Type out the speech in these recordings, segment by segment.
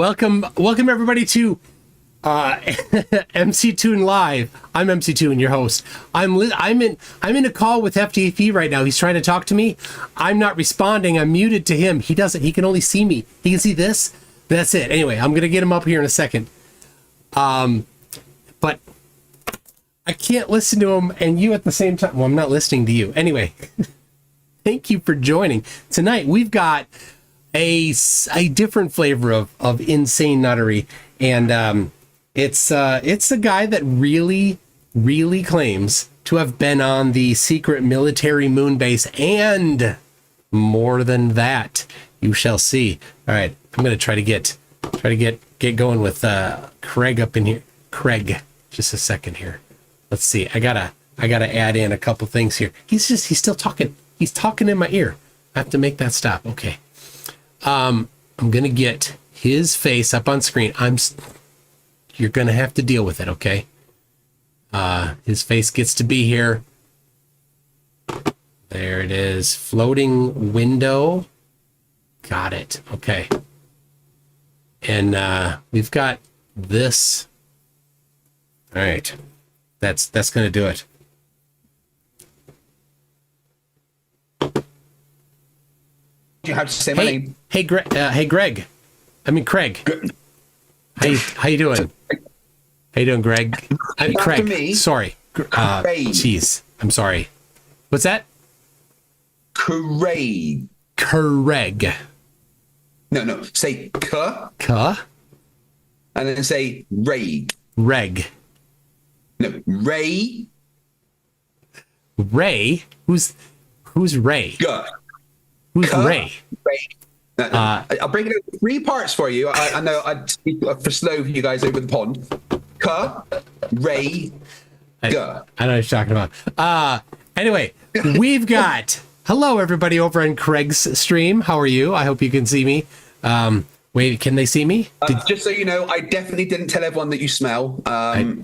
welcome everybody to MC Toon Live. I'm MC Toon, your host. I'm in a call with FTFE right now. He's trying to talk to me. I'm not responding. I'm muted to him. He doesn't. He can only see me. He can see this. That's it. Anyway, I'm gonna get him up here in a second. But I can't listen to him and you at the same time. Well, I'm not listening to you. Anyway, thank you for joining. Tonight we've got a different flavor of insane nuttery, and it's a guy that really claims to have been on the secret military moon base, and more than that. You shall see. All right, I'm gonna try to get going with Craig up in here. Craig, just a second here. Let's see. I gotta add in a couple things here. He's still talking. He's talking in my ear. I have to make that stop. Okay. I'm gonna get his face up on screen. You're gonna have to deal with it, okay? His face gets to be here. There it is. Floating window. Got it. Okay. And we've got this. All right. That's gonna do it. You have to say my name. Hey, Greg. I mean, Craig. How you doing? How you doing, Greg? Craig. Me. Sorry. Jeez. I'm sorry. What's that? Craig. Craig. No. Say K. And then say Ray. Reg. No, Ray. Ray? Who's Ray? G. Who's Ray? Ray. No. I'll break it into 3 parts for you. I know I'd speak for slow for you guys over the pond. K. Ray. G. I know what you're talking about. Anyway, we've got... Hello, everybody over on Craig's stream. How are you? I hope you can see me. Wait, can they see me? Just so you know, I definitely didn't tell everyone that you smell.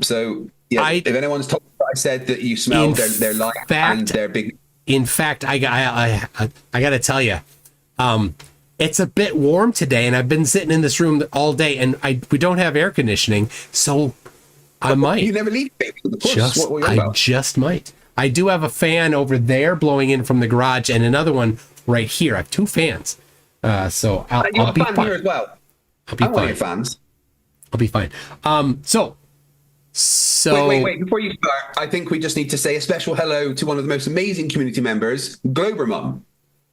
So, yeah, if anyone's told me I said that you smell, they're lying and they're big. In fact, I got to tell you, it's a bit warm today, and I've been sitting in this room all day, and we don't have air conditioning, so I might. You never leave, baby. Of course. I just might. I do have a fan over there blowing in from the garage, and another one right here. I have 2 fans, so I'll be fine. Here as well. I'll be fine. Your fans. I'll be fine. So wait. Before you start, I think we just need to say a special hello to one of the most amazing community members, Glober Mum.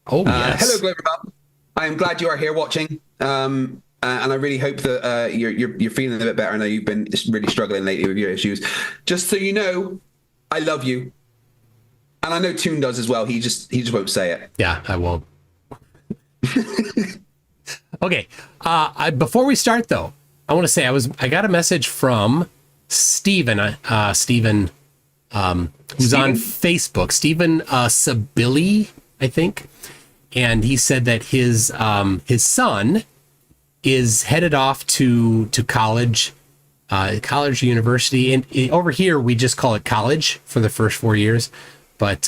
Oh, yes. Hello, Glober Mum. I am glad you are here watching. And I really hope that you're feeling a bit better. I know you've been really struggling lately with your issues. Just so you know, I love you. And I know Toon does as well. He just won't say it. Yeah, I won't. Okay. Before we start, though, I want to say I got a message from Steven. Steven, who's on Facebook. Steven Sabili, I think. And he said that his son is headed off to college, university. And over here, we just call it college for the first 4 years. But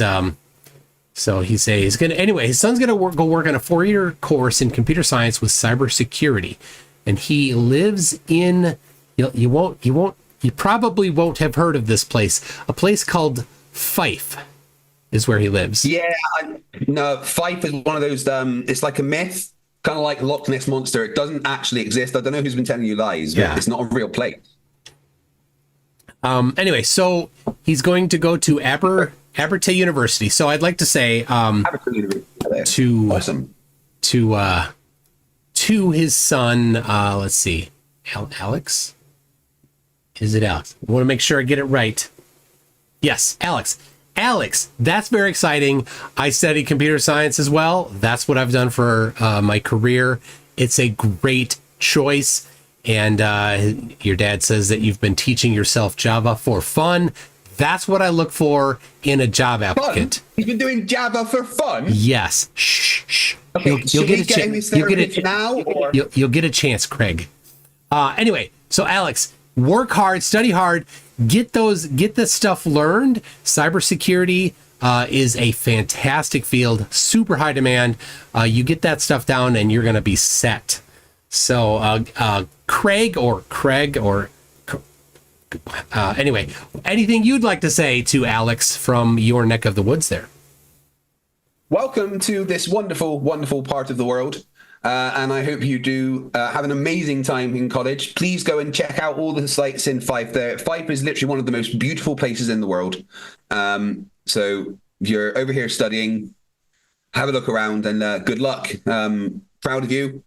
so he says he's gonna anyway. His son's gonna go work on a 4-year course in computer science with cybersecurity, and he lives in. You probably won't have heard of this place. A place called Fife is where he lives. Yeah, no, Fife is one of those. It's like a myth, kind of like Loch Ness Monster. It doesn't actually exist. I don't know who's been telling you lies, but it's not a real place. Anyway, so he's going to go to Abertay University. So I'd like to say awesome. to his son, let's see, Alex? Is it Alex? I want to make sure I get it right. Yes, Alex. Alex, that's very exciting. I study computer science as well. That's what I've done for my career. It's a great choice. And your dad says that you've been teaching yourself Java for fun. That's what I look for in a job applicant. Fun? He's been doing Java for fun? Yes. Shh. Okay, you'll get a chance. You'll get a chance, Craig. Anyway, so Alex, work hard, study hard, get this stuff learned. Cybersecurity is a fantastic field, super high demand. You get that stuff down and you're going to be set. So, Craig, anyway, anything you'd like to say to Alex from your neck of the woods there? Welcome to this wonderful, wonderful part of the world. And I hope you do have an amazing time in college. Please go and check out all the sites in Fife. Fife is literally one of the most beautiful places in the world. So if you're over here studying, have a look around and good luck. Proud of you.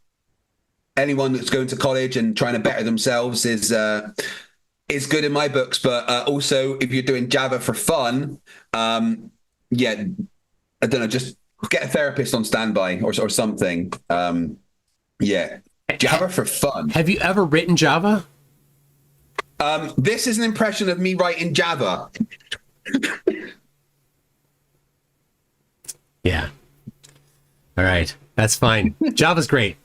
Anyone that's going to college and trying to better themselves is good in my books. But also, if you're doing Java for fun, yeah, I don't know, just get a therapist on standby or something. Yeah, Java for fun. Have you ever written Java? This is an impression of me writing Java. Yeah. All right. That's fine. Java's great.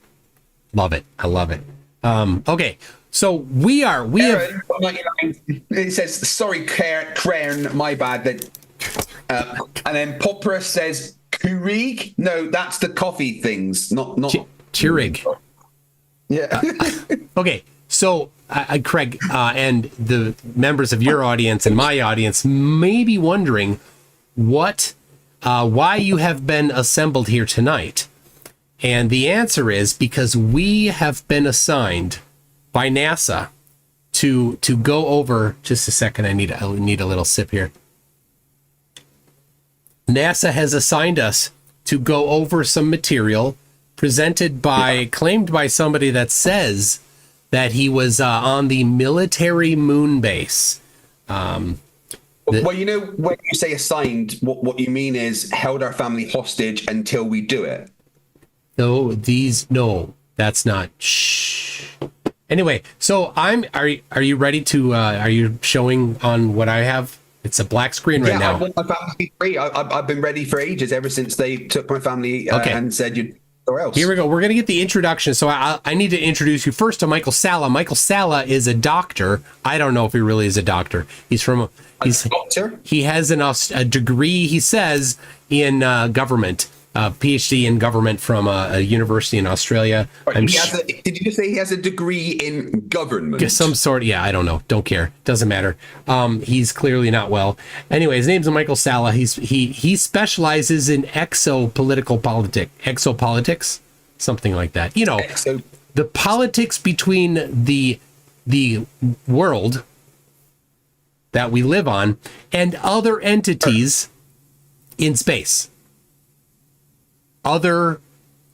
Love it. I love it. Okay. So we have. It says, sorry, Cairn, my bad. That, and then Popper says, Keurig? No, that's the coffee things, not Keurig. Yeah. Okay. So, Craig, and the members of your audience and my audience may be wondering why you have been assembled here tonight. And the answer is because we have been assigned by NASA to go over. Just a second, I need a little sip here. NASA has assigned us to go over some material claimed by somebody that says that he was on the military moon base. Well, you know, when you say assigned, what you mean is held our family hostage until we do it. No, that's not. Shh. Anyway, so are you ready to, are you showing on what I have? It's a black screen right now. I want my family to be free. I've been ready for ages, ever since they took my family and said you'd or else. Here we go. We're going to get the introduction. So I need to introduce you first to Michael Salla. Michael Salla is a doctor. I don't know if he really is a doctor. He's a doctor? He has a degree, he says, in government. PhD in government from a university in Australia. Did you just say he has a degree in government? Some sort. Yeah, I don't know. Don't care. Doesn't matter. He's clearly not well. Anyway, his name's Michael Salla. He specializes in exopolitics, something like that. You know, the politics between the world that we live on and other entities in space. Other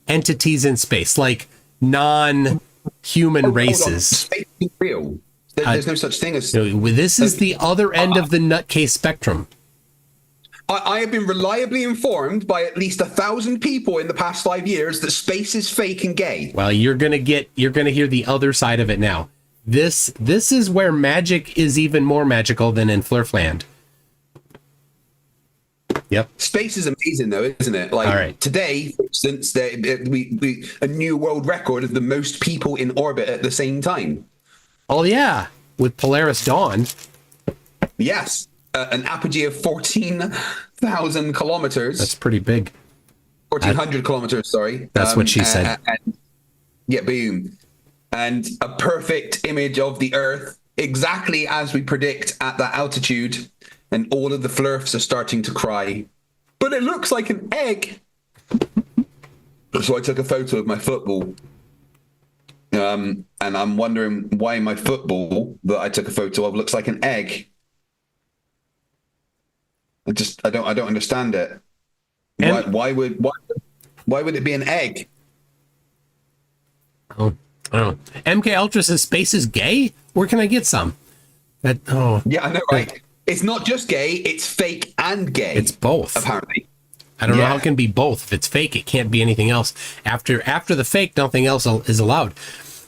entities in space, like non-human races. Space is real. There's no such thing as... This is the other end of the nutcase spectrum. I have been reliably informed by at least 1,000 people in the past 5 years that space is fake and gay. Well, you're gonna hear the other side of it now. This is where magic is even more magical than in Flurfland. Yep. Space is amazing, though, isn't it? Like, all right. Today, for instance, we a new world record of the most people in orbit at the same time. Oh yeah, with Polaris Dawn. Yes, an apogee of 14,000 kilometers. That's pretty big. 1,400 kilometers. Sorry. That's what she said. Yeah, boom, and a perfect image of the Earth, exactly as we predict at that altitude. And all of the flurfs are starting to cry. But it looks like an egg. So I took a photo of my football. And I'm wondering why my football that I took a photo of looks like an egg. I don't understand it. Why would it be an egg? Oh, I don't know. MK Ultra says space is gay? Where can I get some? Yeah, I know, right? It's not just gay, it's fake and gay. It's both. Apparently. I don't know how it can be both. If it's fake, it can't be anything else. After the fake, nothing else is allowed.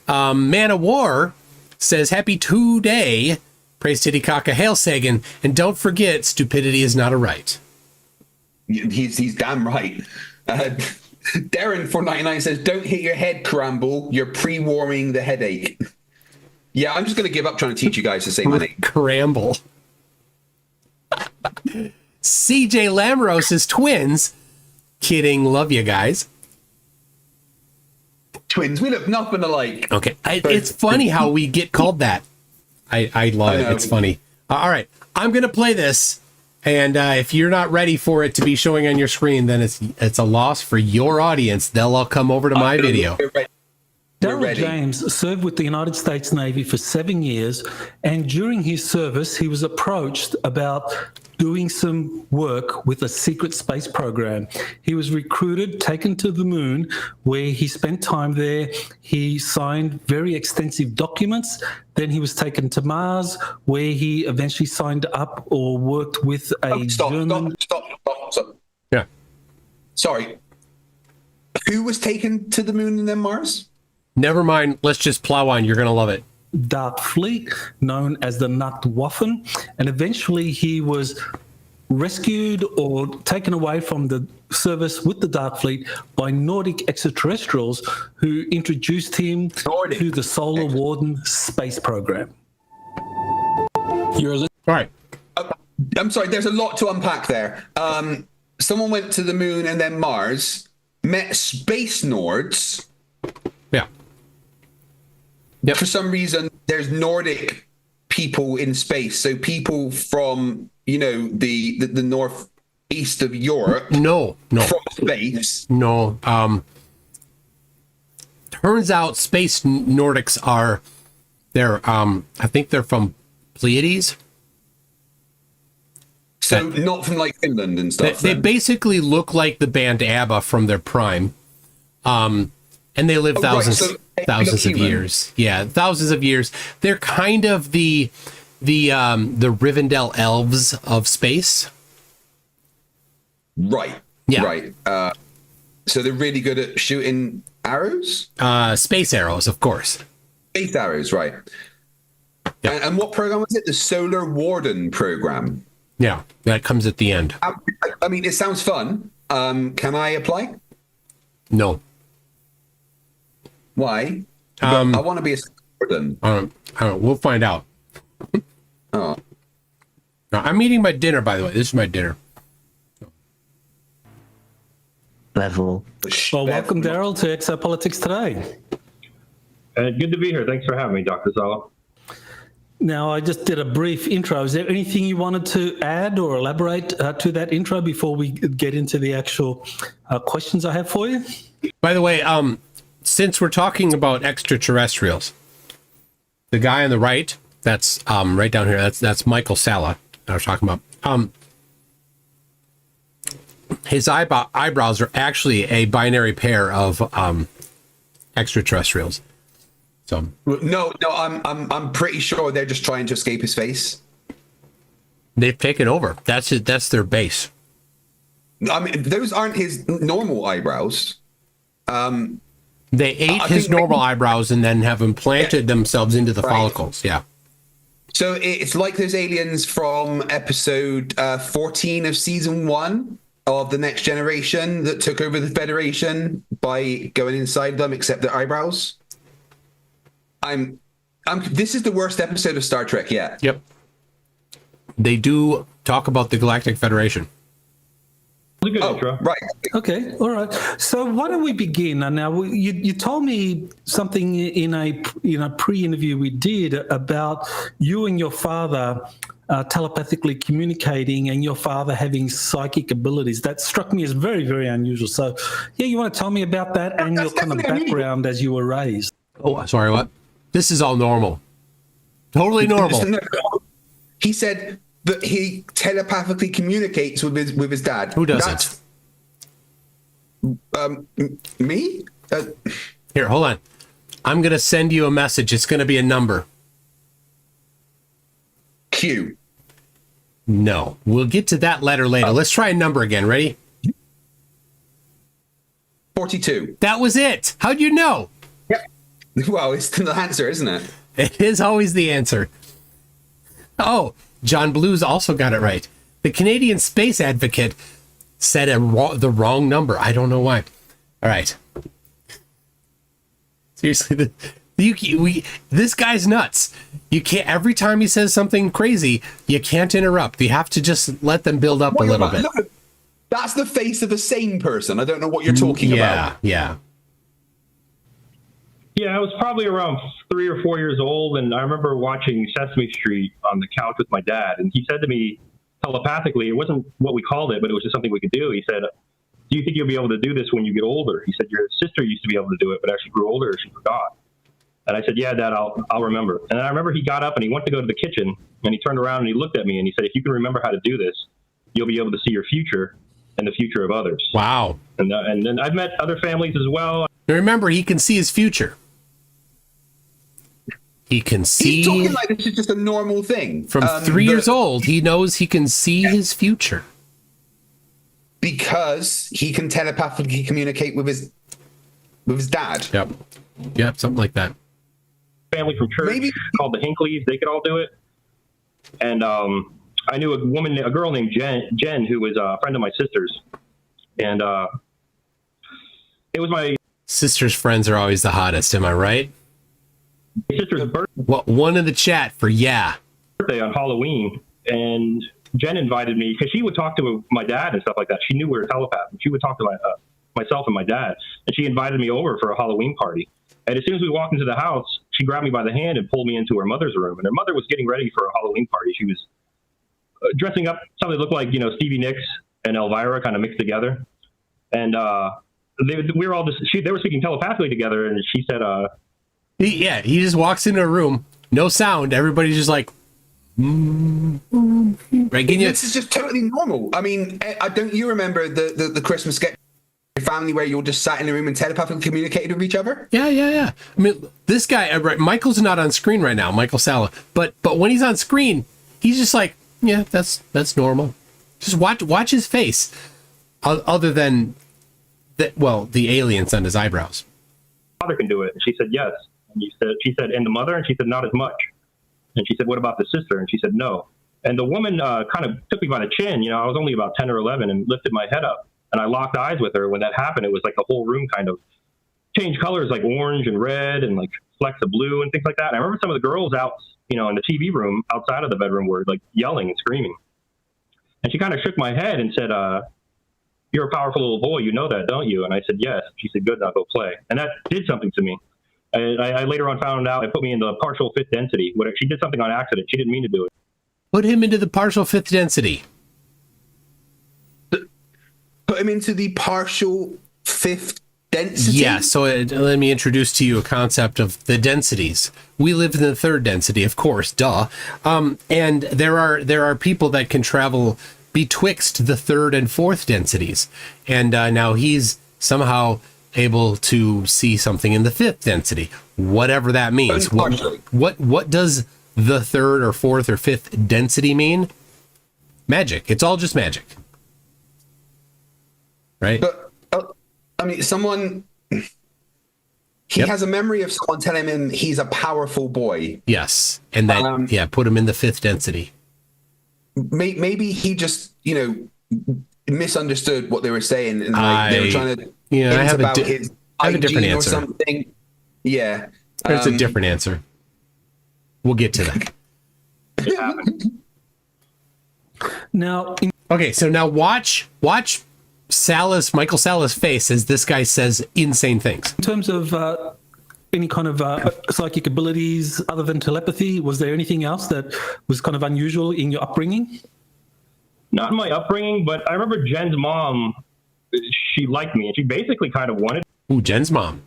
Man of War says, Happy Today. Praise Titicaca. Hail Sagan. And don't forget, stupidity is not a right. He's damn right. Darren499 says, don't hit your head, Caramble. You're pre-warming the headache. Yeah, I'm just going to give up trying to teach you guys to say my name. Caramble. CJ Lamrose is twins. Kidding. Love you guys. twins. We look nothing alike. Okay. It's funny how we get called that. I love it. It's funny. All right. I'm going to play this. And if you're not ready for it to be showing on your screen, then it's a loss for your audience. They'll all come over to my video. Daryl James served with the United States Navy for 7 years, and during his service, he was approached about doing some work with a secret space program. He was recruited, taken to the moon, where he spent time there. He signed very extensive documents. Then he was taken to Mars, where he eventually signed up or worked with a German... Stop. Yeah. Sorry. Who was taken to the moon and then Mars? Never mind. Let's just plow on. You're going to love it. Dark Fleet, known as the Nachtwaffen, and eventually he was rescued or taken away from the service with the Dark Fleet by Nordic extraterrestrials who introduced him to the Solar Warden space program. All right. I'm sorry, there's a lot to unpack there. Someone went to the moon and then Mars, met space Nords. Yeah. Yep. For some reason, there's Nordic people in space. So people from, the northeast of Europe. No. From space. No. Turns out space Nordics I think they're from Pleiades. So not from like Finland and stuff. They basically look like the band ABBA from their prime. And they live thousands of years. Yeah, thousands of years. They're kind of the Rivendell elves of space. Right. Yeah. Right. So they're really good at shooting arrows? Space arrows, of course. Space arrows, right. Yep. And what program was it? The Solar Warden program. Yeah, that comes at the end. I mean, it sounds fun. Can I apply? No. Why? I want to be a warden. I don't know. We'll find out. Oh. No, I'm eating my dinner, by the way. This is my dinner. Level. Well, welcome, Daryl, to Exopolitics Today. Good to be here. Thanks for having me, Dr. Sala. Now, I just did a brief intro. Is there anything you wanted to add or elaborate to that intro before we get into the actual questions I have for you? By the way, since we're talking about extraterrestrials, the guy on the right, that's right down here, that's Michael Sala I was talking about. His eyebrows are actually a binary pair of extraterrestrials. So no, I'm pretty sure they're just trying to escape his face. They've taken over. That's it. That's their base. I mean, those aren't his normal eyebrows. They ate his normal eyebrows and then have implanted themselves into the follicles. Yeah. So it's like those aliens from episode 14 of season 1 of The Next Generation that took over the Federation by going inside them, except their eyebrows. This is the worst episode of Star Trek yet. Yep. They do talk about the Galactic Federation. Good intro. Right. Okay, all right. So why don't we begin? Now, you told me something in a pre-interview we did about you and your father telepathically communicating and your father having psychic abilities. That struck me as very, very unusual. So, yeah, you want to tell me about that and your kind of background as you were raised? Oh, sorry, what? This is all normal. Totally normal. He said that he telepathically communicates with his dad. Who doesn't? Me? Here, hold on. I'm going to send you a message. It's going to be a number. Q. No. We'll get to that letter later. Let's try a number again. Ready? 42. That was it. How'd you know? Yep. Well, it's the answer, isn't it? It is always the answer. Oh, John Blues also got it right. The Canadian Space Advocate said the wrong number. I don't know why. All right. Seriously, this guy's nuts. You can't. Every time he says something crazy, you can't interrupt. You have to just let them build up a little bit. Look, that's the face of a sane person. I don't know what you're talking about. Yeah. Yeah, I was probably around 3 or 4 years old, and I remember watching Sesame Street on the couch with my dad, and he said to me telepathically, it wasn't what we called it, but it was just something we could do. He said, "Do you think you'll be able to do this when you get older?" He said, "Your sister used to be able to do it, but as she grew older, she forgot." And I said, "Yeah, Dad, I'll remember." And I remember he got up and he went to go to the kitchen, and he turned around and he looked at me and he said, "If you can remember how to do this, you'll be able to see your future and the future of others." Wow. And then I've met other families as well. Now remember, he can see his future. He can see. He's talking like this is just a normal thing. From 3 years old, he knows he can see his future. Because he can telepathically communicate with his dad. Yep, something like that. Family from church called the Hinkleys, they could all do it. And I knew a girl named Jen, who was a friend of my sister's. And it was my sister's friends are always the hottest, am I right? Sister's birthday. What, one in the chat for birthday on Halloween, and Jen invited me because she would talk to my dad and stuff like that. She knew we were telepaths, and she would talk to myself and my dad. And she invited me over for a Halloween party. And as soon as we walked into the house, she grabbed me by the hand and pulled me into her mother's room. And her mother was getting ready for a Halloween party. She was dressing up something that looked like Stevie Nicks and Elvira kind of mixed together. And we were all they were speaking telepathically together, and she said, he just walks into a room, no sound. Everybody's just like, right? This is just totally normal. I mean, don't you remember the Christmas sketch, your family, where you all just sat in a room and telepathically communicated with each other? Yeah. I mean, this guy, Michael's not on screen right now, Michael Sala, but when he's on screen, he's just like, yeah, that's normal. Just watch his face. Other than that, well, the aliens on his eyebrows. Father can do it. And she said yes. And she said, and the mother? And she said, not as much. And she said, what about the sister? And she said, no. And the woman kind of took me by the chin. I was only about 10 or 11 and lifted my head up. And I locked eyes with her. When that happened, it was like the whole room kind of changed colors, like orange and red and like flecks of blue and things like that. And I remember some of the girls out, in the TV room outside of the bedroom were like yelling and screaming. And she kind of shook my head and said, you're a powerful little boy. You know that, don't you? And I said, yes. She said, good, now go play. And that did something to me. I later on found out it put me in the partial fifth density. She did something on accident. She didn't mean to do it. Put him into the partial fifth density. Put him into the partial fifth density? Yeah, so let me introduce to you a concept of the densities. We live in the third density, of course, duh. And there are people that can travel betwixt the third and fourth densities. And now he's somehow able to see something in the fifth density, whatever that means. What does the third or fourth or fifth density mean? Magic. It's all just magic. Right? But, I mean, he has a memory of someone telling him he's a powerful boy. Yes. And that, put him in the fifth density. Maybe he just, misunderstood what they were saying. And they were trying to... I have a different answer. Or something. Yeah. It's a different answer. We'll get to that. Now, okay, so now watch Michael Sala's face as this guy says insane things. In terms of any kind of psychic abilities other than telepathy, was there anything else that was kind of unusual in your upbringing? Not in my upbringing, but I remember Jen's mom, she liked me, and she basically kind of wanted... Ooh, Jen's mom.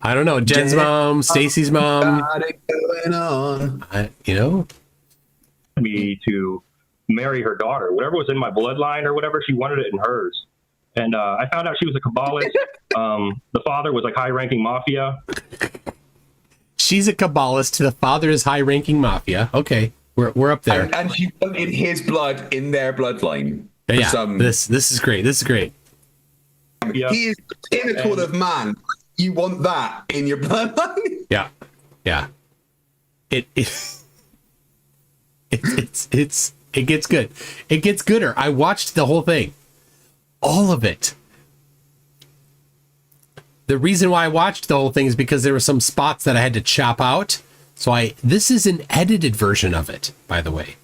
I don't know. Jen's mom, Stacy's mom. Got it going on. Me to marry her daughter. Whatever was in my bloodline or whatever, she wanted it in hers. And I found out she was a Kabbalist. The father was like high-ranking mafia. She's a Kabbalist. The father is high-ranking mafia. Okay, we're up there. And she wanted his blood in their bloodline. Yeah, this is great. This is great. Yeah. He is the pinnacle of man. You want that in your bloodline? Yeah. It gets good. It gets gooder. I watched the whole thing. All of it. The reason why I watched the whole thing is because there were some spots that I had to chop out. So this is an edited version of it, by the way.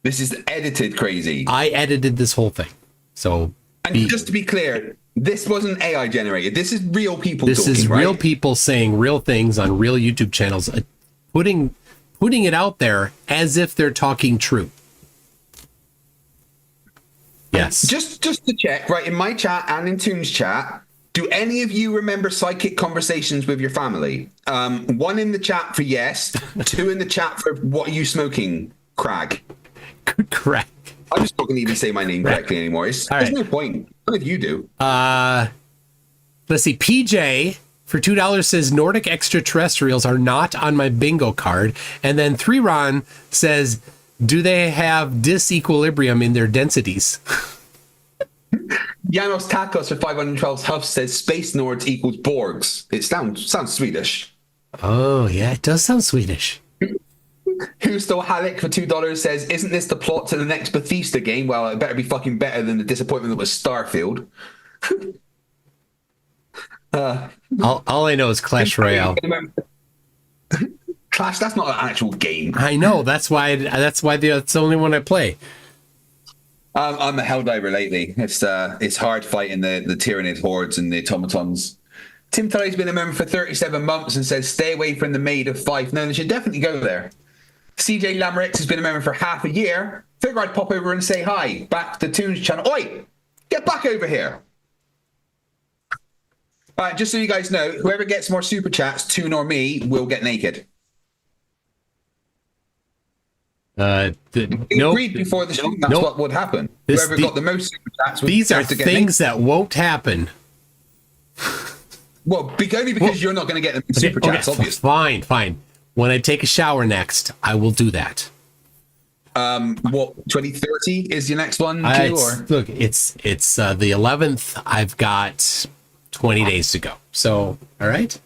This is edited crazy. I edited this whole thing. So just to be clear, This wasn't AI generated. This is real people This talking, is right? real people saying real things on real YouTube channels, putting it out there as if they're talking true. Yes. Just to check, right, in my chat and in Toon's chat, do any of you remember psychic conversations with your family? 1 in the chat for yes, 2 in the chat for what are you smoking, Crag? Correct. I'm just not going to even say my name correctly anymore. There's no point. What if you do? Let's see. PJ for $2 says Nordic extraterrestrials are not on my bingo card. And then 3Ron says, do they have disequilibrium in their densities? Janos Tacos for 512 Huff says Space Nords equals Borgs. It sounds Swedish. Oh, yeah, it does sound Swedish. Who's Still Halleck for $2 says, isn't this the plot to the next Bethesda game? Well, it better be fucking better than the disappointment that was Starfield. All I know is Clash Royale. Clash, that's not an actual game. I know. That's why that's the only one I play. I'm a Helldiver lately. It's hard fighting the Tyranid hordes and the automatons. Tim Tully's been a member for 37 months and says, stay away from the Maid of Fife. No, they should definitely go there. CJ Lamerex has been a member for half a year. Figure I'd pop over and say hi. Back to the Toons channel. Oi! Get back over here. All right, just so you guys know, whoever gets more super chats, Toon or me, will get naked. Nope. Agreed before the stream, that's what would happen. Whoever got the most super chats would these are have to get things naked. that won't happen. Well, only because you're not going to get them in super chats, obviously. Fine. When I take a shower next, I will do that. What, 2030 is your next one? Look, it's the 11th. I've got 20 days to go. So, all right.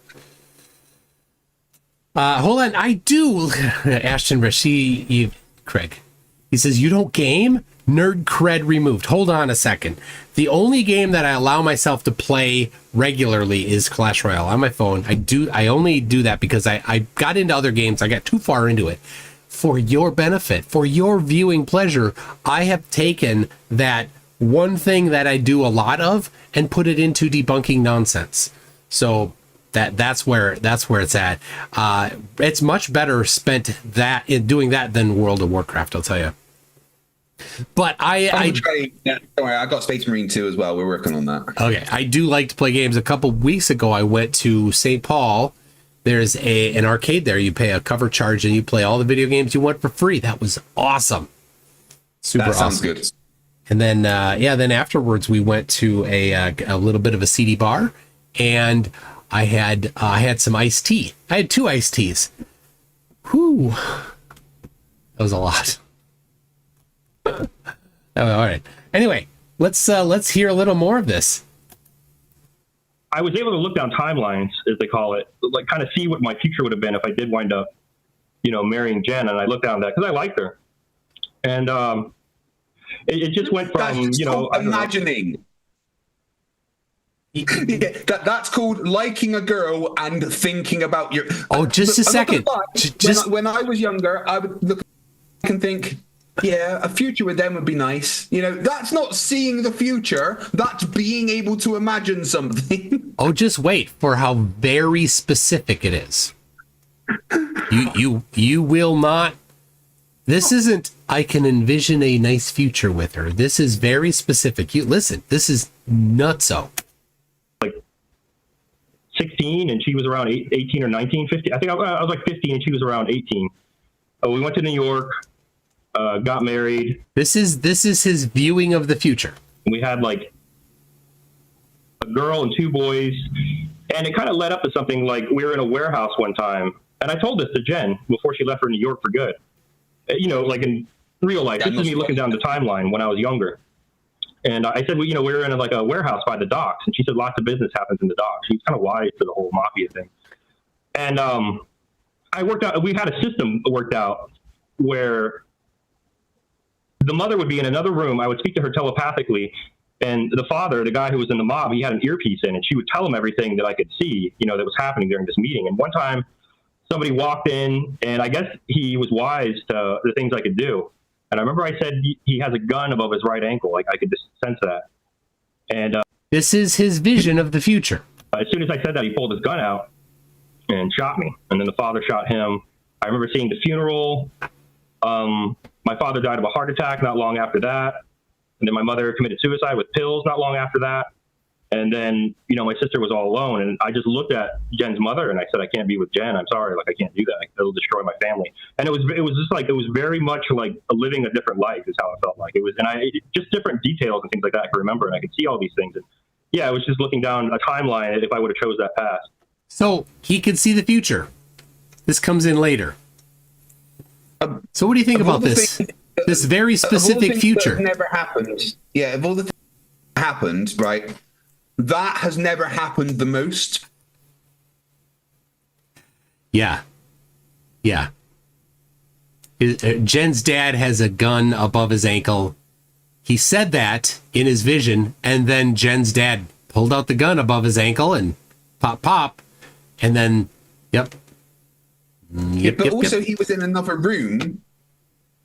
Hold on. I do. Ashton Craig. He says, you don't game? Nerd cred removed. Hold on a second. The only game that I allow myself to play regularly is Clash Royale on my phone. I only do that because I got into other games. I got too far into it. For your benefit, for your viewing pleasure, I have taken that one thing that I do a lot of and put it into debunking nonsense. So that's where it's at. It's much better spent doing that than World of Warcraft, I'll tell you. But don't worry, I got Space Marine 2 as well. We're working on that. Okay, I do like to play games. A couple weeks ago, I went to St. Paul. There's an arcade there. You pay a cover charge and you play all the video games you want for free. That was awesome. Super awesome. That sounds good. And then, then afterwards we went to a little bit of a seedy bar, and I had some iced tea. I had 2 iced teas. Whew, that was a lot. Oh, all right. Anyway, let's hear a little more of this. I was able to look down timelines, as they call it, like kind of see what my future would have been if I did wind up, marrying Jen. And I looked down that because I liked her, and it just went from imagining. That's called liking a girl and thinking about your. Oh, just a second. When I was younger, I would look and think, yeah, a future with them would be nice. That's not seeing the future. That's being able to imagine something. Oh, just wait for how very specific it is. You will not. This isn't, I can envision a nice future with her. This is very specific. You listen, this is nutso. Like 16 and she was around 18 or 19, 15. I think I was like 15 and she was around 18. We went to New York. Got married. This is his viewing of the future. We had like a girl and 2 boys, and it kind of led up to something like we were in a warehouse one time, and I told this to Jen before she left for New York for good. Like in real life, this is me looking down the timeline when I was younger. And I said, we were in a warehouse by the docks, and she said lots of business happens in the docks. She's kind of wise to the whole mafia thing. And we had a system worked out where the mother would be in another room. I would speak to her telepathically, and the father, the guy who was in the mob, he had an earpiece in, and she would tell him everything that I could see, that was happening during this meeting. And one time, somebody walked in, and I guess he was wise to the things I could do. And I remember I said he has a gun above his right ankle. Like I could just sense that. And This is his vision of the future. As soon as I said that, he pulled his gun out and shot me. And then the father shot him. I remember seeing the funeral. My father died of a heart attack not long after that. And then my mother committed suicide with pills not long after that. And then, you know, my sister was all alone. And I just looked at Jen's mother and I said, I can't be with Jen. I'm sorry. Like, I can't do that. It'll destroy my family. And it was just like, it was very much like living a different life is how it felt like. It was, and just different details and things like that I could remember. And I could see all these things. And yeah, it was just looking down a timeline if I would have chose that path. So he could see the future. This comes in later. So what do you think about this? This very specific future. Never happened. Yeah, of all the things that happened, right? That has never happened the most. Yeah. Yeah. Jen's dad has a gun above his ankle. He said that in his vision, and then Jen's dad pulled out the gun above his ankle and pop. And then, yep. But also he was in another room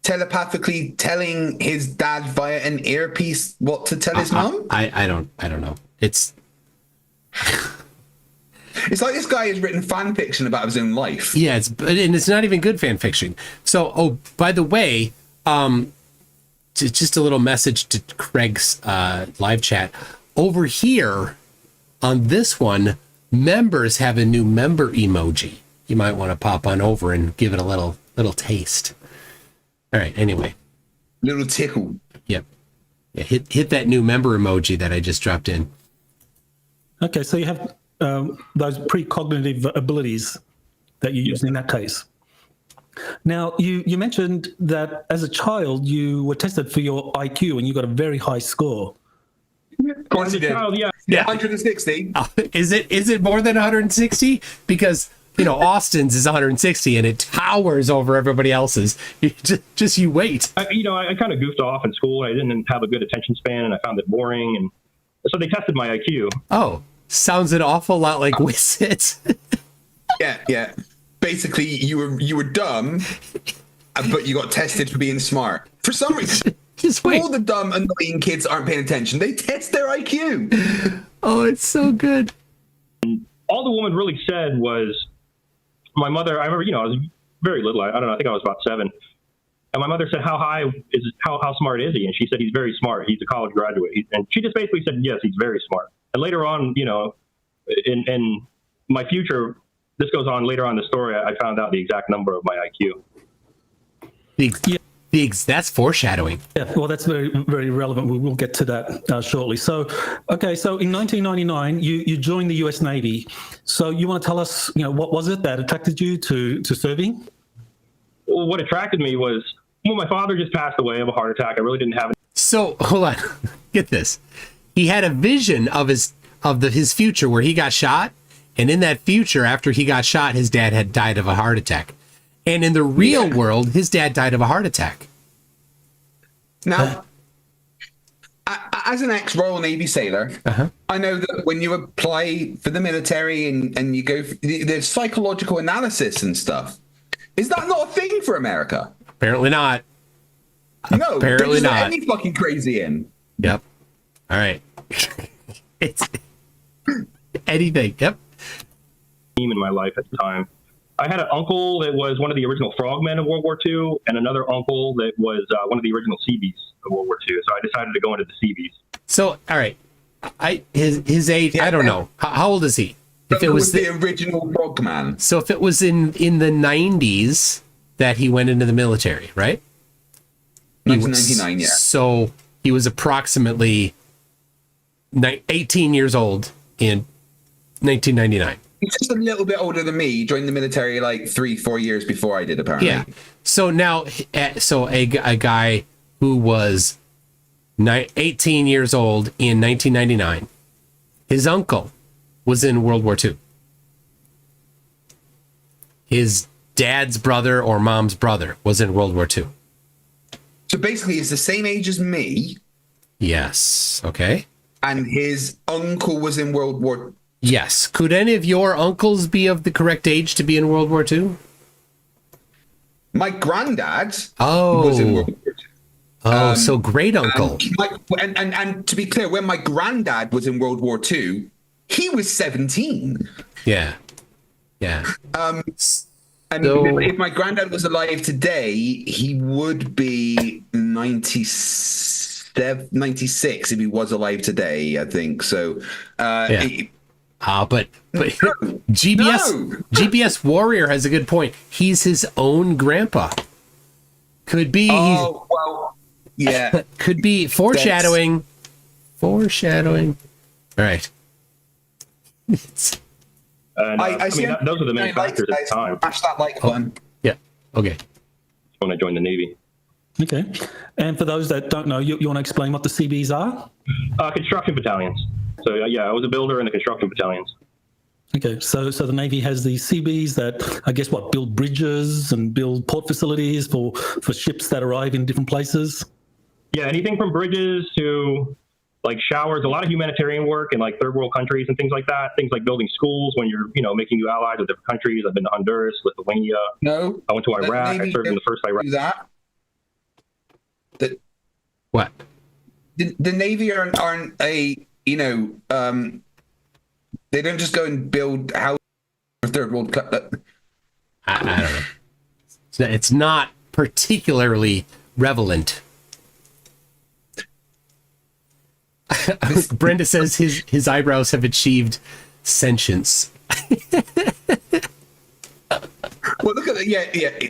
telepathically telling his dad via an earpiece what to tell his mom. I don't know. It's like this guy has written fan fiction about his own life. Yeah, and it's not even good fan fiction. So, by the way, just a little message to Craig's live chat. Over here on this one, members have a new member emoji. You might want to pop on over and give it a little taste. All right. Anyway, little tickle. Yep. Yeah, hit that new member emoji that I just dropped in. Okay, so you have those precognitive abilities that you use in that case. Now, you mentioned that as a child you were tested for your IQ and you got a very high score. Of course he did. Yeah. 160. Is it more than 160? Because you know, Austin's is 160 and it towers over everybody else's. You wait. I kind of goofed off in school. I didn't have a good attention span and I found it boring. And so they tested my IQ. Oh, sounds an awful lot like Wissett. Yeah. Basically, you were dumb, but you got tested for being smart. For some reason, just wait. All the dumb, annoying kids aren't paying attention. They test their IQ. Oh, it's so good. All the woman really said was, my mother, I remember, I was very little. I don't know. I think I was about 7. And my mother said, how smart is he? And she said, he's very smart. He's a college graduate. And she just basically said, yes, he's very smart. And later on, in my future, this goes on later on in the story, I found out the exact number of my IQ. That's foreshadowing. Yeah, well, that's very, very relevant. We will get to that shortly. So in 1999, you joined the U.S. Navy. So you want to tell us, what was it that attracted you to serving? Well, what attracted me was, my father just passed away of a heart attack. I really didn't have it. So hold on, get this. He had a vision of his future where he got shot, and in that future, after he got shot, his dad had died of a heart attack. And in the real world, his dad died of a heart attack. Now, as an ex-Royal Navy sailor, I know that when you apply for the military and you go, there's psychological analysis and stuff. Is that not a thing for America? Apparently not. No, apparently not. Any fucking crazy in. Yep. All right. It's anything. Yep. In my life at the time. I had an uncle that was one of the original frogmen of World War II and another uncle that was one of the original Seabees of World War II. So I decided to go into the Seabees. So, all right. His age, I don't know. How old is he? If it was the original frogman. So if it was in the 90s that he went into the military, right? 1999, yeah. So he was approximately 18 years old in 1999. He's just a little bit older than me. He joined the military like 3-4 years before I did, apparently. Yeah. So now, a guy who was 18 years old in 1999, his uncle was in World War II. His dad's brother or mom's brother was in World War II. So basically, he's the same age as me. Yes. Okay. And his uncle was in World War II. Yes. Could any of your uncles be of the correct age to be in World War II? My granddad was in World War II. Oh, so great uncle. And to be clear, when my granddad was in World War II, he was 17. Yeah. Yeah. And if my granddad was alive today, he would be 96 if he was alive today, I think. So, but GBS Warrior has a good point. He's his own grandpa. Could be. Oh, well, yeah. Could be foreshadowing. Foreshadowing. All right. I mean, those are the main factors at the time. Smash that like button. Yeah. Okay. When I joined the Navy. Okay. And for those that don't know, you want to explain what the CBs are? Construction battalions. So yeah, I was a builder in the construction battalions. Okay, so the Navy has these CBs that, I guess, build bridges and build port facilities for ships that arrive in different places? Yeah, anything from bridges to like showers, a lot of humanitarian work in like third world countries and things like that. Things like building schools when you're, making new allies with different countries. I've been to Honduras, Lithuania. No. I went to Iraq. I served in the first Iraq. What? The Navy aren't a, they don't just go and build houses for third world. I don't know. It's not particularly relevant. Brenda says his eyebrows have achieved sentience. Well, look at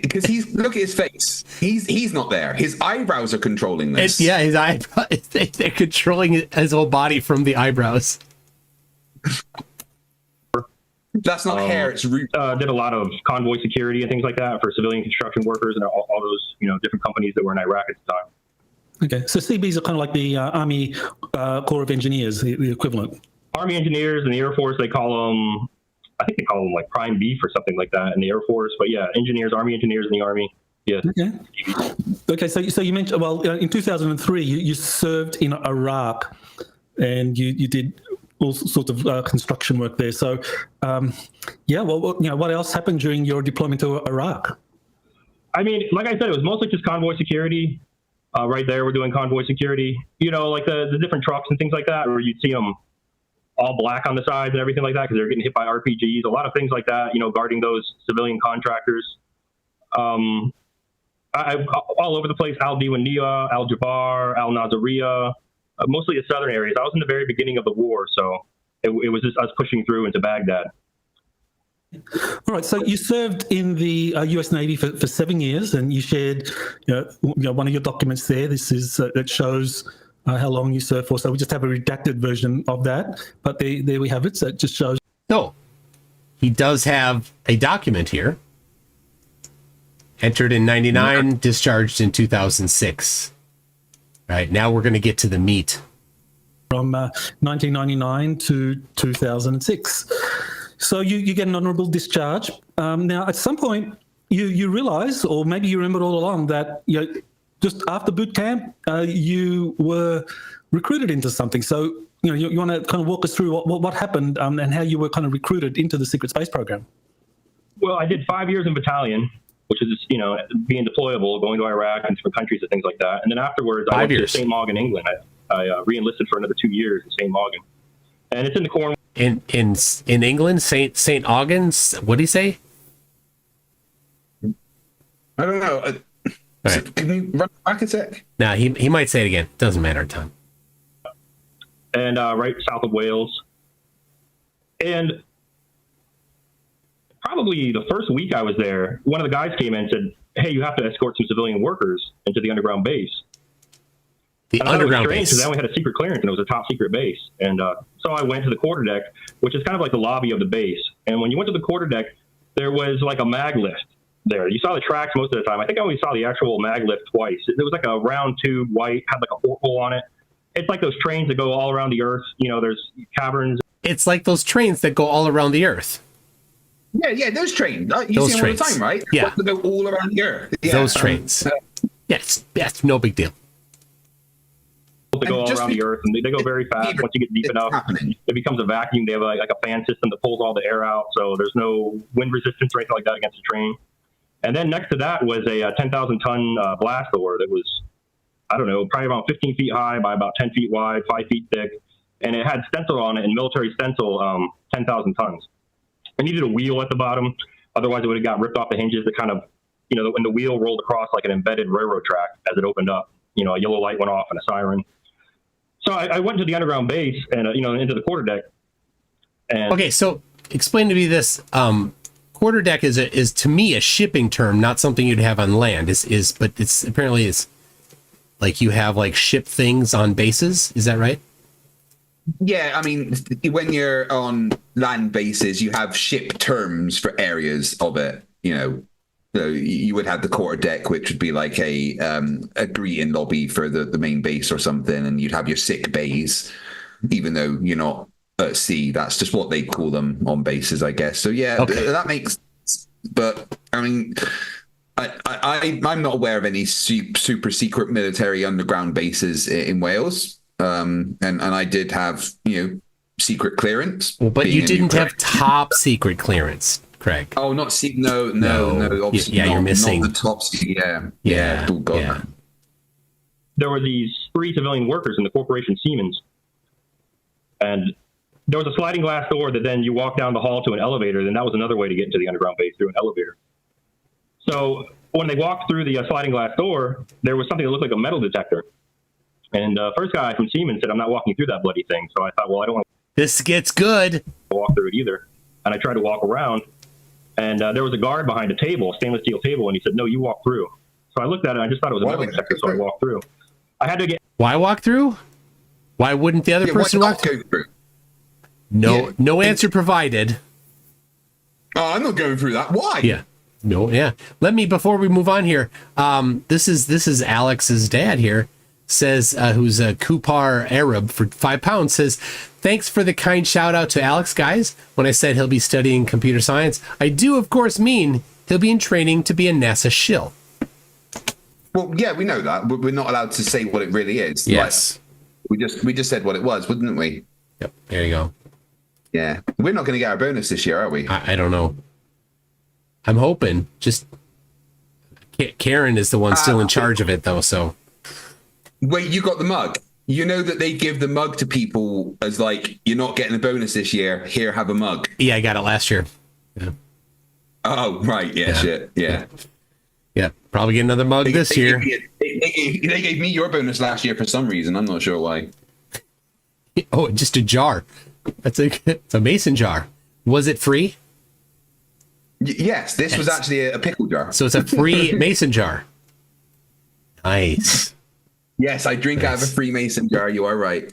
because look at his face. He's not there. His eyebrows are controlling this. His eyebrows. They're controlling his whole body from the eyebrows. That's not hair, it's root. Did a lot of convoy security and things like that for civilian construction workers and all those, different companies that were in Iraq at the time. Okay, so CBs are kind of like the Army Corps of Engineers, the equivalent. Army engineers in the Air Force, I think they call them like Prime Beef or something like that in the Air Force. But yeah, Army engineers in the Army. Yeah. Okay, so you mentioned, in 2003, you served in Iraq and you did all sorts of construction work there. So, what else happened during your deployment to Iraq? I mean, like I said, it was mostly just convoy security. Right there, we're doing convoy security. Like the different trucks and things like that, where you'd see them all black on the sides and everything like that because they're getting hit by RPGs. A lot of things like that. Guarding those civilian contractors. I all over the place. Al Diwania, Al Jabar, Al Nazariya. Mostly the southern areas. I was in the very beginning of the war, so it was just us pushing through into Baghdad. All right, so you served in the U.S. Navy for 7 years, and you shared one of your documents there. This is that shows how long you served for. So we just have a redacted version of that, but there we have it. So it just shows. No, he does have a document here. Entered in 99, discharged in 2006. All right, now we're going to get to the meat. From 1999 to 2006. So you get an honourable discharge. Now, at some point, you realise, or maybe you remembered all along, that just after boot camp, you were recruited into something. So you want to kind of walk us through what happened and how you were kind of recruited into the secret space program. Well, I did 5 years in battalion, which is being deployable, going to Iraq and different countries and things like that. And then afterwards, I went to St. Maughan, England. I re-enlisted for another 2 years in St. Maughan, and it's in the Cornwall. In England, St. Augans. What do you say? I don't know. Right. Can you run back a sec? No, he might say it again. Doesn't matter, Tom. And right south of Wales. And probably the first week I was there, one of the guys came in and said, "Hey, you have to escort some civilian workers into the underground base." The underground base. Because then we had a secret clearance, and it was a top secret base. And so I went to the quarterdeck, which is kind of like the lobby of the base. And when you went to the quarterdeck, there was like a mag lift there. You saw the tracks most of the time. I think I only saw the actual mag lift twice. It was like a round tube, white, had like a porthole on it. It's like those trains that go all around the earth. There's caverns. It's like those trains that go all around the earth. Yeah, those trains. You see them all the time, right? Yeah. They go all around the earth. Yeah. Those trains. Yes, no big deal. They go all around the earth, and they go very fast. Once you get deep enough, it becomes a vacuum. They have like a fan system that pulls all the air out, so there's no wind resistance or anything like that against the train. And then next to that was a 10,000-ton blast door that was I don't know, probably about 15 feet high by about 10 feet wide, 5 feet thick. And it had stencil on it, and military stencil, 10,000 tons. It needed a wheel at the bottom. Otherwise, it would have got ripped off the hinges that kind of, when the wheel rolled across like an embedded railroad track as it opened up, a yellow light went off and a siren. So I went to the underground base and, into the quarterdeck. And okay, so explain to me this. Quarterdeck is to me a shipping term, not something you'd have on land. But it's apparently is like you have like ship things on bases. Is that right? Yeah, I mean, when you're on land bases, you have ship terms for areas of it. So you would have the quarterdeck, which would be like a greeting lobby for the main base or something, and you'd have your sick bays, even though you're not at sea. That's just what they call them on bases, I guess. So yeah, okay. That makes. But I mean, I'm not aware of any super secret military underground bases in Wales. And I did have, secret clearance. Well, but you didn't have top secret clearance, Craig. Oh, not no. Obviously, yeah, you're missing not the top secret. Yeah. Oh, God. Yeah. There were these 3 civilian workers in the corporation Siemens, and there was a sliding glass door that then you walk down the hall to an elevator. Then that was another way to get into the underground base, through an elevator. So when they walked through the sliding glass door, there was something that looked like a metal detector. And first guy from Siemens said, "I'm not walking through that bloody thing." So I thought, well, I don't want This gets good. to walk through it either. And I tried to walk around, and there was a guard behind a table, a stainless steel table, and he said, "No, you walk through." So I looked at it, and I just thought it was a metal detector, so I walked through. I had to get... Why walk through? Why wouldn't the other person walk through? Go through? No answer provided. Oh, I'm not going through that. Why? Yeah. No, yeah. Let me, before we move on here, this is Alex's dad here. Says, who's a Kupar Arab for £5, says, "Thanks for the kind shout out to Alex, guys. When I said he'll be studying computer science, I do, of course, mean he'll be in training to be a NASA shill." Well, yeah, we know that, but we're not allowed to say what it really is. Yes. Like, we just said what it was, wouldn't we? Yep. There you go. Yeah. We're not going to get our bonus this year, are we? I don't know. I'm hoping. Just Karen is the one still in charge of it, though, so... Wait, you got the mug. You know that they give the mug to people as like, you're not getting a bonus this year. Here, have a mug. Yeah, I got it last year. Yeah. Oh, right. Yeah, shit. Yeah. Yeah, probably get another mug this year. They gave me your bonus last year for some reason. I'm not sure why. Oh, just a jar. It's a mason jar. Was it free? Yes, this was actually a pickle jar. So it's a free mason jar. Nice. Yes, I drink out of a Freemason jar. You are right.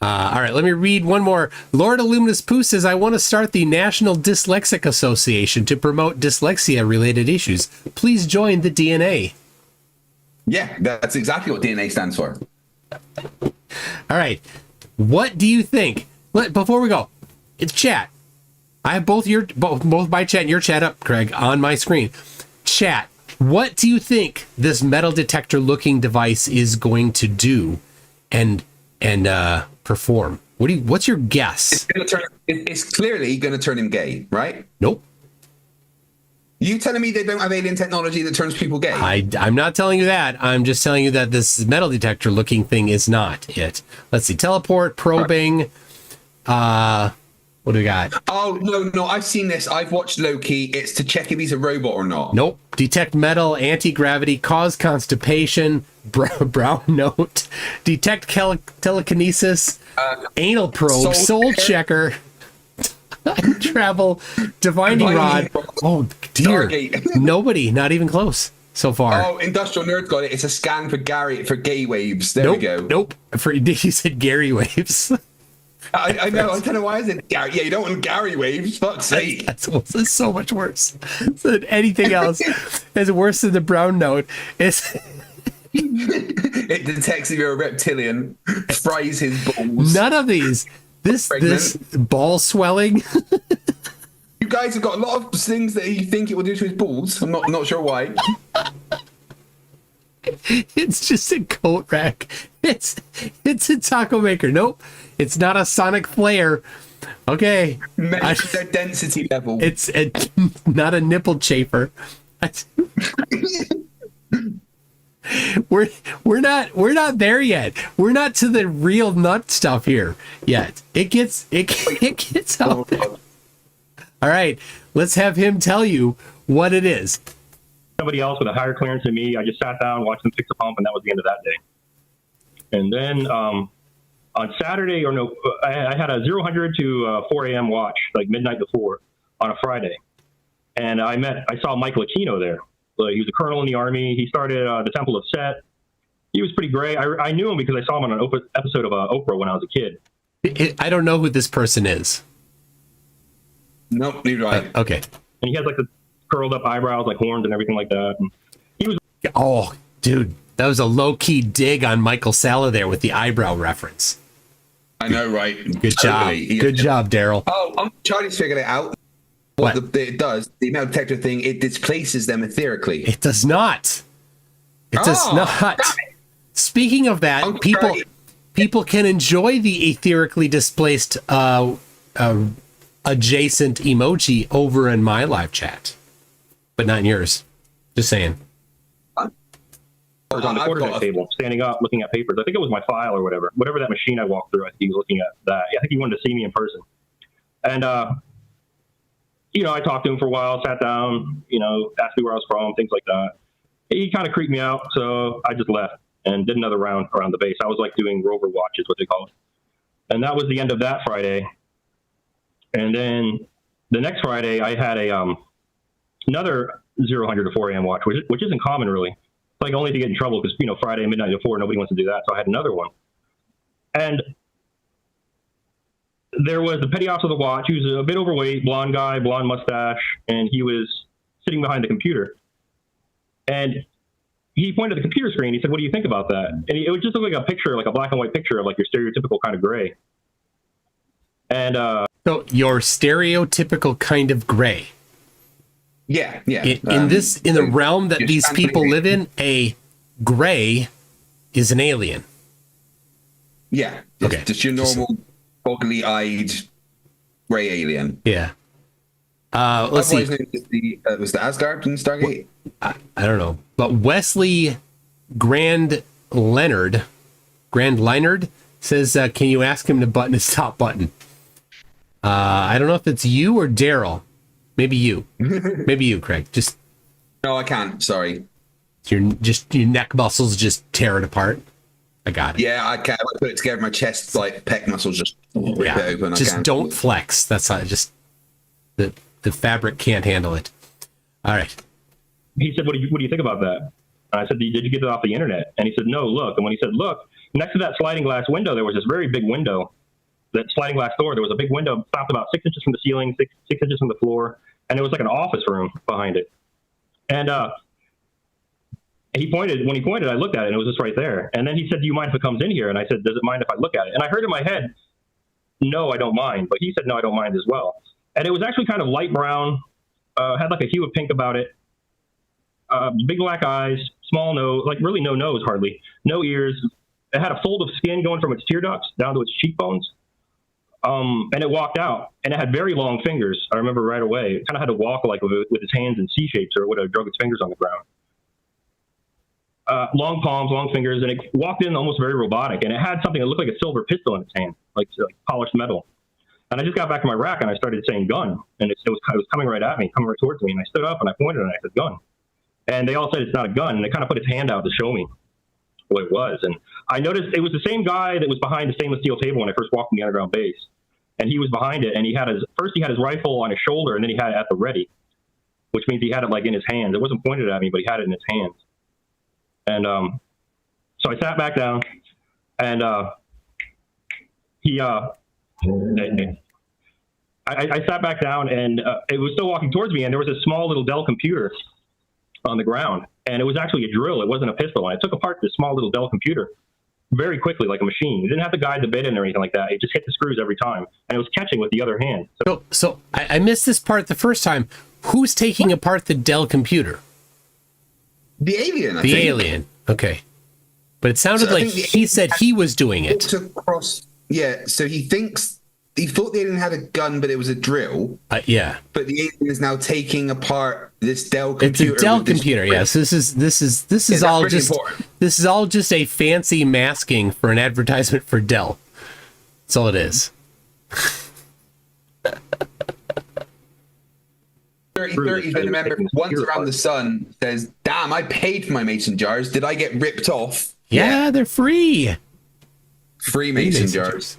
All right, let me read one more. Lord Illuminous Pooh says, "I want to start the National Dyslexic Association to promote dyslexia-related issues. Please join the DNA." Yeah, that's exactly what DNA stands for. All right. What do you think? Before we go, it's chat. I have both my chat and your chat up, Craig, on my screen. Chat. What do you think this metal detector looking device is going to do and perform? What's your guess? It's clearly going to turn him gay, right? Nope. You telling me they don't have alien technology that turns people gay? I'm not telling you that. I'm just telling you that this metal detector looking thing is not it. Let's see. Teleport, probing, what do we got? Oh, no, I've seen this. I've watched Loki. It's to check if he's a robot or not. Nope. Detect metal, anti-gravity, cause constipation, brown note, detect telekinesis, anal probe, soul checker, time travel, divining rod. Oh, dear. Nobody, not even close so far. Oh, Industrial Nerd got it. It's a scan for gay waves. There we go. Nope. He said Gary waves. I know. I don't know why I said Gary. Yeah, you don't want Gary waves. Fuck's sake. That's so much worse than anything else. It's worse than the brown note. It detects if you're a reptilian, fries his balls. None of these. This ball swelling. You guys have got a lot of things that you think it will do to his balls. I'm not sure why. It's just a coat rack. It's a taco maker. Nope. It's not a sonic flare. Okay. Measure their density level. It's not a nipple chafer. we're not there yet. We're not to the real nut stuff here yet. It gets out there. All right, let's have him tell you what it is. Somebody else with a higher clearance than me. I just sat down, watched them fix a pump, and that was the end of that day. And then on Saturday, I had a 0-100 to 4 a.m. watch, like midnight before, on a Friday. And I saw Michael Aquino there. He was a colonel in the Army. He started the Temple of Set. He was pretty great. I knew him because I saw him on an episode of Oprah when I was a kid. I don't know who this person is. Nope, neither do I. Okay. And he has like the curled up eyebrows, like horns and everything like that. And he was. Oh, dude, that was a low key dig on Michael Sala there with the eyebrow reference. I know, right? Good job. Good job, Daryl. Oh, Charlie's figured it out. What? It does. The metal detector thing, it displaces them etherically. It does not. It does not. Speaking of that, people can enjoy the etherically displaced adjacent emoji over in my live chat, but not in yours. Just saying. I was on the quarterback table, standing up, looking at papers. I think it was my file or whatever that machine I walked through. I think he was looking at that. I think he wanted to see me in person. And, I talked to him for a while, sat down, asked me where I was from, things like that. He kind of creeped me out, so I just left and did another round around the base. I was like doing rover watch is what they call it. And that was the end of that Friday. And then the next Friday, I had another 0-100 to 4 a.m. watch, which isn't common, really. It's like only to get in trouble because, Friday, midnight to 4, nobody wants to do that. So I had another one. And there was the petty officer of the watch. He was a bit overweight, blonde guy, blonde mustache, and he was sitting behind the computer. And he pointed at the computer screen. He said, "What do you think about that?" And it would just look like a picture, like a black and white picture of like your stereotypical kind of gray. And so your stereotypical kind of gray. Yeah. In the realm that these people live in, a gray is an alien. Yeah. Okay. Just your normal goggly-eyed gray alien. Yeah. Let's see. Was the Asgard in Stargate? I don't know. But Wesley Grand Leonard says, can you ask him to button his top button? I don't know if it's you or Daryl. Maybe you. Maybe you, Craig. No, I can't. Sorry. Your neck muscles just tear it apart. I got it. Yeah, I can't. I put it together. My chest, like pec muscles, just rip it open. Just don't flex. That's not just the fabric can't handle it. All right. He said, "What do you think about that?" And I said, "Did you get it off the internet?" And he said, "No, look." And when he said, "Look," next to that sliding glass window, there was this very big window. That sliding glass door, there was a big window stopped about 6 inches from the ceiling, six inches from the floor, and it was like an office room behind it. And when he pointed, I looked at it, and it was just right there. And then he said, "Do you mind if it comes in here?" And I said, "Does it mind if I look at it?" And I heard in my head, "No, I don't mind." But he said, "No, I don't mind as well." And it was actually kind of light brown, had like a hue of pink about it, big black eyes, small nose, like really no nose hardly, no ears. It had a fold of skin going from its tear ducts down to its cheekbones. And it walked out, and it had very long fingers. I remember right away. It kind of had to walk like with its hands in C shapes, or it would have drug its fingers on the ground. Long palms, long fingers, and it walked in almost very robotic. And it had something that looked like a silver pistol in its hand, like polished metal. And I just got back to my rack, and I started saying "gun," and it was coming right at me, coming right towards me. And I stood up, and I pointed, and I said "gun." And they all said it's not a gun, and they kind of put his hand out to show me what it was. And I noticed it was the same guy that was behind the stainless steel table when I first walked in the underground base. And he was behind it, and he had his rifle on his shoulder, and then he had it at the ready, which means he had it like in his hands. It wasn't pointed at me, but he had it in his hands. And so I sat back down, and I sat back down, and it was still walking towards me, and there was a small little Dell computer on the ground, and it was actually a drill. It wasn't a pistol. And I took apart this small little Dell computer very quickly, like a machine. It didn't have to guide the bit in or anything like that. It just hit the screws every time, and it was catching with the other hand. So I missed this part the first time. Who's taking apart the Dell computer? The alien, I think. The alien. Okay. But it sounded like he said he was doing it. So he thinks he thought the alien had a gun, but it was a drill. Yeah. But the alien is now taking apart this Dell It's computer. a Dell computer. Yes. This is all just important. this is all just a fancy masking for an advertisement for Dell. That's all it is. 3030's been a member once around the sun. Says, "Damn, I paid for my mason jars. Did I get ripped off?" Yeah, they're free. Free mason jars.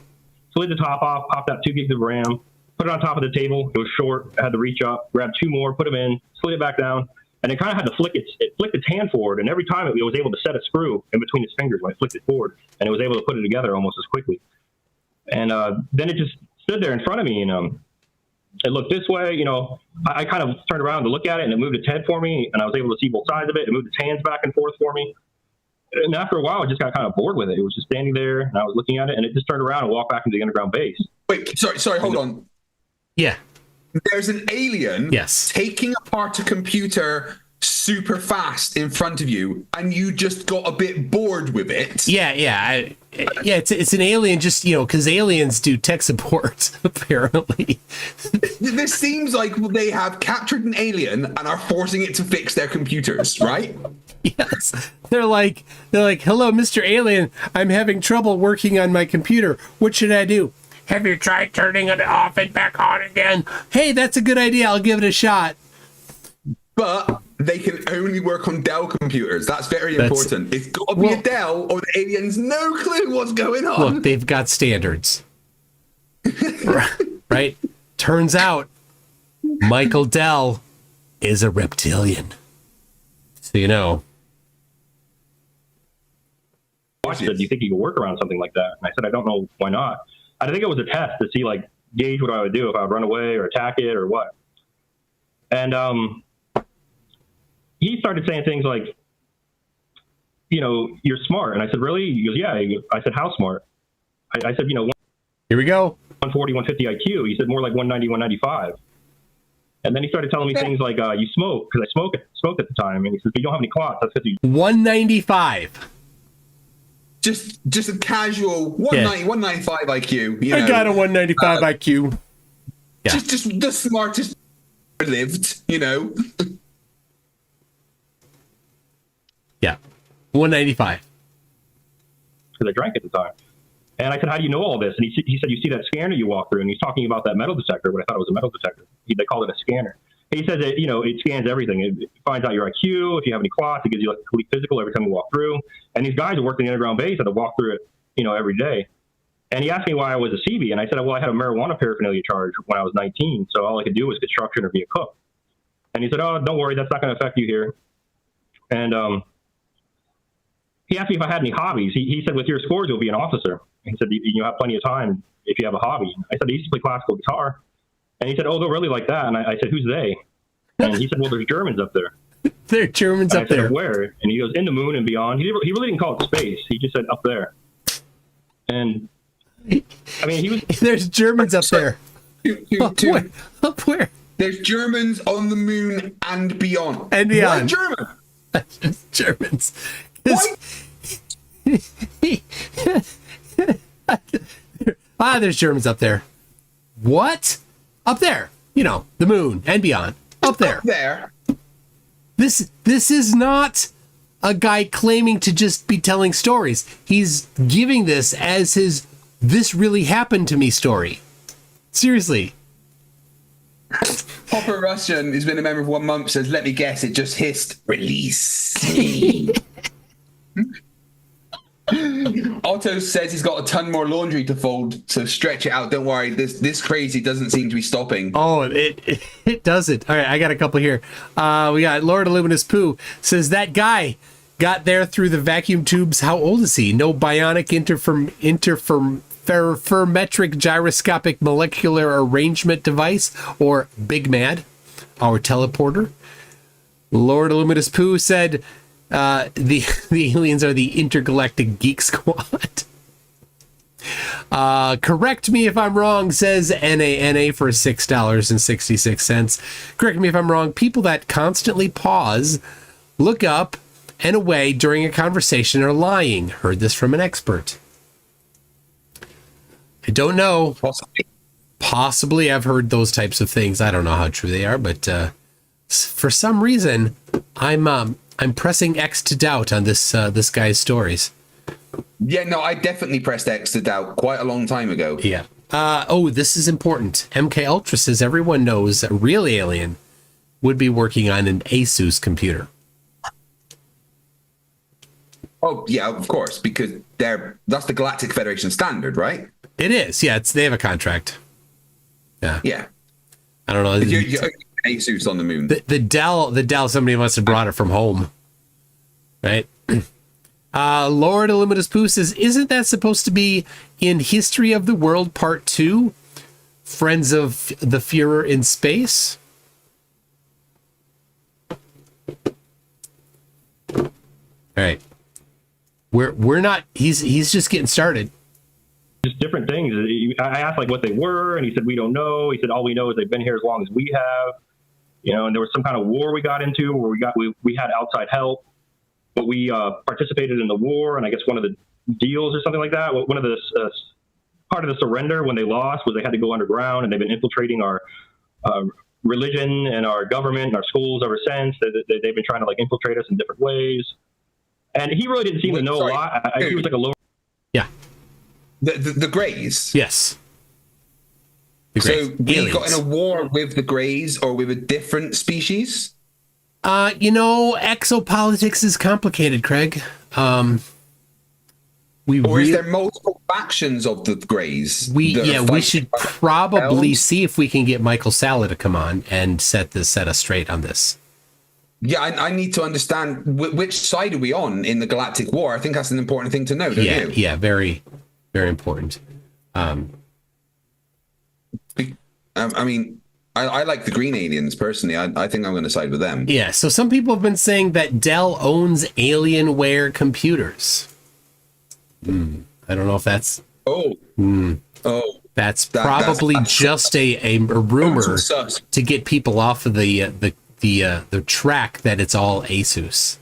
Slid the top off, popped out 2 gigs of RAM, put it on top of the table. It was short. I had to reach up, grab 2 more, put them in, slid it back down, and it kind of had to flick its hand forward. And every time it was able to set a screw in between its fingers when it flicked it forward, and it was able to put it together almost as quickly. And then it just stood there in front of me, and it looked this way. You know, I kind of turned around to look at it, and it moved its head for me, and I was able to see both sides of it. It moved its hands back and forth for me. And after a while, I just got kind of bored with it. It was just standing there, and I was looking at it, and it just turned around and walked back into the underground base. Wait, sorry, hold on. Yeah. There's an alien taking apart a computer super fast in front of you, and you just got a bit bored with it. Yeah. It's an alien, just, you know, because aliens do tech support, apparently. This seems like they have captured an alien and are forcing it to fix their computers, right? Yes. They're like, hello, Mr. Alien. I'm having trouble working on my computer. What should I do? Have you tried turning it off and back on again? Hey, that's a good idea. I'll give it a shot. But they can only work on Dell computers. That's very important. It's got to be a Dell, or the aliens no clue what's going on. Look, they've got standards. Right? Turns out Michael Dell is a reptilian. So you know. I said, do you think you could work around something like that? And I said, I don't know, why not? I think it was a test to see, like, gauge what I would do if I would run away or attack it or what. And he started saying things like, you know, you're smart. And I said, really? He goes, yeah. I said, how smart? I said, you know, here we go. 140, 150 IQ. He said, more like 190, 195. And then he started telling me things like, you smoke, because I smoked at the time. And he says, but you don't have any clots. That's because you 195. Just a casual 190, 195 IQ. You know? I got a 195 IQ. Yeah. Just the smartest lived, you know. Yeah. 195. Because I drank at the time. And I said, how do you know all this? And he said, you see that scanner you walk through? And he's talking about that metal detector, but I thought it was a metal detector. They called it a scanner. And he says that, you know, it scans everything. It finds out your IQ, if you have any clots, it gives you like a complete physical every time you walk through. And these guys who worked in the underground base had to walk through it, you know, every day. And he asked me why I was a CB. And I said, well, I had a marijuana paraphernalia charge when I was 19. So all I could do was construction or be a cook. And he said, oh, don't worry, that's not going to affect you here. And he asked me if I had any hobbies. He said, with your scores, you'll be an officer. He said, you have plenty of time if you have a hobby. I said, I used to play classical guitar. And he said, oh, they'll really like that. And I said, who's they? And he said, well, there's Germans up there. There are Germans up there. Where? And he goes, in the moon and beyond. He really didn't call it space. He just said up there. And I mean, he was. There's Germans up there. Up where? There's Germans on the moon and beyond. And beyond. Why German? Germans. There's Germans up there. What? Up there. You know, the moon and beyond. Up there. Up there. This is not a guy claiming to just be telling stories. He's giving this as his "this really happened to me" story. Seriously. Popper Russian has been a member for 1 month, says, let me guess, it just hissed, release me. Otto says he's got a ton more laundry to fold, so stretch it out. Don't worry, this crazy doesn't seem to be stopping. Oh, it doesn't. All right, I got a couple here. We got Lord Illuminous Pooh says that guy got there through the vacuum tubes. How old is he? No bionic interferometric gyroscopic molecular arrangement device or Big Mad, our teleporter. Lord Illuminous Pooh said the aliens are the intergalactic geek squad. Correct me if I'm wrong, says NANA for $6.66. Correct me if I'm wrong. People that constantly pause, look up and away during a conversation are lying. Heard this from an expert. I don't know. Possibly. Possibly, I've heard those types of things. I don't know how true they are, but for some reason, I'm pressing X to doubt on this guy's stories. Yeah, no, I definitely pressed X to doubt quite a long time ago. Yeah. This is important. MK Ultra says everyone knows a real alien would be working on an Asus computer. Oh, yeah, of course, because that's the Galactic Federation standard, right? It is. Yeah, they have a contract. Yeah. Yeah. I don't know. You're Asus on the moon. The Dell, somebody must have brought it from home. Right? Lord Illuminous Poo says, isn't that supposed to be in History of the World Part 2? Friends of the Führer in Space? All right. We're not, he's just getting started. Just different things. I asked like what they were, and he said, we don't know. He said, all we know is they've been here as long as we have. You know, and there was some kind of war we got into where we had outside help, but we participated in the war. And I guess one of the deals or something like that, one of the part of the surrender when they lost was they had to go underground, and they've been infiltrating our religion and our government and our schools ever since. They've been trying to like infiltrate us in different ways. And he really didn't seem to know a lot. He was like a lower. Yeah. The Greys. Yes. So we got in a war with the Greys or with a different species? Exopolitics is complicated, Craig. Is there multiple factions of the Greys? We should probably see if we can get Michael Sala to come on and set us straight on this. Yeah, I need to understand which side are we on in the Galactic War. I think that's an important thing to know, don't you? Yeah, very, very important. I mean, I like the green aliens personally. I think I'm going to side with them. Yeah, so some people have been saying that Dell owns Alienware computers. I don't know if that's... That's probably just a rumor to get people off of the track that it's all Asus.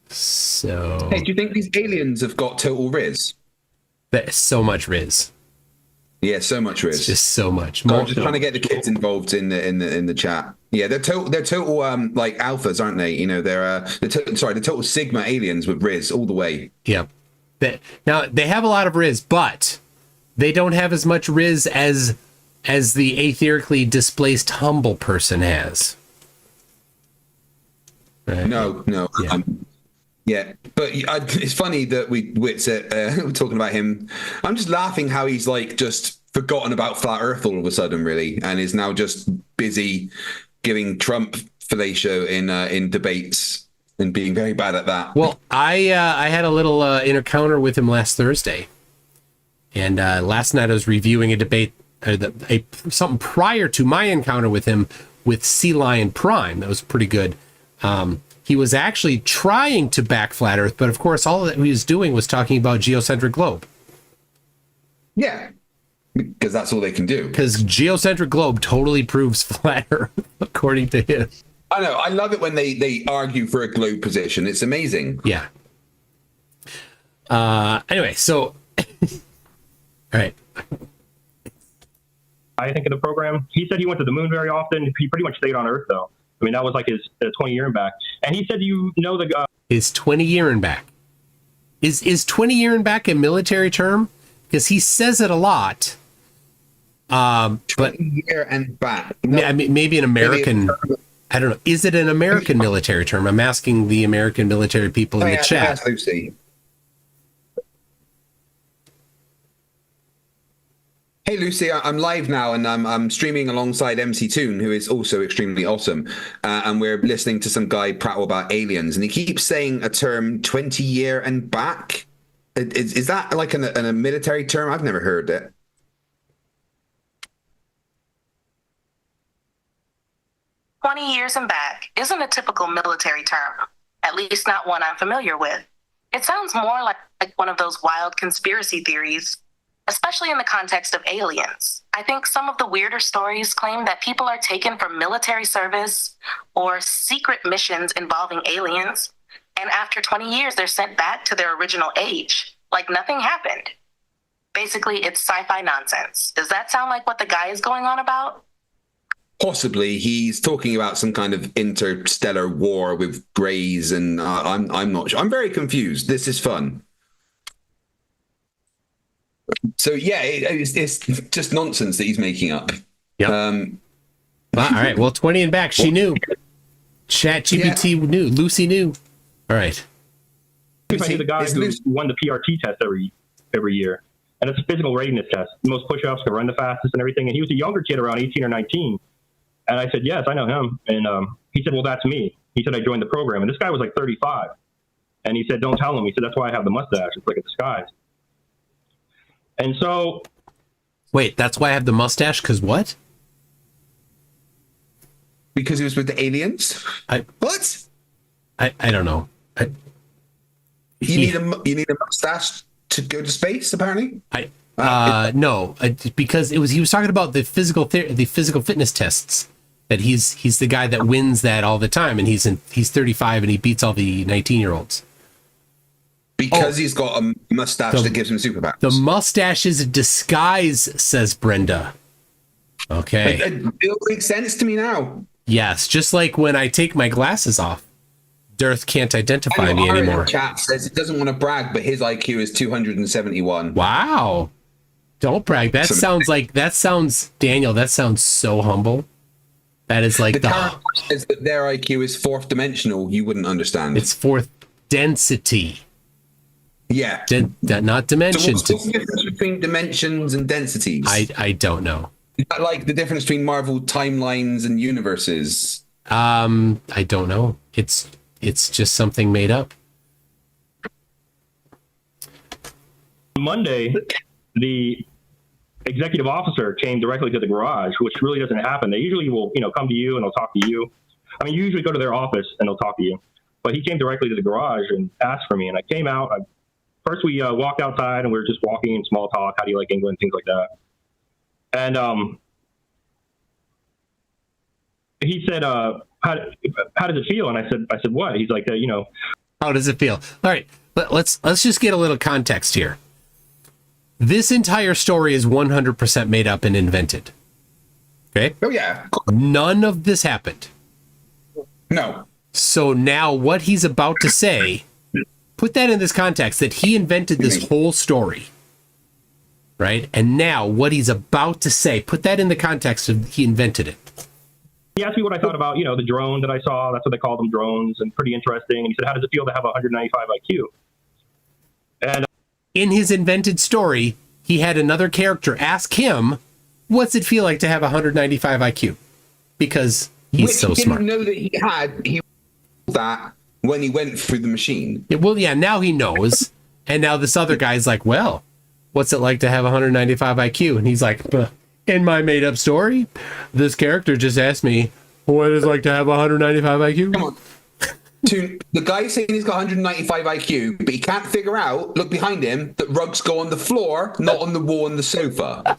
So... Hey, do you think these aliens have got total Riz? That's so much Riz. Yeah, so much Riz. It's just so much. I'm just trying to get the kids involved in the chat. Yeah, they're total like alphas, aren't they? You know, they're the total Sigma aliens with Riz all the way. Yeah. Now they have a lot of Riz, but they don't have as much Riz as the aetherically displaced humble person has. Right? No. Yeah. Yeah, but it's funny that we're talking about him. I'm just laughing how he's like just forgotten about flat Earth all of a sudden, really, and is now just busy giving Trump fellatio in debates and being very bad at that. Well, I had a little encounter with him last Thursday, and last night I was reviewing a debate, something prior to my encounter with him with Sea Lion Prime. That was pretty good. He was actually trying to back flat Earth, but of course, all that he was doing was talking about geocentric globe. Yeah, because that's all they can do. Because geocentric globe totally proves flat Earth, according to him. I know. I love it when they argue for a globe position. It's amazing. Yeah. Anyway, so... all right. I think of the program. He said he went to the moon very often. He pretty much stayed on Earth, though. I mean, that was like his 20-year and back. And he said, his 20-year and back. Is 20-year and back a military term? Because he says it a lot. But 20-year and back. No, maybe an American... I don't know. Is it an American military term? I'm asking the American military people in the chat. Lucy. Hey Lucy, I'm live now and I'm streaming alongside MC Toon, who is also extremely awesome. And we're listening to some guy prattle about aliens, and he keeps saying a term 20-year and back. Is that like a military term? I've never heard it. "20 years and back" isn't a typical military term, at least not one I'm familiar with. It sounds more like one of those wild conspiracy theories, especially in the context of aliens. I think some of the weirder stories claim that people are taken for military service or secret missions involving aliens, and after 20 years, they're sent back to their original age, like nothing happened. Basically, it's sci-fi nonsense. Does that sound like what the guy is going on about? Possibly. He's talking about some kind of interstellar war with greys, and I'm not sure. I'm very confused. This is fun. So yeah, it's just nonsense that he's making up. Yep. All right. Well, 20 and back. She knew. ChatGPT knew. Lucy knew. All right. He's the guy who won the PRT test every year. And it's a physical readiness test. The most push-ups, can run the fastest and everything. And he was a younger kid, around 18 or 19. And I said, yes, I know him. And he said, well, that's me. He said, I joined the program. And this guy was like 35. And he said, don't tell him. He said, that's why I have the mustache. It's like a disguise. And so... Wait, that's why I have the mustache? Because what? Because he was with the aliens? What? I don't know. You need a mustache to go to space, apparently? No, because he was talking about the physical fitness tests, that he's the guy that wins that all the time, and he's 35 and he beats all the 19-year-olds. Because he's got a mustache that gives him superpowers. The mustache is a disguise, says Brenda. Okay. It makes sense to me now. Yes, just like when I take my glasses off, Dirth can't identify me anymore. Chat says it doesn't want to brag, but his IQ is 271. Wow. Don't brag. That sounds Daniel, that sounds so humble. That is like the character says that their IQ is fourth dimensional. You wouldn't understand. It's fourth density. Yeah. Not dimensions. So what's the difference between dimensions and densities? I don't know. Is that like the difference between Marvel timelines and universes? I don't know. It's just something made up. Monday, the executive officer came directly to the garage, which really doesn't happen. They usually will, come to you and they'll talk to you. I mean, you usually go to their office and they'll talk to you. But he came directly to the garage and asked for me. And I came out. First, we walked outside and we were just walking in small talk. How do you like England? Things like that. And he said, how does it feel? And I said, what? He's like, How does it feel? All right, but let's just get a little context here. This entire story is 100% made up and invented. Okay? Oh, yeah. None of this happened. No. So now what he's about to say, put that in this context, that he invented this whole story. Right? And now what he's about to say, put that in the context of he invented it. He asked me what I thought about, the drone that I saw. That's what they call them, drones, and pretty interesting. And he said, how does it feel to have 195 IQ? And in his invented story, he had another character ask him, what's it feel like to have 195 IQ? Because he's so smart. He didn't know that he had that when he went through the machine. Yeah, well, yeah, now he knows. And now this other guy's like, well, what's it like to have 195 IQ? And he's like, in my made up story, this character just asked me what it's like to have 195 IQ. Come on. The guy saying he's got 195 IQ, but he can't figure out, look behind him, that rugs go on the floor, not on the wall and the sofa.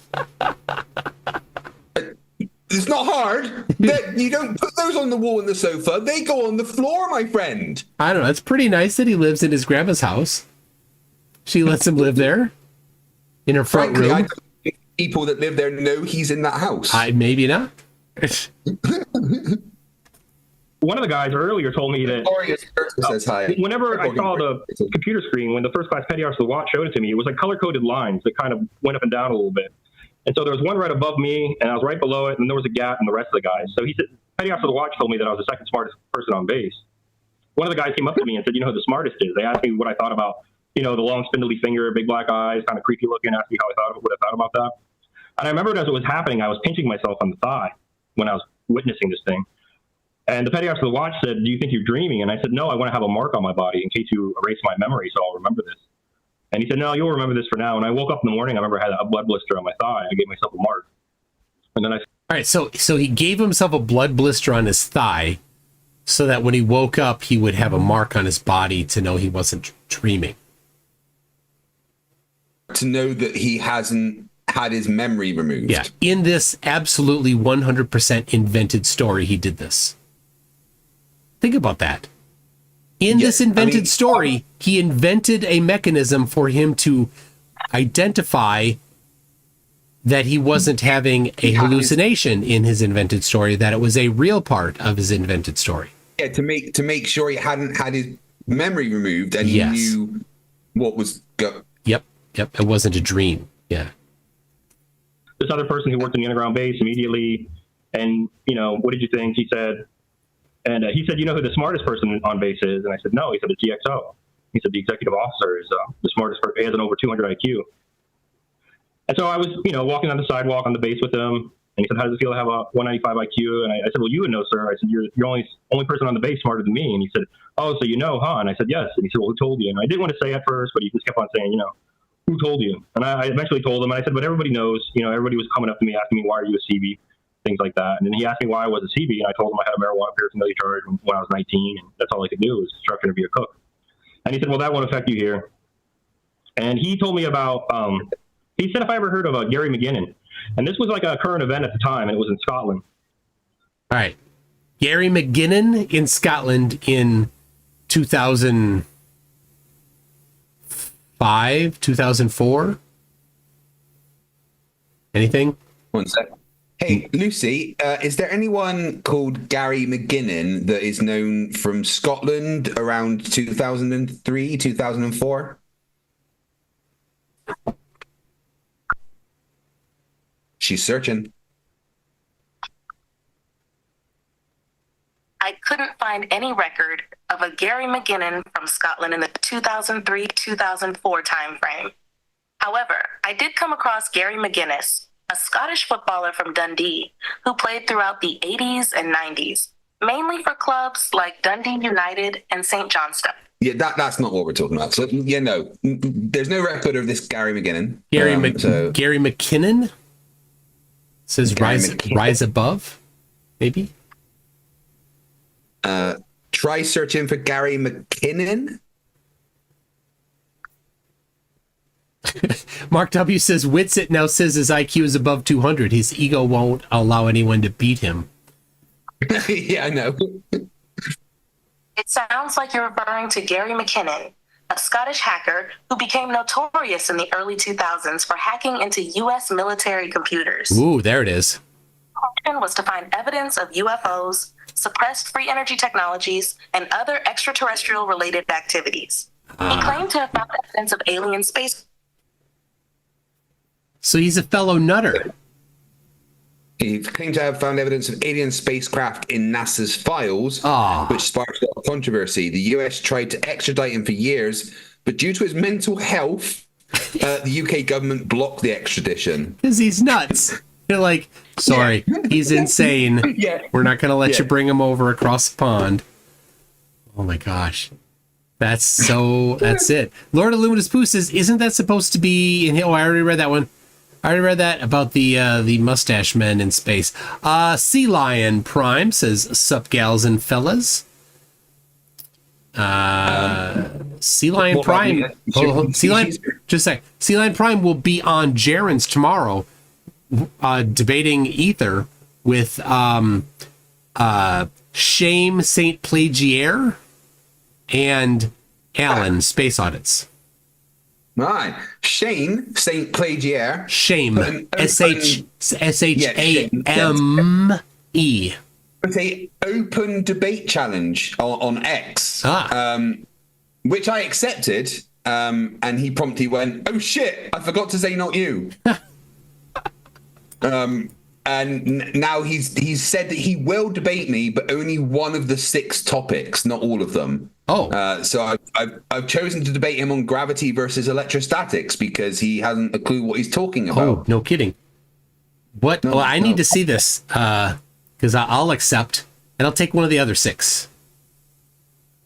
It's not hard. You don't put those on the wall and the sofa. They go on the floor, my friend. I don't know. It's pretty nice that he lives in his grandma's house. She lets him live there in her front room. I don't think people that live there know he's in that house. Maybe not. One of the guys earlier told me that says hi. Whenever I saw the computer screen, when the first class petty officer Watt showed it to me, it was like color-coded lines that kind of went up and down a little bit. And so there was one right above me, and I was right below it, and there was a gap in the rest of the guys. So he said, petty officer Watt told me that I was the second smartest person on base. One of the guys came up to me and said, who the smartest is? They asked me what I thought about, the long spindly finger, big black eyes, kind of creepy looking, asked me what I thought about that. And I remembered as it was happening, I was pinching myself on the thigh when I was witnessing this thing. And the petty officer of the watch said, do you think you're dreaming? And I said, no, I want to have a mark on my body in case you erase my memory, so I'll remember this. And he said, no, you'll remember this for now. And I woke up in the morning, I remember I had a blood blister on my thigh. I gave myself a mark. And then all right, so he gave himself a blood blister on his thigh so that when he woke up, he would have a mark on his body to know he wasn't dreaming. To know that he hasn't had his memory removed. Yeah, in this absolutely 100% invented story, he did this. Think about that. In this invented story, he invented a mechanism for him to identify that he wasn't having a hallucination in his invented story, that it was a real part of his invented story. Yeah, to make sure he hadn't had his memory removed and he knew what was Yep. It wasn't a dream. Yeah. This other person who worked in the underground base immediately, and what did you think? He said, he said, you know who the smartest person on base is? And I said, no. He said, the GXO. He said, the executive officer is the smartest person. He has an over 200 IQ. And so I was, walking on the sidewalk on the base with him, and he said, how does it feel to have a 195 IQ? And I said, well, you would know, sir. I said, you're only person on the base smarter than me. And he said, oh, so you know, huh? And I said, yes. And he said, well, who told you? And I didn't want to say at first, but he just kept on saying, who told you? And I eventually told him, and I said, but everybody knows, everybody was coming up to me asking me, why are you a CB? Things like that. And then he asked me why I was a CB, and I told him I had a marijuana paraphernalia charge when I was 19, and that's all I could do was instructing to be a cook. And he said, well, that won't affect you here. And he told me about, he said if I ever heard of Gary McGinnon. And this was like a current event at the time, and it was in Scotland. All right. Gary McGinnon in Scotland in 2005, 2004? Anything? 1 sec. Hey, Lucy, is there anyone called Gary McGinnon that is known from Scotland around 2003, 2004? She's searching. I couldn't find any record of a Gary McGinnon from Scotland in the 2003-2004 timeframe. However, I did come across Gary McGuinness, a Scottish footballer from Dundee who played throughout the 80s and 90s, mainly for clubs like Dundee United and St. Johnstone. Yeah, that's not what we're talking about. So, no, there's no record of this Gary McGinnon. Gary McKinnon? Says rise above, maybe? Try searching for Gary McKinnon. Mark W. says, Witsit now says his IQ is above 200. His ego won't allow anyone to beat him. Yeah, I know. It sounds like you're referring to Gary McKinnon, a Scottish hacker who became notorious in the early 2000s for hacking into U.S. military computers. Ooh, there it is. The function was to find evidence of UFOs, suppressed free energy technologies, and other extraterrestrial-related activities. He claimed to have found evidence of alien space. So he's a fellow nutter. He claimed to have found evidence of alien spacecraft in NASA's files, which sparked a lot of controversy. The US tried to extradite him for years, but due to his mental health, the UK government blocked the extradition. Because he's nuts. They're like, sorry, he's insane. We're not going to let you bring him over across the pond. Oh my gosh. That's it. Lord of Luminous Pooh says, isn't that supposed to be I already read that one. I already read that about the mustache men in space. Sea Lion Prime says, sup gals and fellas. Sea Lion Prime. Sea Lion, just a sec. Sea Lion Prime will be on Jaren's tomorrow, debating Ether with Shame Saint Plagiaire and Alan Space Audits. Right. Shane Saint Plagiaire. Shame. SHAME. It's a open debate challenge on X, which I accepted, and he promptly went, "Oh shit! I forgot to say not you." And now he's said that he will debate me, but only one of the 6 topics, not all of them. So I've chosen to debate him on gravity versus electrostatics because he hasn't a clue what he's talking about. Oh, no kidding. What? No, well, I need to see this because I'll accept, and I'll take one of the other 6.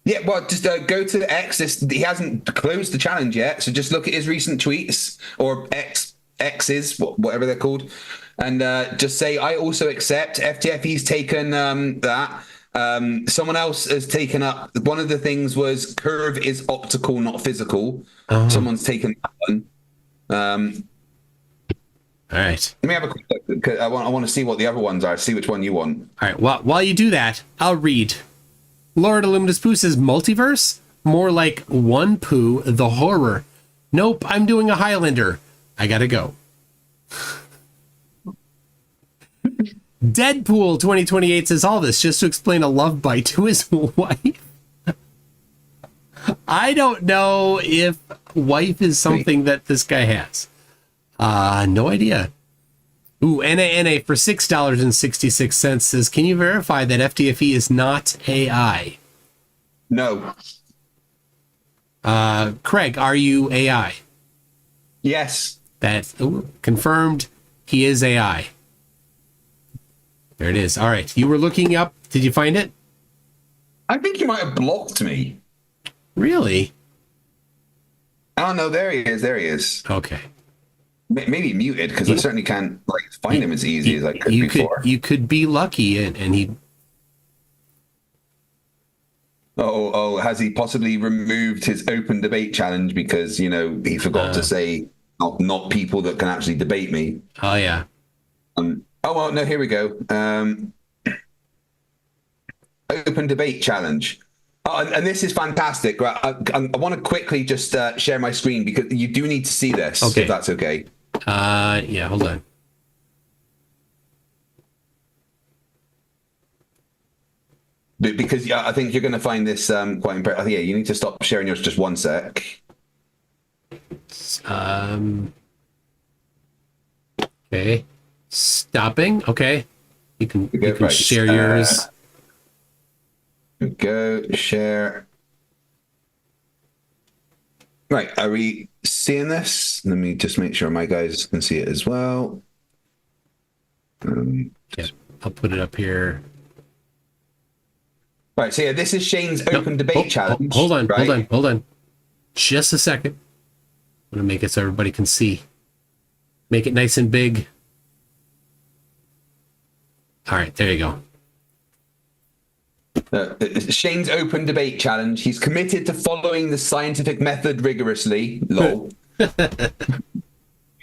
Yeah, well, just go to X. He hasn't closed the challenge yet, so just look at his recent tweets or X's, whatever they're called, and just say, I also accept. FTFE's taken that. Someone else has taken up, one of the things was curve is optical, not physical. Someone's taken that one. All right. Let me have a quick look. I want to see what the other ones are, see which one you want. All right. Well, while you do that, I'll read. Lord of Luminous Pooh says, multiverse? More like One Pooh, the horror. Nope, I'm doing a Highlander. I gotta go. Deadpool 2028 says all this just to explain a love bite to his wife. I don't know if wife is something that this guy has. No idea. Ooh, NANA for $6.66 says, can you verify that FTFE is not AI? No. Craig, are you AI? Yes. That's confirmed. He is AI. There it is. All right. You were looking up. Did you find it? I think you might have blocked me. Really? Oh, no, there he is. There he is. Okay. Maybe muted, because I certainly can't find him as easy as I could before. You could be lucky, and he... Has he possibly removed his open debate challenge because, he forgot to say not people that can actually debate me? Oh, yeah. Well, no, here we go. Open debate challenge. And this is fantastic. Right? I want to quickly just share my screen because you do need to see this, okay. If that's okay. Yeah, hold on. Because I think you're going to find this quite impressive. Yeah, you need to stop sharing yours just one sec. Okay. Stopping. Okay. You can Right. share yours. Go share. Right. Are we seeing this? Let me just make sure my guys can see it as well. Yeah, I'll put it up here. Right. So yeah, this is Shane's open debate challenge. Hold on. Right? Hold on. Just a second. I'm going to make it so everybody can see. Make it nice and big. All right. There you go. Shane's open debate challenge. He's committed to following the scientific method rigorously. Lol.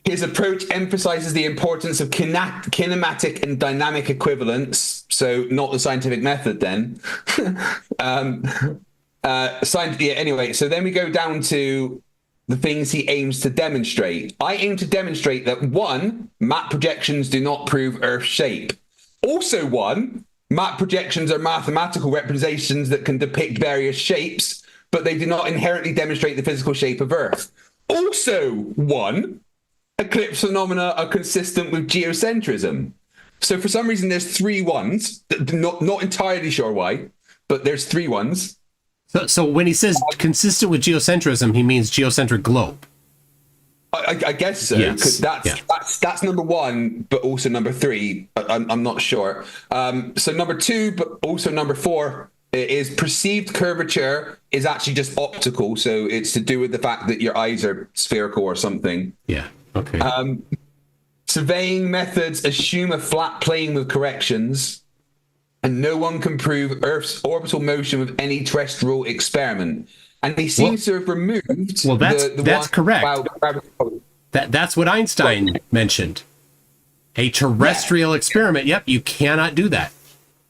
His approach emphasizes the importance of kinematic and dynamic equivalence. So not the scientific method then. Anyway, so then we go down to the things he aims to demonstrate. I aim to demonstrate that 1, map projections do not prove Earth's shape. Also 1, map projections are mathematical representations that can depict various shapes, but they do not inherently demonstrate the physical shape of Earth. Also 1, eclipse phenomena are consistent with geocentrism. So for some reason, there's 3 ones. Not entirely sure why, but there's 3 ones. So when he says consistent with geocentrism, he means geocentric globe. I guess so. Yes. That's number 1, but also number 3. I'm not sure. So number 2, but also number 4 is perceived curvature is actually just optical. So it's to do with the fact that your eyes are spherical or something. Yeah. Okay. Surveying methods assume a flat plane with corrections, and no one can prove Earth's orbital motion with any terrestrial experiment. And he seems to have removed. Well, that's correct. That's what Einstein mentioned. A terrestrial experiment. Yep, you cannot do that.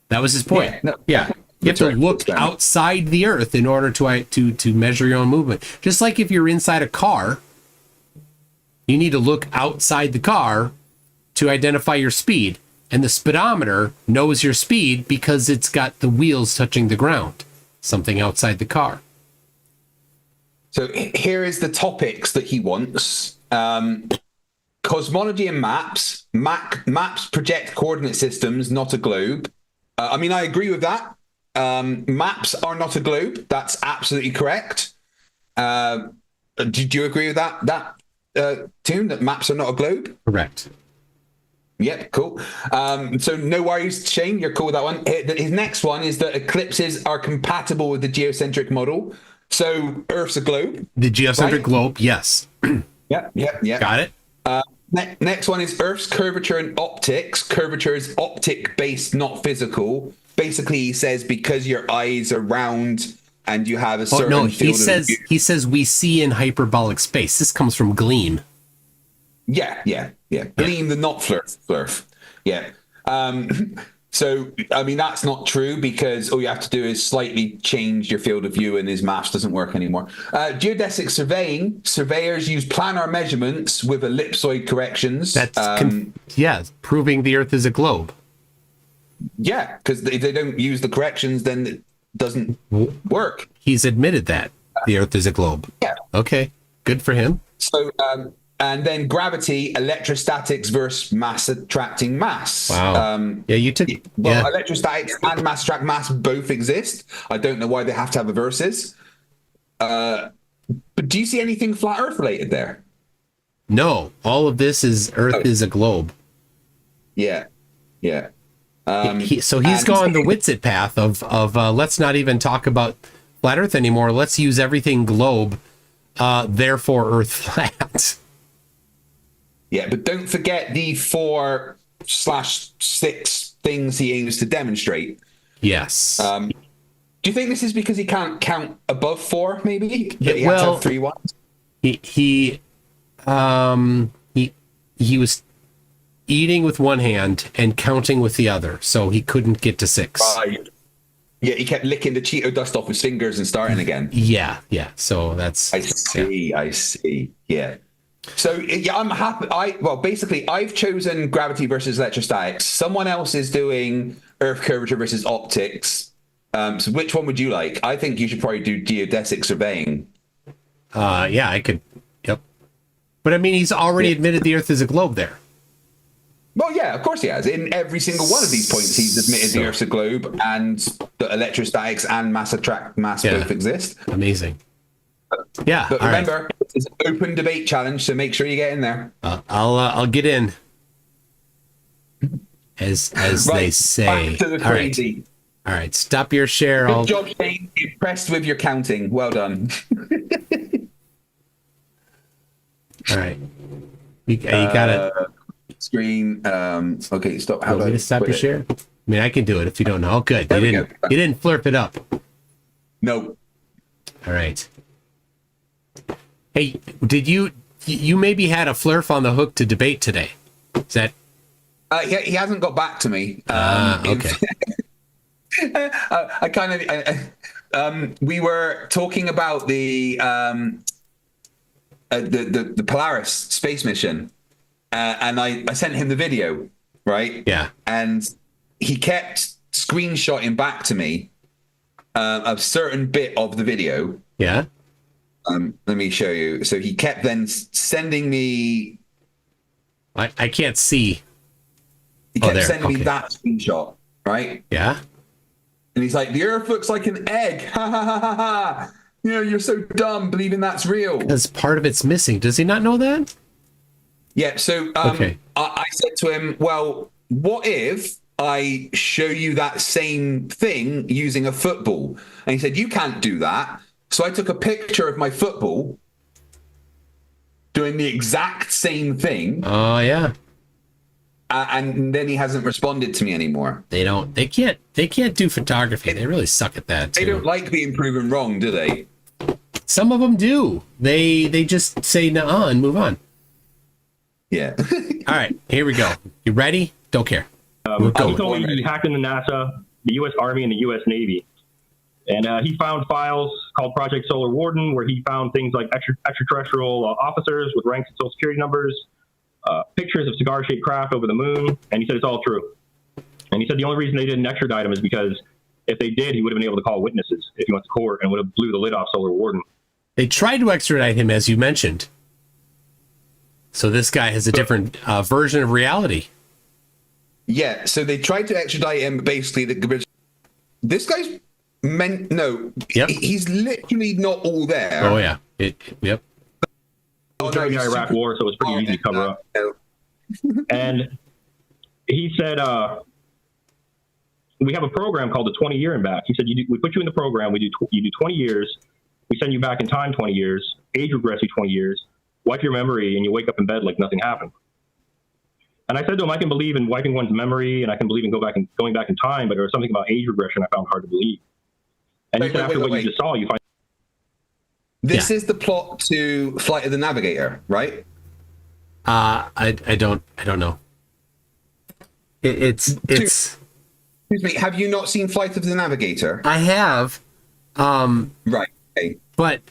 That was his point. You have to look outside the Earth in order to measure your own movement. Just like if you're inside a car, you need to look outside the car to identify your speed. And the speedometer knows your speed because it's got the wheels touching the ground, something outside the car. So here is the topics that he wants. Cosmology and maps. Maps project coordinate systems, not a globe. I agree with that. Maps are not a globe. That's absolutely correct. Do you agree with that, Toon, that maps are not a globe? Correct. Yep, cool. So no worries, Shane, you're cool with that one. His next one is that eclipses are compatible with the geocentric model. So Earth's a globe. The geocentric globe, yes. Yep. Got it. Next one is Earth's curvature and optics. Curvature is optic-based, not physical. Basically, he says because your eyes are round and you have a certain field of view. He says we see in hyperbolic space. This comes from Gleam. Yeah. Gleam the not flurf. Yeah. So, I mean, that's not true because all you have to do is slightly change your field of view and his maths doesn't work anymore. Geodesic surveying, surveyors use planar measurements with ellipsoid corrections. That's, proving the Earth is a globe. Yeah, because if they don't use the corrections, then it doesn't work. He's admitted that the Earth is a globe. Yeah. Okay, good for him. So, and then gravity, electrostatics versus mass attracting mass. Wow. You took... Well, electrostatics and mass attract mass both exist. I don't know why they have to have a versus. But do you see anything flat Earth related there? No, all of this is Earth is a globe. Yeah. So he's gone the Witsit path of let's not even talk about flat Earth anymore. Let's use everything globe, therefore Earth flat. Yeah, but don't forget the 4/6 things he aims to demonstrate. Yes. Do you think this is because he can't count above 4? Maybe Yeah, he has to have 3 ones. He was eating with one hand and counting with the other, so he couldn't get to 6. Right. Yeah, he kept licking the Cheeto dust off his fingers and starting again. Yeah. So that's... I see. Yeah. So yeah, I'm happy. Basically, I've chosen gravity versus electrostatics. Someone else is doing Earth curvature versus optics. So which one would you like? I think you should probably do geodesic surveying. Yeah, I could. Yep. But I mean, he's already admitted the Earth is a globe there. Well, yeah, of course he has. In every single one of these points, he's admitted the Earth's a globe and the electrostatics and mass attract mass both exist. Amazing. Yeah. But remember, it's an open debate challenge, so make sure you get in there. I'll get in. As they say. Back to the crazy. All right. Stop your share. Good job, Shane. Impressed with your counting. Well done. All right. You got it. Screen. Okay, stop. How do I stop your share? I mean, I can do it if you don't know. Oh, good. You didn't flirp it up. No. All right. Hey, did you maybe had a flurf on the hook to debate today? Is that? He hasn't got back to me. Okay. I kind of. We were talking about the Polaris space mission, and I sent him the video, right? Yeah. And he kept screenshotting back to me a certain bit of the video. Yeah. Let me show you. So he kept then sending me. I can't see. He kept sending me that screenshot, right? Yeah. And he's like, the Earth looks like an egg. Ha ha ha ha ha. You know, you're so dumb believing that's real. Because part of it's missing. Does he not know that? Yeah. So I said to him, well, what if I show you that same thing using a football? And he said, you can't do that. So I took a picture of my football doing the exact same thing. Oh, yeah. And then he hasn't responded to me anymore. They can't do photography. They really suck at that too. They don't like being proven wrong, do they? Some of them do. They just say nah and move on. Yeah. All right, here we go. You ready? Don't care. He told me he hacked into NASA, the U.S. Army, and the U.S. Navy. And he found files called Project Solar Warden, where he found things like extraterrestrial officers with ranks and social security numbers, pictures of cigar-shaped craft over the moon, and he said it's all true. And he said the only reason they didn't extradite him is because if they did, he would have been able to call witnesses if he went to court and would have blew the lid off Solar Warden. They tried to extradite him, as you mentioned. So this guy has a different version of reality. Yeah, so they tried to extradite him, but basically this guy's he's literally not all there. Oh yeah. Yep. During the Iraq War, so it was pretty easy to cover up. And he said, we have a program called the 20-year and back. He said, we put you in the program. You do 20 years. We send you back in time 20 years, age regress you 20 years, wipe your memory, and you wake up in bed like nothing happened. And I said to him, I can believe in wiping one's memory, and I can believe in going back in time, but there was something about age regression I found hard to believe. And he said, after what you just saw, you find... This is the plot to Flight of the Navigator, right? I don't know. It's Excuse me. Have you not seen Flight of the Navigator? I have. Right. Okay. But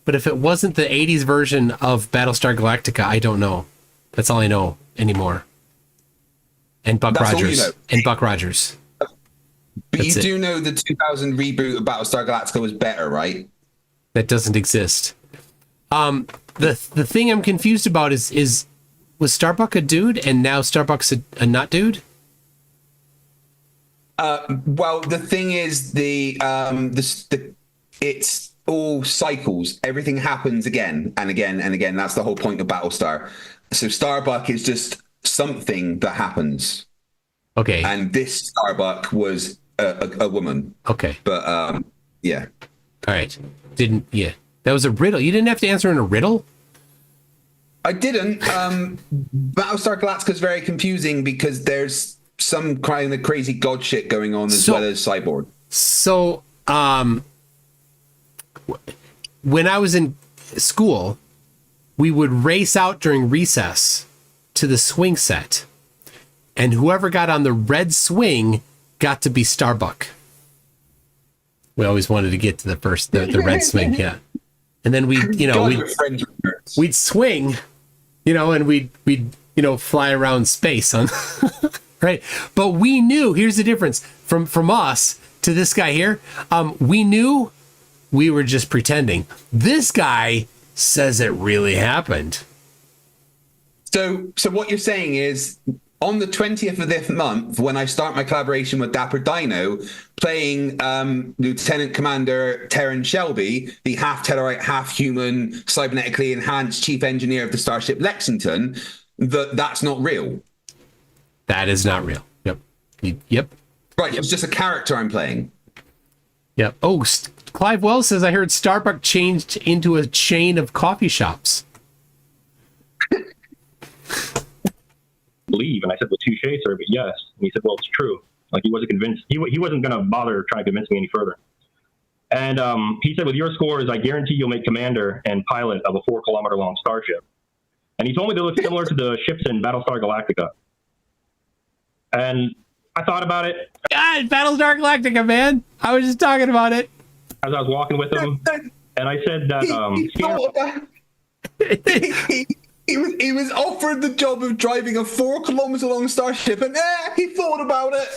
if it wasn't the 80s version of Battlestar Galactica, I don't know. That's all I know anymore. And Buck That's all you Rogers. know. And Buck Rogers. But That's you it. do know the 2000 reboot of Battlestar Galactica was better, right? That doesn't exist. The thing I'm confused about is was Starbuck a dude and now Starbuck's a not dude? Well, the thing is, it's all cycles. Everything happens again and again and again. That's the whole point of Battlestar. So Starbuck is just something that happens. Okay. And this Starbuck was a woman. Okay. But yeah. All right. That was a riddle. You didn't have to answer in a riddle? I didn't. Battlestar Galactica is very confusing because there's some kind of crazy god shit going on as well as Cyborg. So, when I was in school, we would race out during recess to the swing set, and whoever got on the red swing got to be Starbuck. We always wanted to get to the red swing, yeah. And then we'd swing, and we'd fly around space on, right? But we knew, here's the difference from us to this guy here. We knew we were just pretending. This guy says it really happened. So what you're saying is, on the 20th of this month, when I start my collaboration with Dapper Dino, playing Lieutenant Commander Terran Shelby, the half Tellarite, half human, cybernetically enhanced chief engineer of the Starship Lexington, that's not real. That is not real. Yep. Right, it's just a character I'm playing. Yep. Oh, Clive Wells says, I heard Starbuck changed into a chain of coffee shops. Believe, and I said, well, touche, sir, but yes. And he said, well, it's true. Like, he wasn't convinced. He wasn't going to bother trying to convince me any further. And he said, with your scores, I guarantee you'll make commander and pilot of a 4-kilometer long starship. And he told me they look similar to the ships in Battlestar Galactica. And I thought about it. God, Battlestar Galactica, man. I was just talking about it. As I was walking with him, and I said that he was offered the job of driving a 4-kilometer long starship, and he thought about it.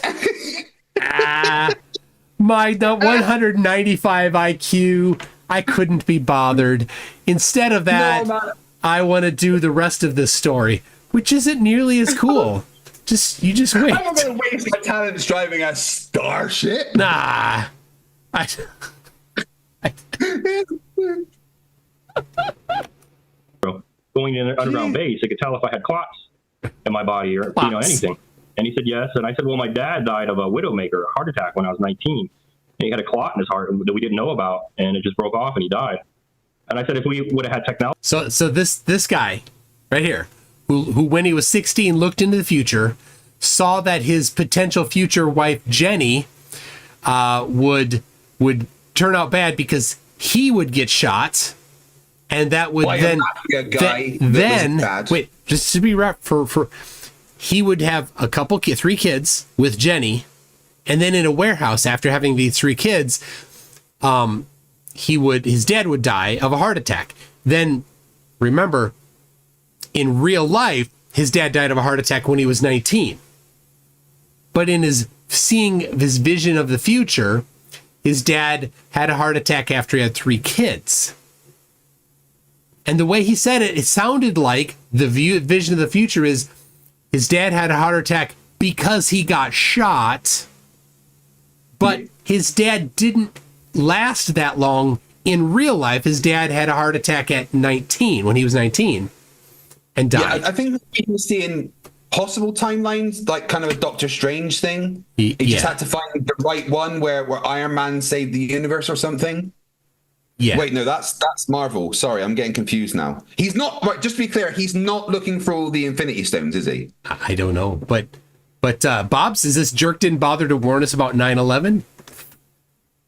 My 195 IQ, I couldn't be bothered. Instead of that, I want to do the rest of this story, which isn't nearly as cool. You just wait. I'm not going to waste my talents driving a starship. Nah. Going in an underground base, it could tell if I had clots in my body or anything. And he said yes, and I said, well, my dad died of a widowmaker, a heart attack, when I was 19. And he had a clot in his heart that we didn't know about, and it just broke off, and he died. And I said, if we would have had technology. So this guy right here, who when he was 16 looked into the future, saw that his potential future wife Jenny would turn out bad because he would get shot. And that would wait, just to be right for he would have 3 kids with Jenny, and then in a warehouse after having these 3 kids, his dad would die of a heart attack. Then remember, in real life, his dad died of a heart attack when he was 19. But in his vision of the future, his dad had a heart attack after he had 3 kids. And the way he said it, it sounded like the vision of the future is his dad had a heart attack because he got shot, but his dad didn't last that long. In real life, his dad had a heart attack at 19, when he was 19, and died. Yeah, I think people see in possible timelines, like kind of a Doctor Strange thing. He just had to find the right one where Iron Man saved the universe or something. Yeah. Wait, no, that's Marvel. Sorry, I'm getting confused now. He's not, right, just to be clear, he's not looking for all the Infinity Stones, is he? I don't know. But Bobs, is this jerk didn't bother to warn us about 9/11?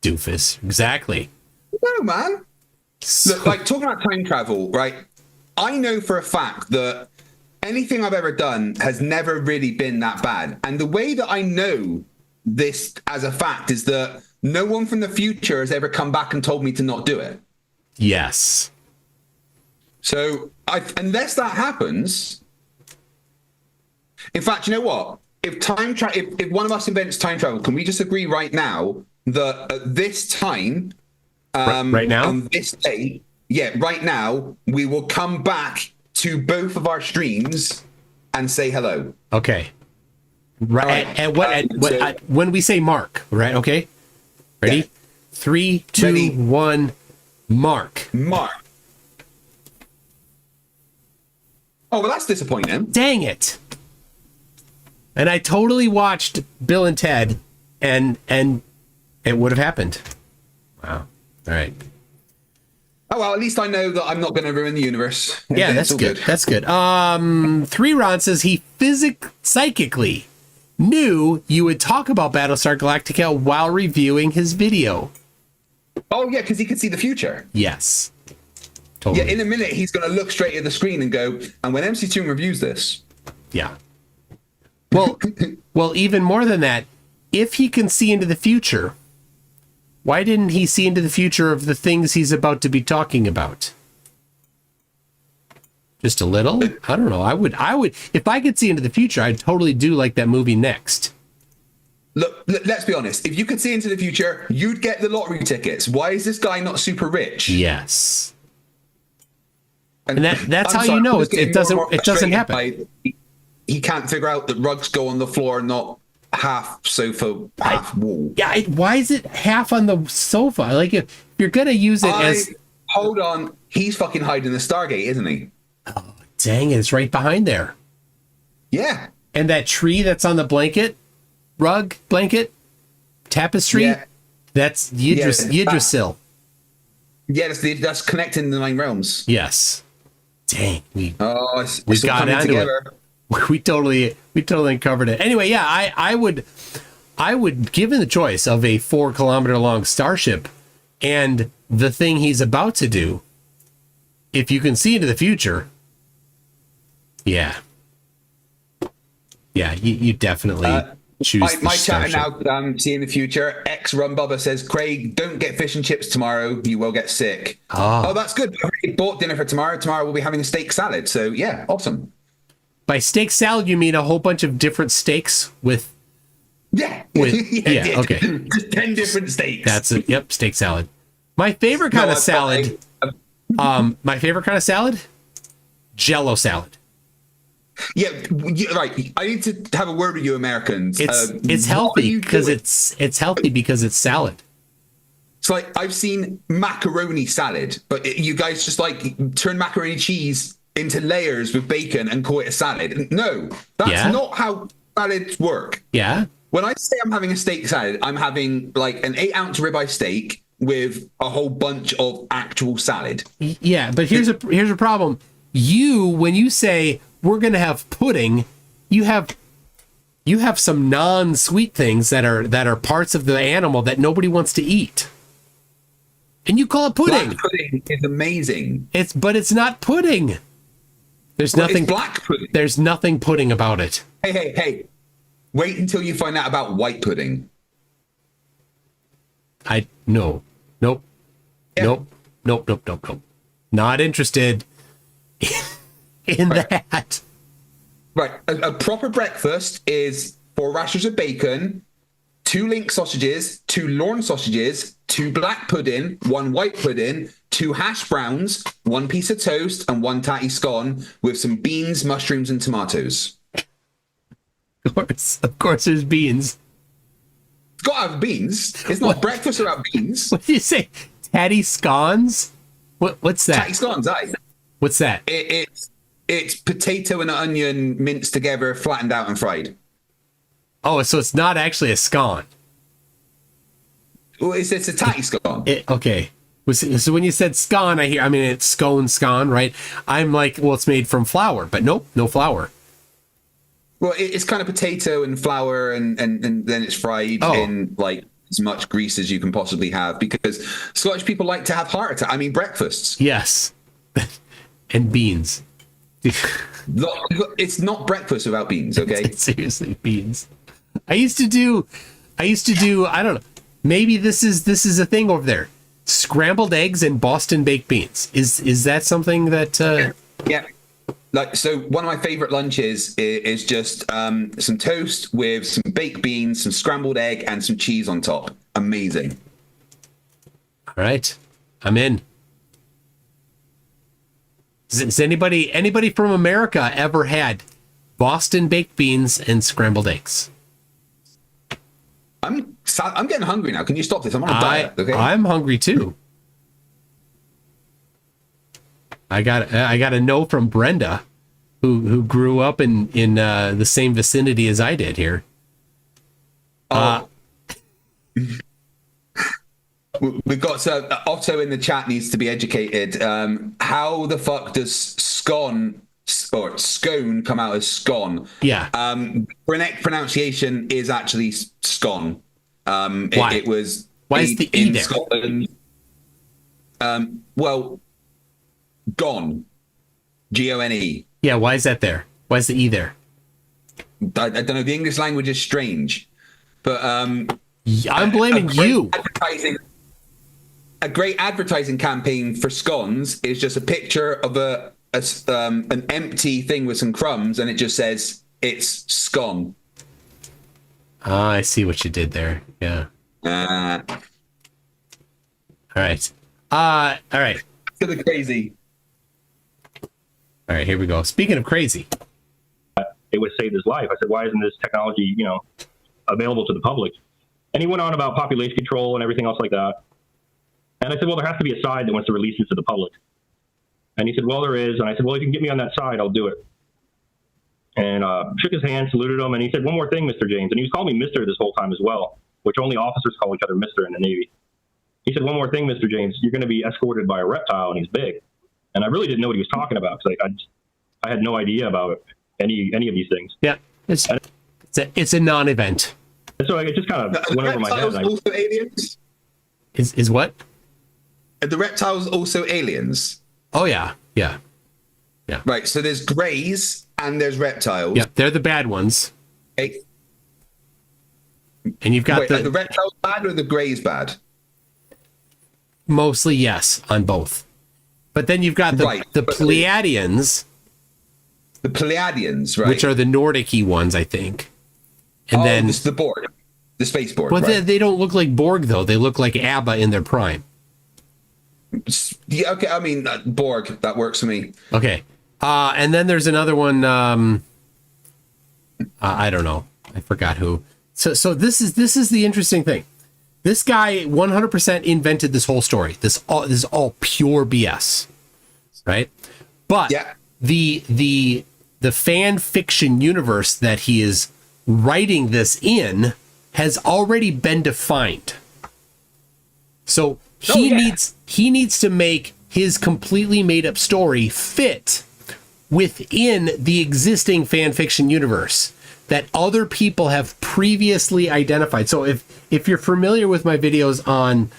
Doofus. Exactly. No, man. Look, like, talking about time travel, right? I know for a fact that anything I've ever done has never really been that bad. And the way that I know this as a fact is that no one from the future has ever come back and told me to not do it. Yes. So unless that happens, in fact, you know what? If one of us invents time travel, can we just agree right now that at this time, right now, on this day, right now, we will come back to both of our streams and say hello. Okay. Right. When we say mark, right? Okay. Ready? Yeah. 3, 2, 1. Mark. Oh, well, that's disappointing. Dang it. And I totally watched Bill and Ted, and it would have happened. Wow. All right. Oh, well, at least I know that I'm not going to ruin the universe. Yeah, that's good. That's good. 3 Ron says he psychically knew you would talk about Battlestar Galactica while reviewing his video. Oh, yeah, because he could see the future. Yes. Totally. Yeah, in a minute, he's going to look straight at the screen and go, and when MC Toon reviews this. Yeah. Well, even more than that, if he can see into the future, why didn't he see into the future of the things he's about to be talking about? Just a little? I don't know. I would, if I could see into the future, I'd totally do like that movie Next. Look, let's be honest. If you could see into the future, you'd get the lottery tickets. Why is this guy not super rich? Yes. And that's how you know it doesn't happen. He can't figure out that rugs go on the floor, not half sofa, half wall. Yeah, why is it half on the sofa? Like, if you're gonna use it as... Hold on, he's fucking hiding the Stargate, isn't he? Oh, dang it, it's right behind there. Yeah. And that tree that's on the blanket, tapestry, that's Yggdrasil. Yeah, that's connecting the 9 realms. Yes. Dang, we got onto together. It. We totally covered it. Anyway, yeah, I would, given the choice of a 4-kilometer long starship and the thing he's about to do, if you can see into the future, you definitely choose my chat now. Seeing the future. X Rum Bubba says, Craig, don't get fish and chips tomorrow. You will get sick. Oh, that's good. I already bought dinner for tomorrow. Tomorrow we'll be having a steak salad. So yeah, awesome. By steak salad, you mean a whole bunch of different steaks with... Yeah. Okay. Just 10 different steaks. That's it. Yep, steak salad. My favorite kind of salad... Jell-O salad. Yeah, right. I need to have a word with you Americans. It's healthy because it's healthy because it's salad. It's like, I've seen macaroni salad, but you guys just like turn macaroni cheese into layers with bacon and call it a salad. No, that's not how salads work. Yeah. When I say I'm having a steak salad, I'm having like an 8-ounce ribeye steak with a whole bunch of actual salad. Yeah, but here's a problem. When you say we're going to have pudding, you have some non-sweet things that are parts of the animal that nobody wants to eat. And you call it pudding. Black pudding is amazing. But it's not pudding. There's nothing black pudding. There's nothing pudding about it. Hey. Wait until you find out about white pudding. Nope. Yeah. Nope. Not interested in that. Right. A proper breakfast is 4 rashers of bacon, 2 link sausages, 2 Lorne sausages, 2 black pudding, 1 white pudding, 2 hash browns, 1 piece of toast, and 1 tatty scone with some beans, mushrooms, and tomatoes. Of course, there's beans. It's got to have beans. It's not breakfast without beans. What did you say? Tatty scones? What's that? Tatty scones, aye. What's that? It's potato and onion minced together, flattened out, and fried. Oh, so it's not actually a scone. Well, it's a tatty scone. Okay. So when you said scone, it's scone, right? I'm like, well, it's made from flour, but nope, no flour. Well, it's kind of potato and flour, and then it's fried in like as much grease as you can possibly have, because Scottish people like to have breakfasts. Yes. And beans. It's not breakfast without beans, okay? It's seriously beans. I used to do, I don't know, maybe this is a thing over there. Scrambled eggs and Boston baked beans. Is that something that Yeah. Like, so one of my favorite lunches is just some toast with some baked beans, some scrambled egg, and some cheese on top. Amazing. All right, I'm in. Has anybody from America ever had Boston baked beans and scrambled eggs? I'm getting hungry now. Can you stop this? I'm on a diet. Okay. I'm hungry too. I got a no from Brenda, who grew up in the same vicinity as I did here. We've got Otto in the chat needs to be educated. How the fuck does scone come out as scone? Yeah. Correct pronunciation is actually scone. Why? It was Why is the E in there? Scotland. Well, gone. Gone. Yeah. Why is that there? Why is the E there? I don't know. The English language is strange, but I'm blaming you. A great advertising campaign for scones is just a picture of an empty thing with some crumbs, and it just says it's scone. I see what you did there. Yeah. All right. All right. To the crazy. All right. Here we go. Speaking of crazy, It would save his life. I said, why isn't this technology, available to the public? And he went on about population control and everything else like that. And I said, well, there has to be a side that wants to release this to the public. And he said, well, there is. And I said, well, if you can get me on that side, I'll do it. And shook his hand, saluted him, and he said, one more thing, Mr. James. And he was calling me Mr. this whole time as well, which only officers call each other Mr. in the Navy. He said, one more thing, Mr. James, you're going to be escorted by a reptile, and he's big. And I really didn't know what he was talking about, because I had no idea about any of these things. yeah, it's a non-event. And so it just kind of went over my head. Also aliens? Is what? Are the reptiles also aliens? Oh yeah. Right, so there's greys and there's reptiles. Yeah, they're the bad ones. Okay. And you've got Wait, are the reptiles bad or the greys bad? Mostly yes on both. But then you've got the Pleiadians. The Pleiadians, right? Which are the Nordic-y ones, I think. And then this is the Borg. The space Borg. Well, right? they don't look like Borg, though. They look like ABBA in their prime. Yeah, okay, I mean, Borg, that works for me. Okay. And then there's another one, I don't know. I forgot who. So this is the interesting thing. This guy 100% invented this whole story. This is all pure BS, right? But yeah. the fan fiction universe that he is writing this in has already been defined. So he needs to make his completely made up story fit within the existing fan fiction universe that other people have previously identified. So if you're familiar with my videos on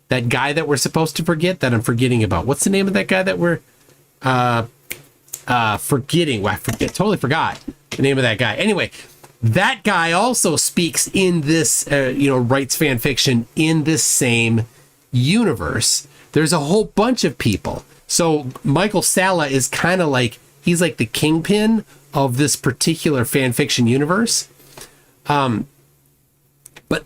that guy that we're supposed to forget, that I'm forgetting about, what's the name of that guy that we're forgetting? Well, totally forgot the name of that guy. Anyway, that guy also speaks in this, writes fan fiction in this same universe. There's a whole bunch of people. So Michael Salla is kind of like, he's like the kingpin of this particular fan fiction universe. And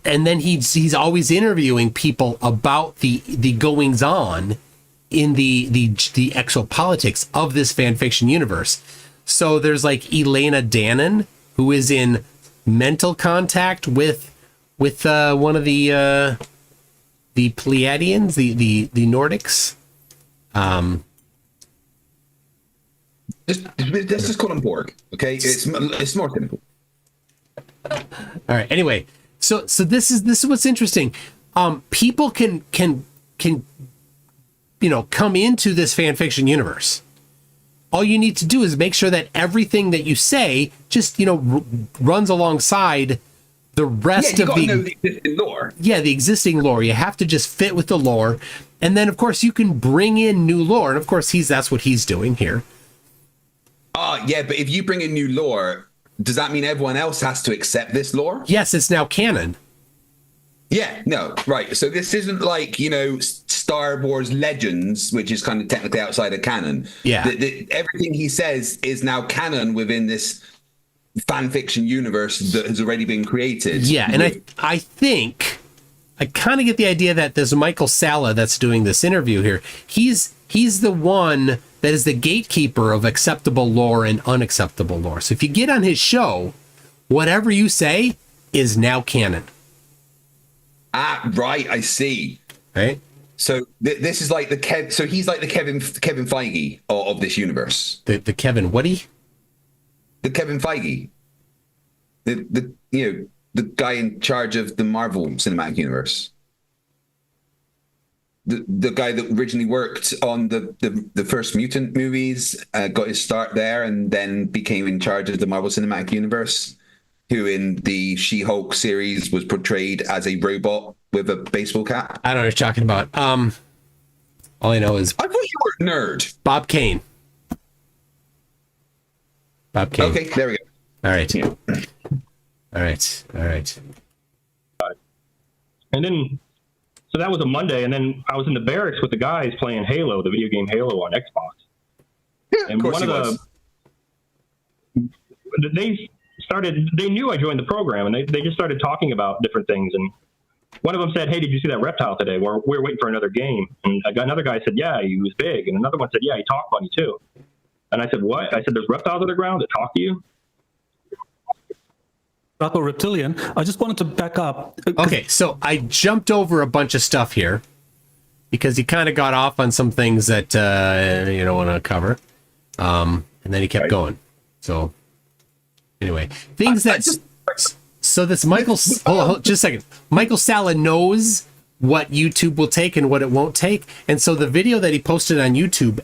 then he's always interviewing people about the goings on in the exopolitics of this fan fiction universe. So there's like Elena Dannon, who is in mental contact with one of the Pleiadians, the Nordics. Let's just call them Borg, okay? It's more simple. All right. Anyway, so this is what's interesting. People can come into this fan fiction universe. All you need to do is make sure that everything that you say just runs alongside the rest of know the existing lore. Yeah, the existing lore. You have to just fit with the lore, and then of course you can bring in new lore. And of course that's what he's doing here. Oh, yeah, but if you bring in new lore, does that mean everyone else has to accept this lore? Yes, it's now canon. Yeah, no, right. So this isn't like, Star Wars Legends, which is kind of technically outside of canon. Yeah. Everything he says is now canon within this fan fiction universe that has already been created. Yeah, and I think I kind of get the idea that there's Michael Salla that's doing this interview here. He's the one that is the gatekeeper of acceptable lore and unacceptable lore. So if you get on his show, whatever you say is now canon. Ah, right. I see. Right. So this is like so he's like the Kevin Feige of this universe. The Kevin Woody? The Kevin Feige. The guy in charge of the Marvel Cinematic Universe. The guy that originally worked on the first Mutant movies, got his start there, and then became in charge of the Marvel Cinematic Universe, who in the She-Hulk series was portrayed as a robot with a baseball cap. I don't know what you're talking about. All I know is I thought you were a nerd. Bob Kane. Bob Kane. Okay, there we go. All right. Yeah. All right. And then, so that was a Monday, and then I was in the barracks with the guys playing Halo, the video game Halo on Xbox. Yeah, and of course one of they knew I joined the program, and they just started talking about different things. And one of them said, "Hey, did you see that reptile today? We're waiting for another game." And another guy said, "Yeah, he was big." And another one said, "Yeah, he talked funny too." And I said, "What?" I said, "There's reptiles on the ground that talk to you?" Or reptilian. I just wanted to back up. Okay, so I jumped over a bunch of stuff here because he kind of got off on some things that you don't want to cover, and then he kept going. So anyway, so this Michael. Hold on, just a second. Michael Salla knows what YouTube will take and what it won't take, and so the video that he posted on YouTube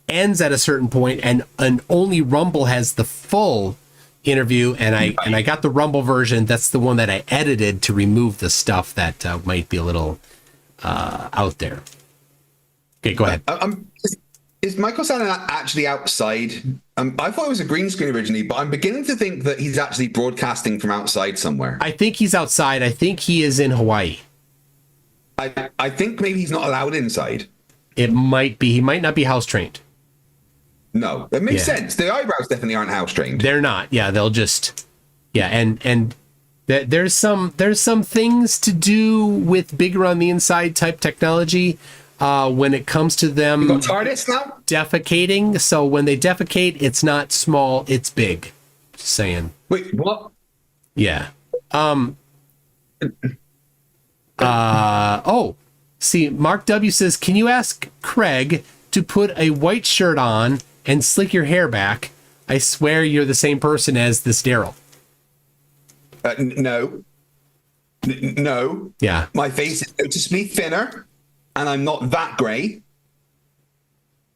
ends at a certain point, and only Rumble has the full interview, and I got the Rumble version. That's the one that I edited to remove the stuff that might be a little out there. Okay, go ahead. Is Michael Salla actually outside? I thought it was a green screen originally, but I'm beginning to think that he's actually broadcasting from outside somewhere. I think he's outside. I think he is in Hawaii. I think maybe he's not allowed inside. It might be. He might not be house trained. No, that makes sense. The eyebrows definitely aren't house trained. They're not. Yeah, they'll just. Yeah, and there's some things to do with bigger on the inside type technology when it comes to them. You got TARDIS now? Defecating. So when they defecate, it's not small, it's big. Just saying. Wait, what? Yeah. See, Mark W says, "Can you ask Craig to put a white shirt on and slick your hair back? I swear you're the same person as this Daryl." No. No. Yeah. My face is noticeably thinner, and I'm not that grey.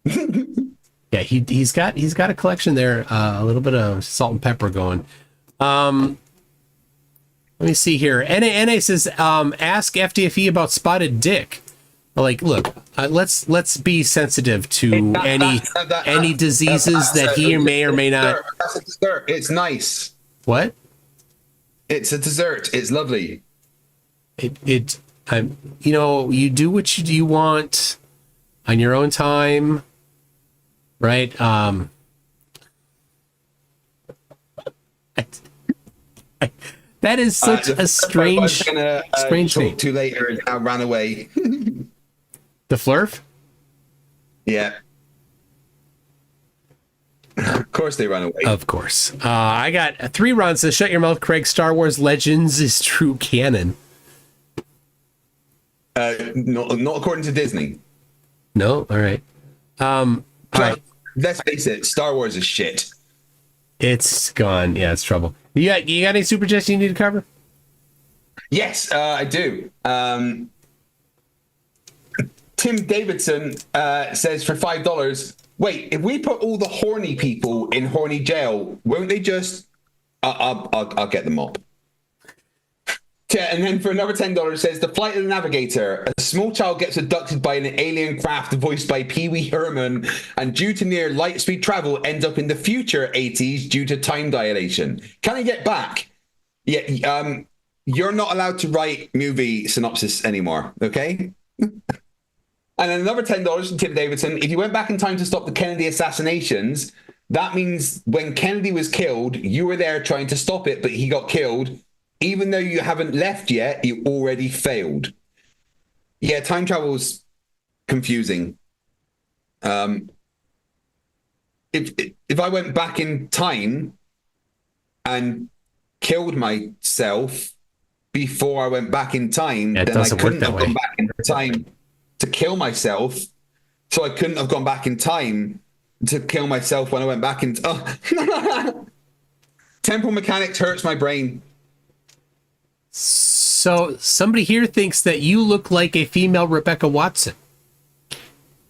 Yeah, he's got a collection there, a little bit of salt and pepper going. Let me see here. NA says, ask FTFE about spotted dick. Like, look, let's be sensitive to any diseases that he may or may not. That's a dessert. It's nice. What? It's a dessert. It's lovely. You do what you want on your own time, right? That is such a strange thing. To later and now ran away. The flurf? Yeah. Of course they run away. Of course. I got 3 runs. So shut your mouth, Craig. Star Wars Legends is true canon. Not according to Disney. No? All right. All right. Let's face it, Star Wars is shit. It's gone. Yeah, it's trouble. You got any super chats you need to cover? Yes, I do. Tim Davidson says for $5, wait, if we put all the horny people in horny jail, won't they just... I'll get them up. Yeah, and then for another $10, it says The Flight of the Navigator. A small child gets abducted by an alien craft voiced by Pee Wee Herman, and due to near light speed travel, ends up in the future 80s due to time dilation. Can I get back? Yeah, you're not allowed to write movie synopsis anymore, okay? And then another $10 from Tim Davidson. If you went back in time to stop the Kennedy assassinations, that means when Kennedy was killed, you were there trying to stop it, but he got killed. Even though you haven't left yet, you already failed. Yeah, time travel's confusing. If I went back in time and killed myself before I went back in time, then I couldn't have gone back in time to kill myself. So I couldn't have gone back in time to kill myself when I went back in. Temporal mechanics hurts my brain. So somebody here thinks that you look like a female Rebecca Watson.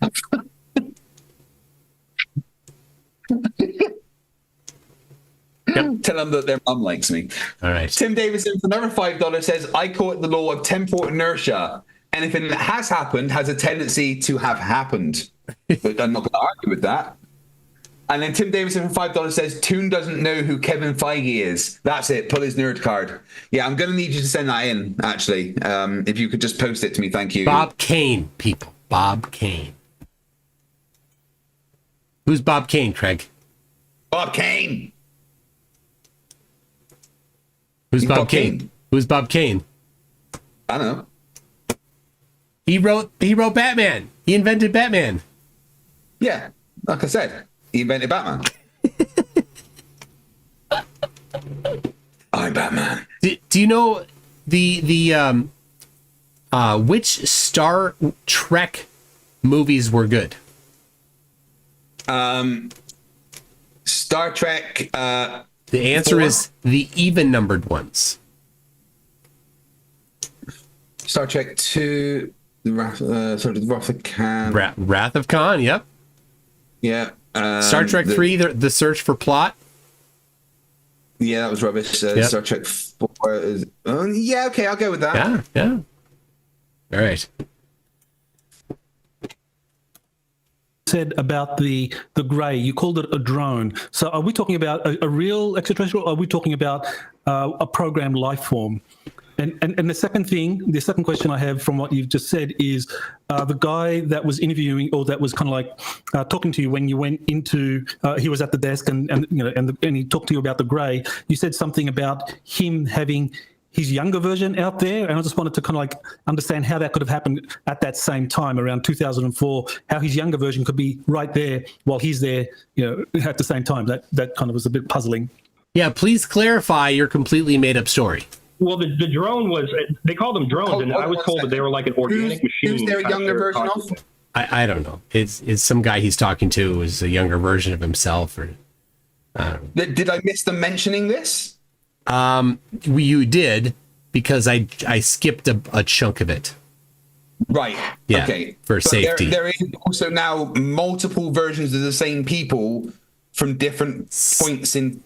Yep. Tell them that their mum likes me. All right. Tim Davidson for another $5 says, I call it the law of temporal inertia. Anything that has happened has a tendency to have happened. But I'm not going to argue with that. And then Tim Davidson for $5 says, Toon doesn't know who Kevin Feige is. That's it. Pull his nerd card. Yeah, I'm going to need you to send that in, actually. If you could just post it to me, thank you. Bob Kane, people. Bob Kane. Who's Bob Kane, Craig? Bob Kane. Who's Bob Kane? Who's Bob Kane? I don't know. He wrote Batman. He invented Batman. Yeah, like I said. He invented Batman. I'm Batman. Do you know the which Star Trek movies were good? Star Trek. The answer is the even-numbered ones. Star Trek 2, the Wrath of Khan. Wrath of Khan. Yep. Yeah. Star Trek 3, the Search for Plot. Yeah, that was rubbish. Yep. Star Trek 4 is... yeah, okay, I'll go with that. Yeah. All right. Said about the grey, you called it a drone. So are we talking about a real extraterrestrial, or are we talking about a programmed life form? And the second question I have from what you've just said is the guy that was interviewing, or that was kind of like talking to you when you went into, he was at the desk and he talked to you about the grey. You said something about him having his younger version out there, and I just wanted to kind of like understand how that could have happened at that same time around 2004, how his younger version could be right there while he's there, at the same time. That kind of was a bit puzzling. Yeah, please clarify your completely made up story. Well, the drone was, they called them drones, and I was told that they were like an organic machine. Who's their younger version of? I don't know. It's some guy he's talking to is a younger version of himself, or Did I miss them mentioning this? You did, because I skipped a chunk of it. Right. Yeah. Okay. For safety. There is also now multiple versions of the same people from different points in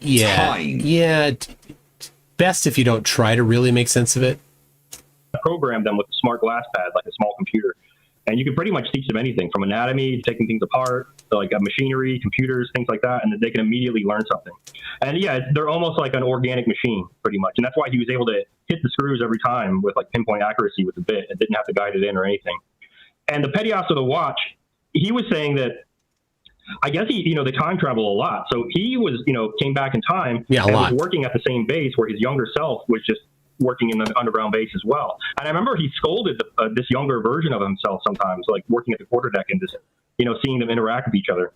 time. Yeah. Best if you don't try to really make sense of it. Program them with a smart glass pad, like a small computer. And you can pretty much teach them anything from anatomy, taking things apart, to like machinery, computers, things like that, and they can immediately learn something. And yeah, they're almost like an organic machine, pretty much. And that's why he was able to hit the screws every time with like pinpoint accuracy with the bit and didn't have to guide it in or anything. And the Petios of the watch, he was saying that, I guess they time travel a lot. So he was, came back in time and was working at the same base where his younger self was just working in the underground base as well. And I remember he scolded this younger version of himself sometimes, like working at the quarterdeck and just, seeing them interact with each other.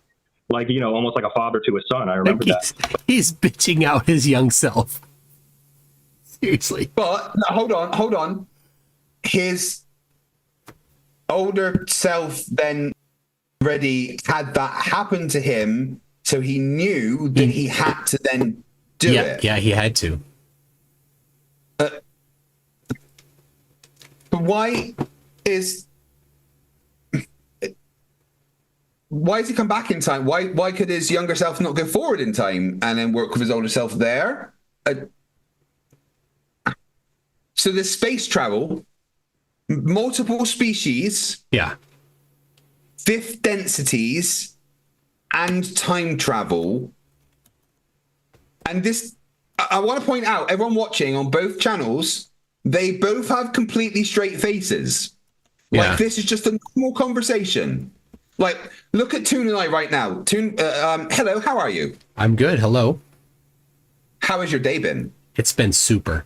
Like, almost like a father to his son. I remember that. He's bitching out his young self. Seriously. But no, hold on. His older self then already had that happen to him, so he knew that he had to then do it. Yeah, he had to. But why does he come back in time? Why could his younger self not go forward in time and then work with his older self there? So there's space travel, multiple species, Yeah. fifth densities, and time travel. And this, I want to point out, everyone watching on both channels, they both have completely straight faces. Yeah. Like, this is just a normal conversation. Like, look at Toon and I right now. Toon, hello, how are you? I'm good. Hello. How has your day been? It's been super.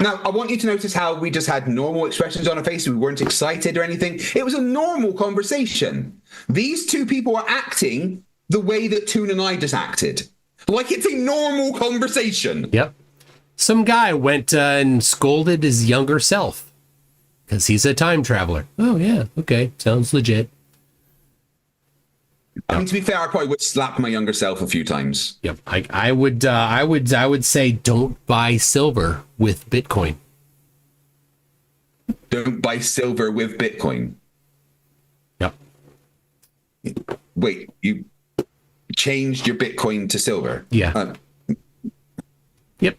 Now, I want you to notice how we just had normal expressions on our faces. We weren't excited or anything. It was a normal conversation. These two people are acting the way that Toon and I just acted. Like, it's a normal conversation. Yep. Some guy went and scolded his younger self because he's a time traveler. Oh, yeah. Okay. Sounds legit. I mean, to be fair, I probably would slap my younger self a few times. Yep. I would say don't buy silver with Bitcoin. Don't buy silver with Bitcoin. Yep. Wait, you changed your Bitcoin to silver? Yeah. Yep.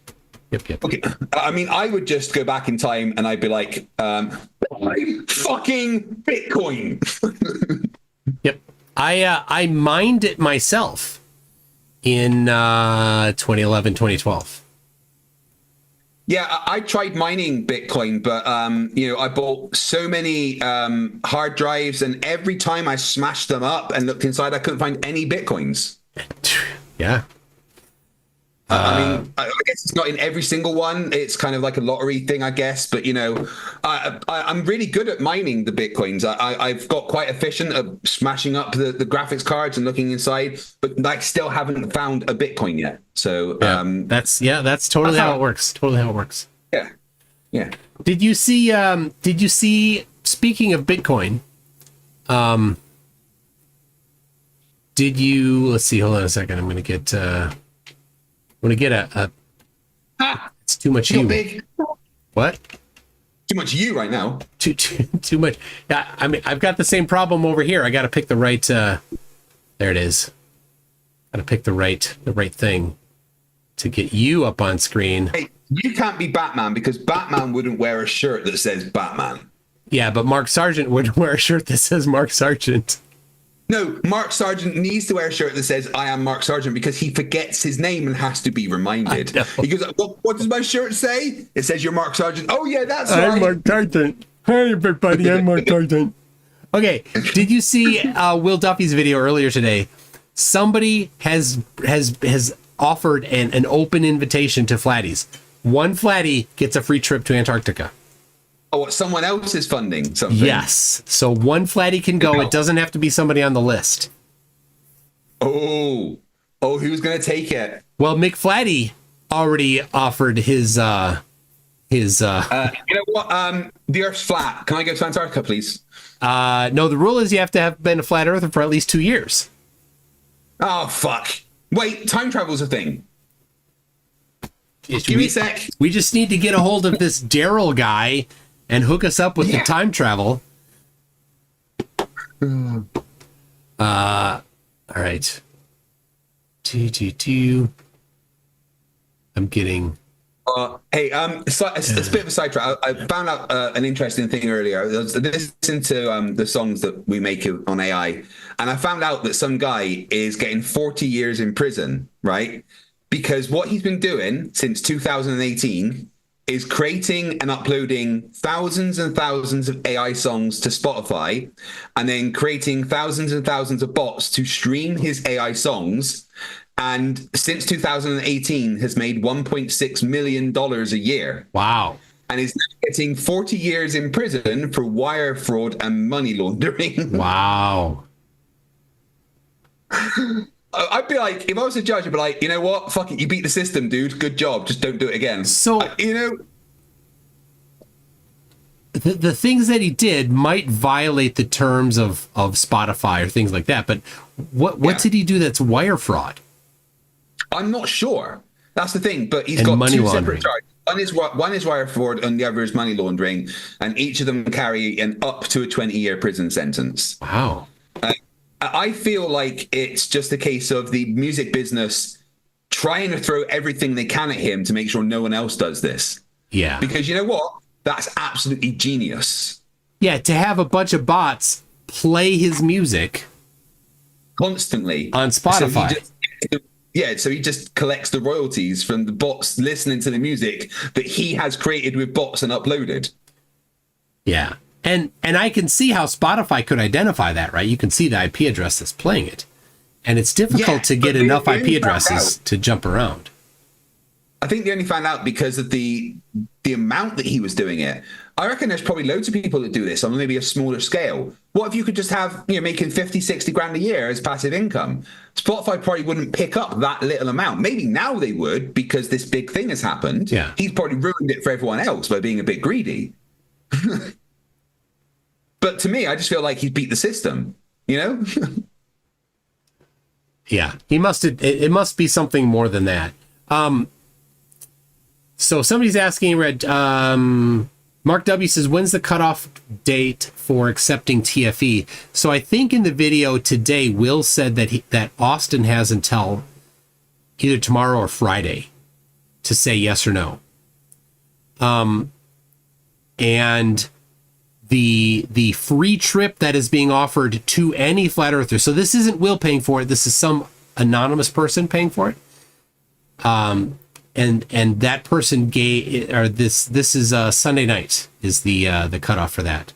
Okay. I mean, I would just go back in time and I'd be like, buy fucking Bitcoin. Yep. I mined it myself in 2011, 2012. Yeah, I tried mining Bitcoin, but I bought so many hard drives, and every time I smashed them up and looked inside, I couldn't find any Bitcoins. Yeah. I mean, I guess it's not in every single one. It's kind of like a lottery thing, I guess. But, I'm really good at mining the Bitcoins. I've got quite efficient at smashing up the graphics cards and looking inside, but I still haven't found a Bitcoin yet. So that's totally how it works. Totally how it works. Yeah. Yeah. Did you see, speaking of Bitcoin, let's see, hold on a second. I'm going to get it's too much you. Big. What? Too much you right now. Too much. Yeah, I mean, I've got the same problem over here. I got to pick the right. There it is. Got to pick the right thing to get you up on screen. Hey, you can't be Batman because Batman wouldn't wear a shirt that says Batman. Yeah, but Mark Sargent would wear a shirt that says Mark Sargent. No, Mark Sargent needs to wear a shirt that says "I am Mark Sargent" because he forgets his name and has to be reminded. He goes, "What does my shirt say?" It says, "You're Mark Sargent." Oh yeah, that's right. I'm Mark Sargent. Hey everybody, I'm Mark Sargent. Okay, did you see Will Duffy's video earlier today? Somebody has offered an open invitation to Flatties. One Flatty gets a free trip to Antarctica. Oh, someone else is funding something? Yes. So one Flatty can go. It doesn't have to be somebody on the list. Oh, who's going to take it? Well, Mick Flatty already offered his. You know what? The Earth's flat. Can I go to Antarctica, please? No, the rule is you have to have been a flat earther for at least 2 years. Oh, fuck. Wait, time travel's a thing. Give me a sec. We just need to get a hold of this Daryl guy and hook us up with the time travel. All right. I'm getting. Hey, it's a bit of a sidetrack. I found out an interesting thing earlier. I was listening to the songs that we make on AI, and I found out that some guy is getting 40 years in prison, right? Because what he's been doing since 2018 is creating and uploading thousands and thousands of AI songs to Spotify, and then creating thousands and thousands of bots to stream his AI songs. And since 2018 has made $1.6 million a year. Wow. And is getting 40 years in prison for wire fraud and money laundering. Wow. I'd be like, if I was a judge, I'd be like, you know what? Fuck it. You beat the system, dude. Good job. Just don't do it again. So, the things that he did might violate the terms of Spotify or things like that. But what did he do that's wire fraud? I'm not sure. That's the thing. But he's and got money two laundering. separate charges. One is wire fraud and the other is money laundering. And each of them carry an up to a 20-year prison sentence. Wow. I feel like it's just a case of the music business trying to throw everything they can at him to make sure no one else does this. Yeah. Because you know what? That's absolutely genius. Yeah, to have a bunch of bots play his music Constantly. on Spotify. So he just collects the royalties from the bots listening to the music that he has created with bots and uploaded. Yeah. And I can see how Spotify could identify that, right? You can see the IP address that's playing it. And it's difficult to get enough IP addresses to jump around. I think they only found out because of the amount that he was doing it. I reckon there's probably loads of people that do this on maybe a smaller scale. What if you could just have, making 50, 60 grand a year as passive income? Spotify probably wouldn't pick up that little amount. Maybe now they would because this big thing has happened. Yeah. He's probably ruined it for everyone else by being a bit greedy. But to me, I just feel like he's beat the system, Yeah. He must have, it must be something more than that. So somebody's asking, Mark W says, when's the cutoff date for accepting TFE? So I think in the video today, Will said that Austin has until either tomorrow or Friday to say yes or no. And the free trip that is being offered to any flat earther. So this isn't Will paying for it. This is some anonymous person paying for it. And that person this is Sunday night is the cutoff for that.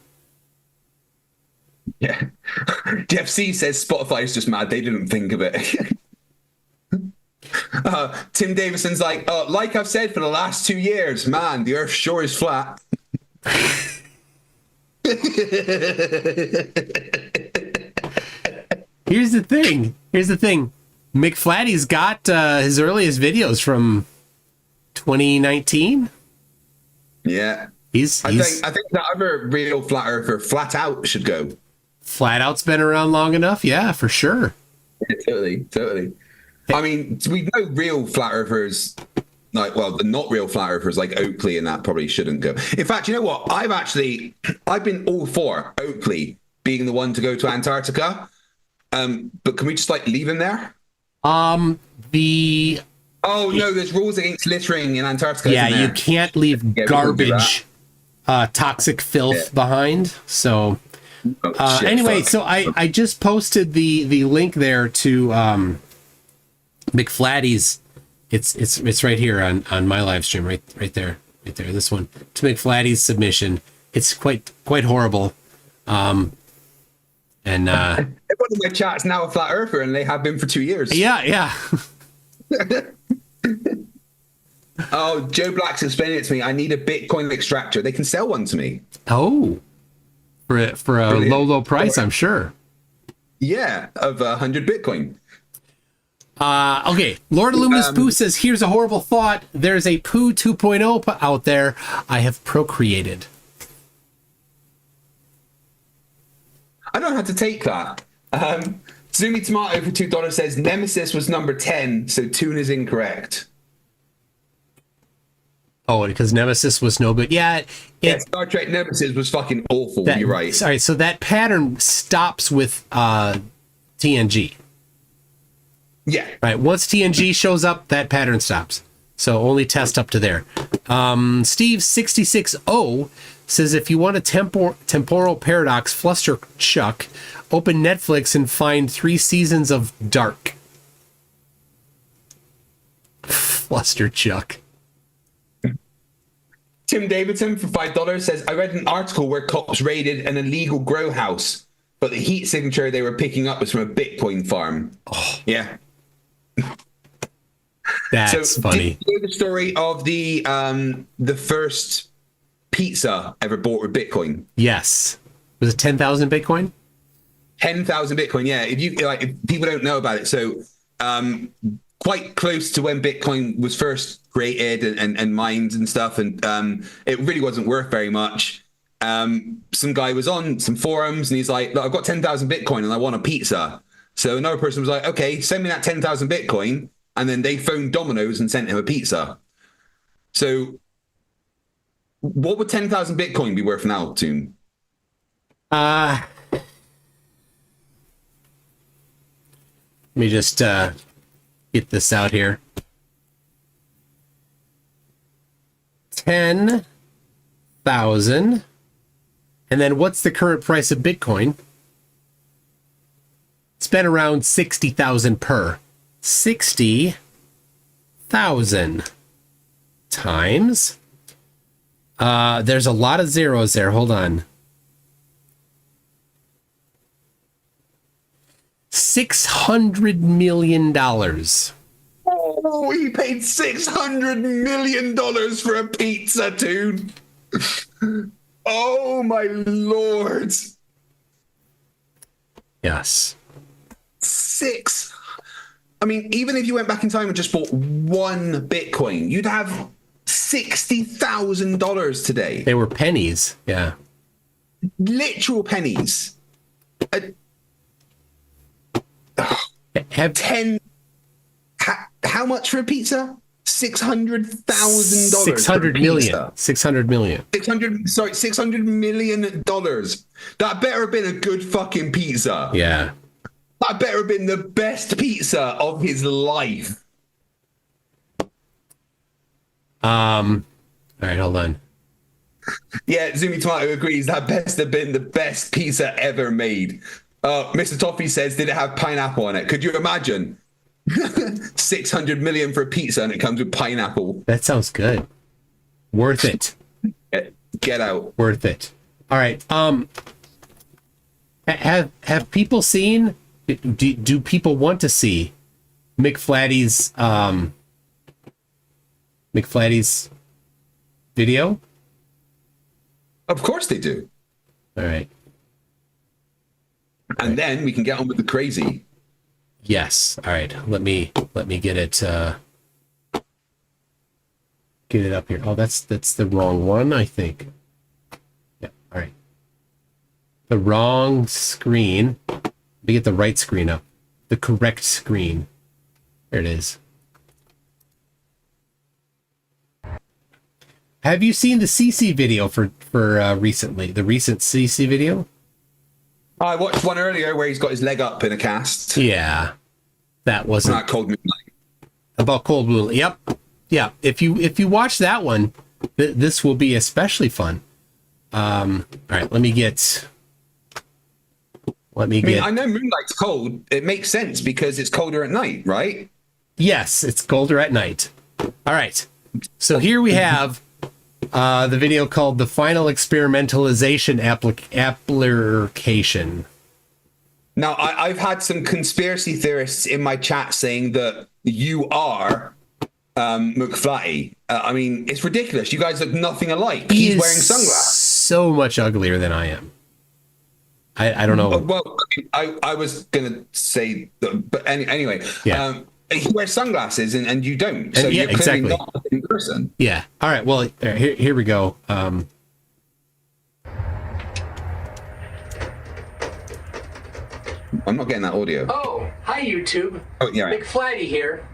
Yeah. Jeff C says Spotify is just mad. They didn't think of it. Tim Davison's like I've said for the last 2 years, man, the earth sure is flat. Here's the thing. McFlatty's got his earliest videos from 2019. Yeah. I think that other real flat earther, Flat Out, should go. Flat Out's been around long enough. Yeah, for sure. Yeah, totally. I mean, we know real flat earthers, the not real flat earthers like Oakley and that probably shouldn't go. In fact, you know what? I've been all for Oakley being the one to go to Antarctica. But can we just leave him there? Oh no, there's rules against littering in Antarctica. Yeah, you can't leave garbage, toxic filth behind. So anyway, so I just posted the link there to McFlatty's. It's right here on my live stream, right there. This one to McFlatty's submission. It's quite horrible. And everyone in my chat's now a flat earther, and they have been for 2 years. Yeah. Oh, Joe Black's explaining it to me. I need a Bitcoin extractor. They can sell one to me. Oh, for a Brilliant. low price, I'm sure. Yeah, of 100 Bitcoin. Okay. Lord Illuminous Pooh says, here's a horrible thought. There's a Pooh 2.0 out there. I have procreated. I don't have to take that. Zoomy Tomato for $2 says Nemesis was number 10, so Toon is incorrect. Oh, because Nemesis was no good. Yeah, Star Trek Nemesis was fucking awful. You're right. Sorry, so that pattern stops with TNG. Yeah. Right. Once TNG shows up, that pattern stops. So only test up to there. Steve660 says, if you want a temporal paradox fluster chuck, open Netflix and find 3 seasons of Dark. Fluster chuck. Tim Davidson for $5 says, I read an article where cops raided an illegal grow house, but the heat signature they were picking up was from a Bitcoin farm. Oh. Yeah. That's funny. Did you know the story of the first pizza ever bought with Bitcoin? Yes. Was it 10,000 Bitcoin? 10,000 Bitcoin, yeah. If people don't know about it, so quite close to when Bitcoin was first created and mined and stuff, and it really wasn't worth very much. Some guy was on some forums and he's like, look, I've got 10,000 Bitcoin and I want a pizza. So another person was like, okay, send me that 10,000 Bitcoin. And then they phoned Domino's and sent him a pizza. So what would 10,000 Bitcoin be worth now, Toon? Let me just get this out here. 10,000. And then what's the current price of Bitcoin? It's been around 60,000 per. 60,000 times. There's a lot of zeros there. Hold on. $600 million. Oh, he paid $600 million for a pizza, dude. Oh, my Lord. Yes. I mean, even if you went back in time and just bought one Bitcoin, you'd have $60,000 today. They were pennies. Yeah. Literal pennies. How much for a pizza? $600,000. 600 million. 600 million. $600 million. That better have been a good fucking pizza. Yeah. That better have been the best pizza of his life. All right, hold on. Yeah, Zoomy Tomato agrees that best have been the best pizza ever made. Mr. Toffee says, did it have pineapple on it? Could you imagine? 600 million for a pizza and it comes with pineapple. That sounds good. Worth it. Get out. Worth it. All right. Have people seen? Do people want to see McFlatty's video? Of course they do. All right. And then we can get on with the crazy. Yes. All right. Let me get it up here. Oh, that's the wrong one, I think. Yeah. All right. The wrong screen. Let me get the right screen up. The correct screen. There it is. Have you seen the CC video for recently? The recent CC video? I watched one earlier where he's got his leg up in a cast. Yeah, that wasn't Not Cold Moonlight. About Cold Moonlight. Yep, yeah. If you watch that one, this will be especially fun. All right, let me get. I know Moonlight's cold. It makes sense because it's colder at night, right? Yes, it's colder at night. All right, so here we have the video called "The Final Experimentalization Application." Now, I've had some conspiracy theorists in my chat saying that you are McFlatty. I mean, it's ridiculous. You guys look nothing alike. He's wearing sunglasses. So much uglier than I am. I don't know. Well, I was going to say that, but anyway. Yeah. He wears sunglasses and you don't. So yeah, you're clearly exactly. not in person. Yeah. All right. Well, here we go. I'm not getting that audio. Oh, hi, YouTube. Oh, yeah. Right. McFlatty here.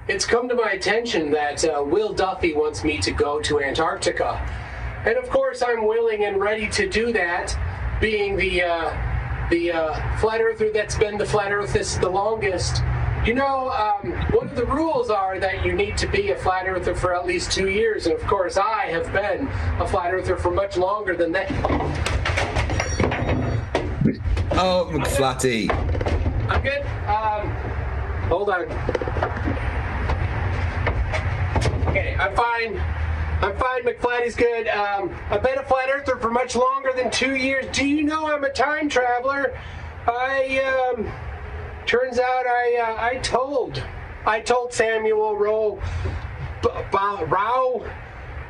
It's come to my attention that Will Duffy wants me to go to Antarctica. And of course, I'm willing and ready to do that, being the flat earther that's been the flat earthist the longest. You know, one of the rules are that you need to be a flat earther for at least 2 years. And of course, I have been a flat earther for much longer than that. Oh, McFlatty. I'm good. Hold on. Okay, I'm fine. McFlatty's good. I've been a flat earther for much longer than 2 years. Do you know I'm a time traveler? Turns out I told Samuel Rowe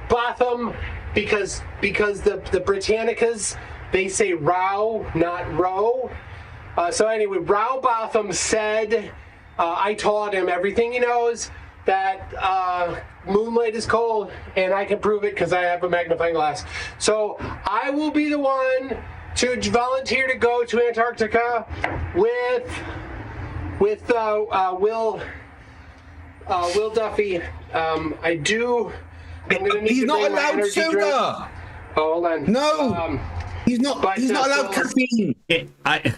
Botham because the Britannicas, they say Row, not Row. So anyway, Row Botham said, I taught him everything he knows, that moonlight is cold, and I can prove it because I have a magnifying glass. So I will be the one to volunteer to go to Antarctica with Will Duffy. I'm gonna need He's to not bring my allowed energy soda. drink. Oh, hold on. No. He's not allowed caffeine. I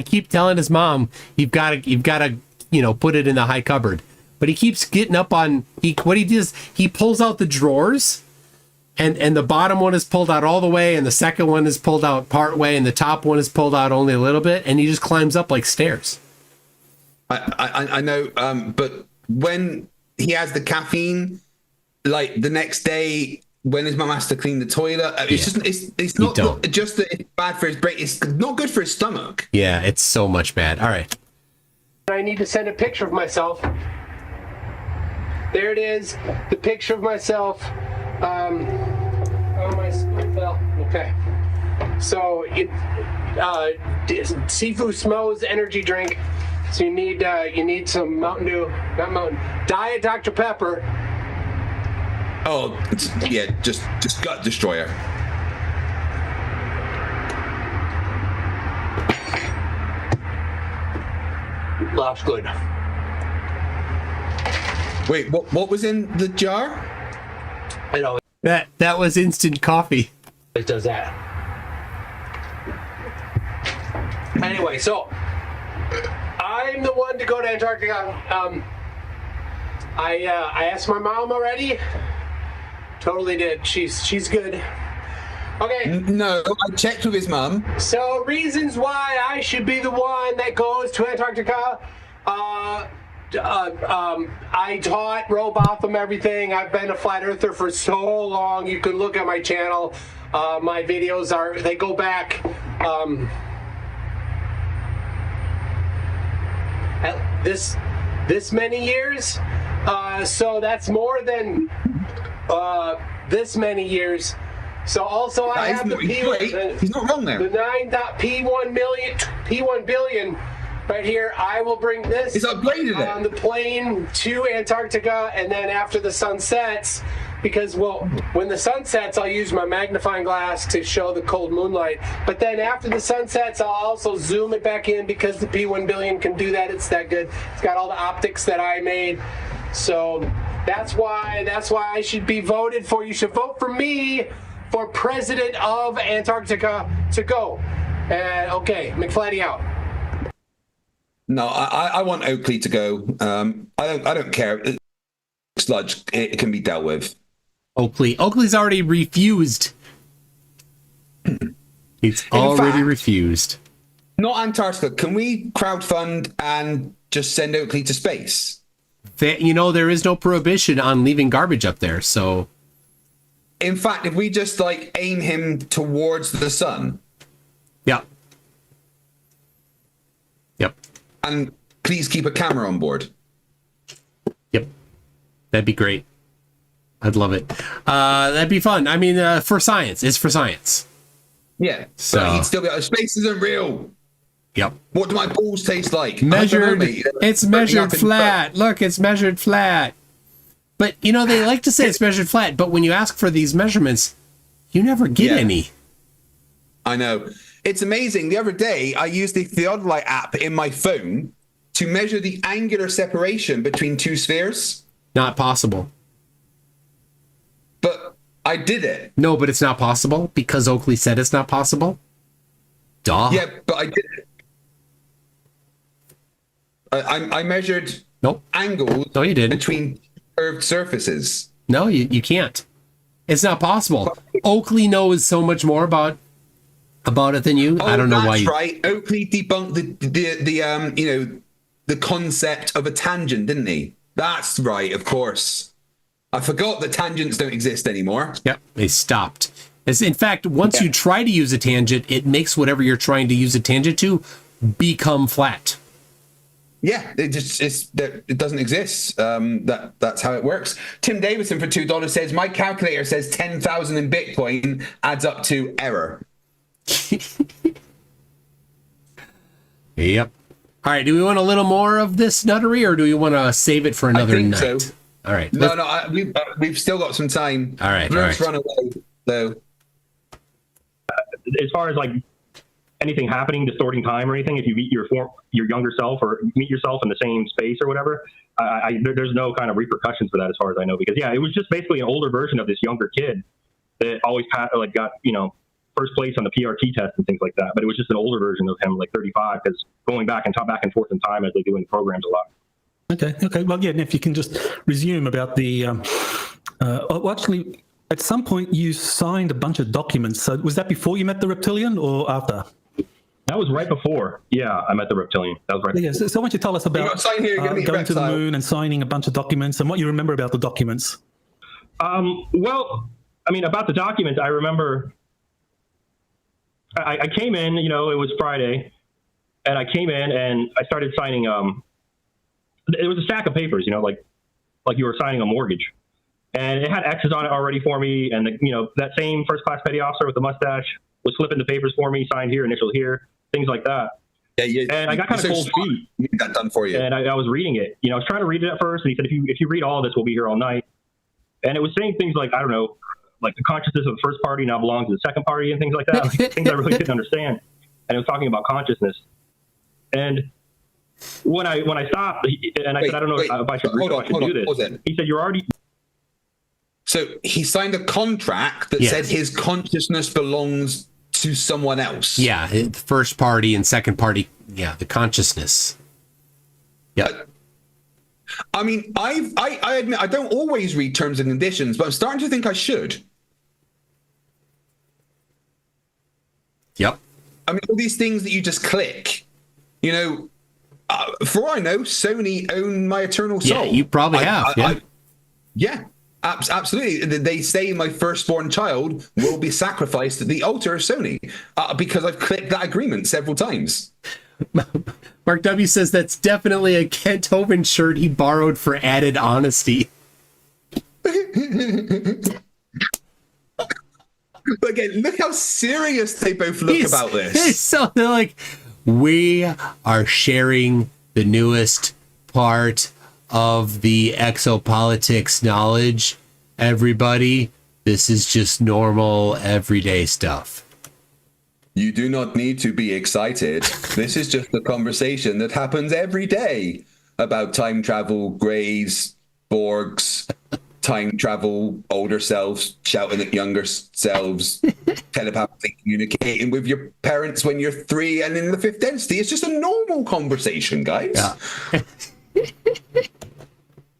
keep telling his mom, you've got to put it in the high cupboard. but he keeps getting up on, what he does, he pulls out the drawers, and the bottom one is pulled out all the way, and the second one is pulled out part way, and the top one is pulled out only a little bit, and he just climbs up like stairs. I know, but when he has the caffeine, like the next day, when his mum has to clean the toilet, it's not just that it's bad for his brain, it's not good for his stomach. Yeah, it's so much bad. All right. I need to send a picture of myself. There it is, the picture of myself. Oh, my spoon fell. Okay. So, Sifu Smo's energy drink. So you need some Mountain Dew, not Mountain, Diet Dr. Pepper. Oh, yeah, just gut destroyer. Looks good. Wait, what was in the jar? I know. That was instant coffee. It does that. Anyway, so I'm the one to go to Antarctica. I asked my mom already. Totally did. She's good. Okay. No, I checked with his mum. So reasons why I should be the one that goes to Antarctica. I taught Robotham everything. I've been a flat earther for so long. You can look at my channel. My videos they go back at this many years. So that's more than this many years. So also I have the P1. He's not wrong there. The 9.P1 billion. Right here, I will bring this on the plane to Antarctica, and then after the sun sets, because, well, when the sun sets, I'll use my magnifying glass to show the cold moonlight. But then after the sun sets, I'll also zoom it back in because the P1 billion can do that. It's that good. It's got all the optics that I made. So that's why I should be voted for. You should vote for me for president of Antarctica to go. Okay, McFlatty out. No, I want Oakley to go. I don't care. Sludge, it can be dealt with. Oakley's already refused. He's already refused. Not Antarctica. Can we crowdfund and just send Oakley to space? There is no prohibition on leaving garbage up there. So, in fact, if we just aim him towards the sun. Yeah. Yep. And please keep a camera on board. Yep. That'd be great. I'd love it. That'd be fun. I mean, for science. It's for science. Yeah. So he'd still be space isn't real. Yep. What do my balls taste like? Measured. It's measured flat. Look, it's measured flat. But, they like to say it's measured flat, but when you ask for these measurements, you never get any. I know. It's amazing. The other day, I used the Theodolite app in my phone to measure the angular separation between two spheres. Not possible. But I did it. No, but it's not possible because Oakley said it's not possible. Duh. Yeah, but I did it. I measured angles no, you didn't. between curved surfaces. No, you can't. It's not possible. Oakley knows so much more about it than you. I don't know why. That's right. Oakley debunked the concept of a tangent, didn't he? That's right, of course. I forgot that tangents don't exist anymore. Yep, they stopped. In fact, once you try to use a tangent, it makes whatever you're trying to use a tangent to become flat. Yeah, it doesn't exist. That's how it works. Tim Davison for $2 says, my calculator says 10,000 in Bitcoin adds up to error. Yep. All right. Do we want a little more of this nuttery, or do we want to save it for another night? So. All right. No. We've still got some time. All right. Let's run away, though. As far as anything happening, distorting time or anything, if you meet your younger self or meet yourself in the same space or whatever, there's no kind of repercussions for that, as far as I know. Because it was just basically an older version of this younger kid that always got first place on the PRT test and things like that. But it was just an older version of him, 35, because going back and forth in time as they do in programs a lot. Okay. Well, yeah, and if you can just resume about the, well, actually, at some point you signed a bunch of documents. So was that before you met the reptilian or after? That was right before. Yeah, I met the reptilian. That was right. Yeah. So why don't you tell us about going to the moon and signing a bunch of documents and what you remember about the documents? Well, I mean, about the documents, I remember I came in, you know, it was Friday, and I came in and I started signing. It was a stack of papers, you know, like you were signing a mortgage, and it had X's on it already for me. And you know, that same first class petty officer with the mustache was flipping the papers for me, signed here, initial here, things like that. Yeah, and I got kind of cold feet. You got done for you. And I was reading it. You know, I was trying to read it at first, and he said, if you read all this, we'll be here all night. And it was saying things like, I don't know, like the consciousness of the first party now belongs to the second party and things like that. Like, things I really didn't understand. And it was talking about consciousness. And when I stopped, and I said, I don't know if I should do this. He said, you're already. So he signed a contract that said his consciousness belongs to someone else. Yeah, the first party and second party. Yeah, the consciousness. Yeah. I mean, I admit I don't always read terms and conditions, but I'm starting to think I should. Yep. I mean, all these things that you just click, you know, for all I know, Sony own my eternal soul. Yeah, you probably have. Absolutely. They say my firstborn child will be sacrificed at the altar of Sony because I've clicked that agreement several times. Mark W. says that's definitely a Kent Hovind shirt he borrowed for added honesty. But again, look how serious they both look about this. So they're like, we are sharing the newest part of the exopolitics knowledge. Everybody, this is just normal, everyday stuff. You do not need to be excited. This is just a conversation that happens every day about time travel, Greys, Borgs, time travel, older selves shouting at younger selves, telepathically communicating with your parents when you're 3 and in the 5th density. It's just a normal conversation, guys. Yeah.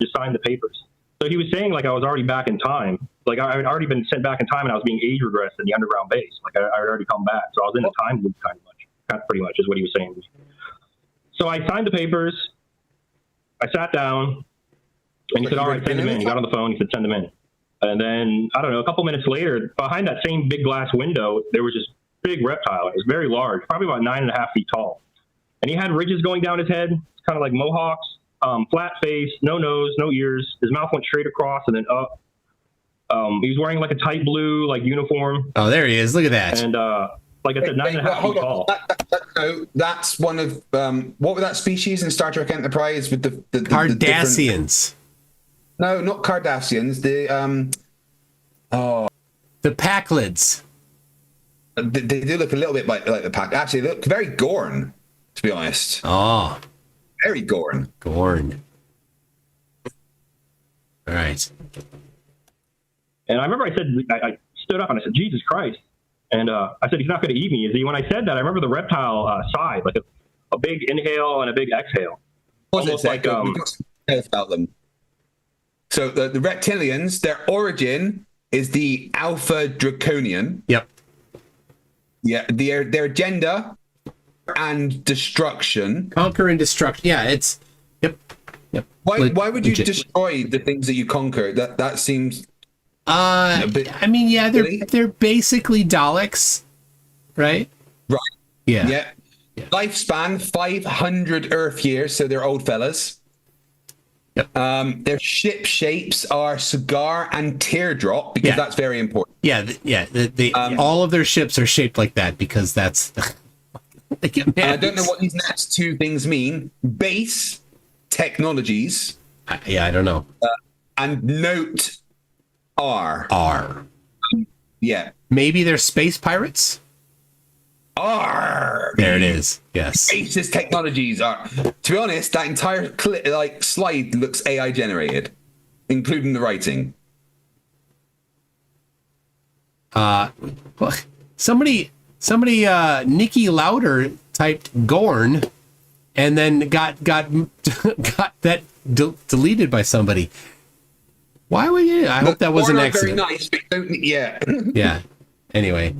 Just signed the papers. So he was saying like I was already back in time. Like I had already been sent back in time and I was being age regressed in the underground base. Like I had already come back. So I was in the time loop pretty much is what he was saying. So I signed the papers. I sat down and he said, all right, send them in. He got on the phone. He said, send them in. And then, I don't know, a couple minutes later, behind that same big glass window, there was this big reptile. It was very large, probably about 9.5 feet tall. And he had ridges going down his head, kind of like mohawks. Flat face, no nose, no ears. His mouth went straight across and then up. He was wearing like a tight blue like uniform. Oh, there he is. Look at that. And like I said, 9.5 feet tall. That's one of what was that species in Star Trek Enterprise with the Cardassians? No, not Cardassians. The Packlids. They do look a little bit like the Pack. Actually, they look very Gorn, to be honest. Oh. Very Gorn. Gorn. All right. And I remember I said, I stood up and I said, Jesus Christ. And I said, he's not going to eat me, is he? When I said that, I remember the reptile sighed, like a big inhale and a big exhale. Almost like about them. So the reptilians, their origin is the Alpha Draconian. Yep. Yeah, their agenda and destruction. Conquer and destruction. Yeah, it's yep. Why would you destroy the things that you conquer? That seems I mean, yeah, they're basically Daleks, right? Right. Yeah. Lifespan 500 Earth years, so they're old fellas. Yep. Their ship shapes are cigar and teardrop because that's very important. All of their ships are shaped like that because that's and I don't know what these next two things mean. Base technologies. I don't know. And note R. Yeah. Maybe they're space pirates? R. There it is. Yes. Basis technologies are. To be honest, that entire slide looks AI generated, including the writing. Somebody Nikki Lauder typed Gorn and then got that deleted by somebody. Why would you? I hope that was an accident. Very nice, but yeah. Yeah. Anyway,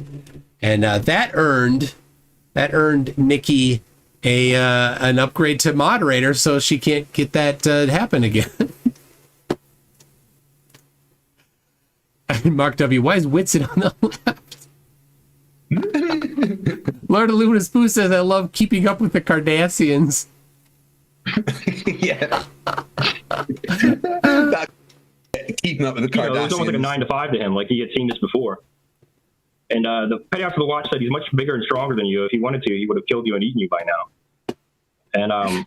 and that earned Nikki an upgrade to moderator, so she can't get that happen again. Mark W. Why is Whitson on the left? Lord of Luminous Pooh says, I love keeping up with the Kardashians. Yeah. Keeping up with the Kardashians. It was almost like a 9 to 5 to him, like he had seen this before. And the petty after the watch said he's much bigger and stronger than you. If he wanted to, he would have killed you and eaten you by now. And I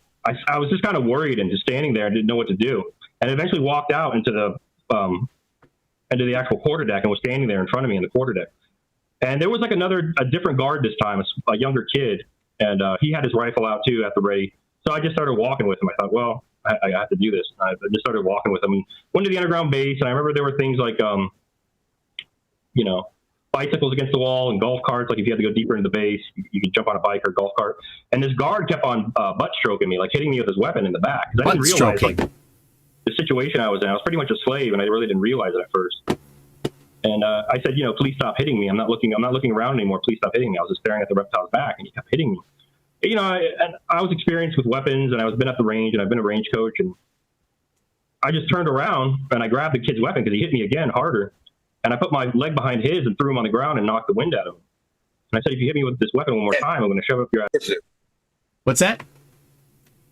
was just kind of worried and just standing there and didn't know what to do. And eventually walked out into the actual quarterdeck and was standing there in front of me in the quarterdeck. And there was like a different guard this time, a younger kid, and he had his rifle out too at the ready. So I just started walking with him. I thought, well, I have to do this. I just started walking with him and went to the underground base. And I remember there were things like, bicycles against the wall and golf carts. Like if you had to go deeper into the base, you could jump on a bike or golf cart. And this guard kept on butt stroking me, like hitting me with his weapon in the back. I didn't realize like, the situation I was in. I was pretty much a slave, and I really didn't realize it at first. And I said, please stop hitting me. I'm not looking around anymore. Please stop hitting me. I was just staring at the reptile's back, and he kept hitting me. I was experienced with weapons, and I was been at the range, and I've been a range coach, and I just turned around and I grabbed the kid's weapon because he hit me again harder, and I put my leg behind his and threw him on the ground and knocked the wind out of him. And I said, if you hit me with this weapon one more time, I'm going to shove up your ass. What's that?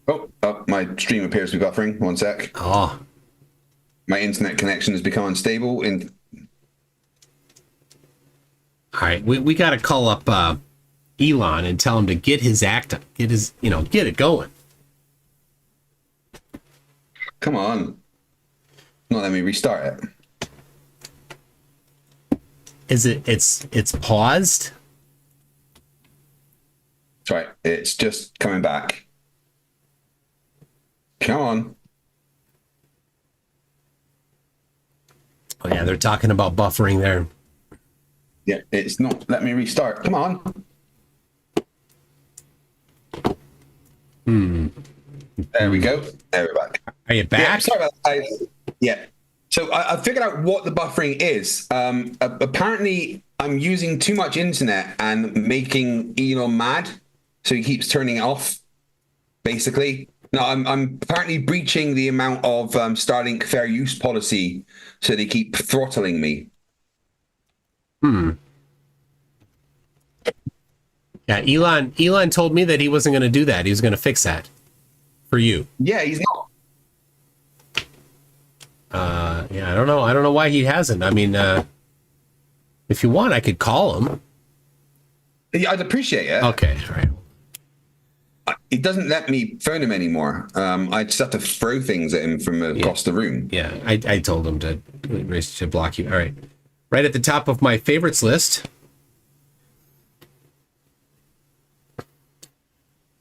Oh, my stream appears to be buffering. One sec. Oh. My internet connection has become unstable. All right, we got to call up Elon and tell him to get his act up, get it going. Come on. Not let me restart it. It's paused? That's right. It's just coming back. Come on. Oh yeah, they're talking about buffering there. Yeah, it's not. Let me restart. Come on. There we go. There we're back. Are you back? Yeah, sorry about that. Yeah. So I figured out what the buffering is. Apparently, I'm using too much internet and making Elon mad, so he keeps turning it off. Basically, no, I'm apparently breaching the amount of Starlink fair use policy, so they keep throttling me. Yeah, Elon told me that he wasn't going to do that. He was going to fix that for you. Yeah, he's not. Yeah, I don't know why he hasn't. I mean, if you want, I could call him. Yeah, I'd appreciate it. Okay, all right. He doesn't let me phone him anymore. I just have to throw things at him from across the room. Yeah, I told him to block you. All right. Right at the top of my favorites list.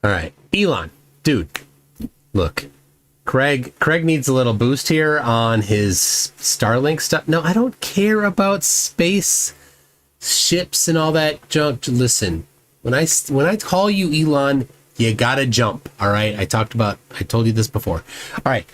All right, Elon, dude, look, Craig needs a little boost here on his Starlink stuff. No, I don't care about space ships and all that junk. Listen, when I call you Elon, you gotta jump. All right, I told you this before. All right,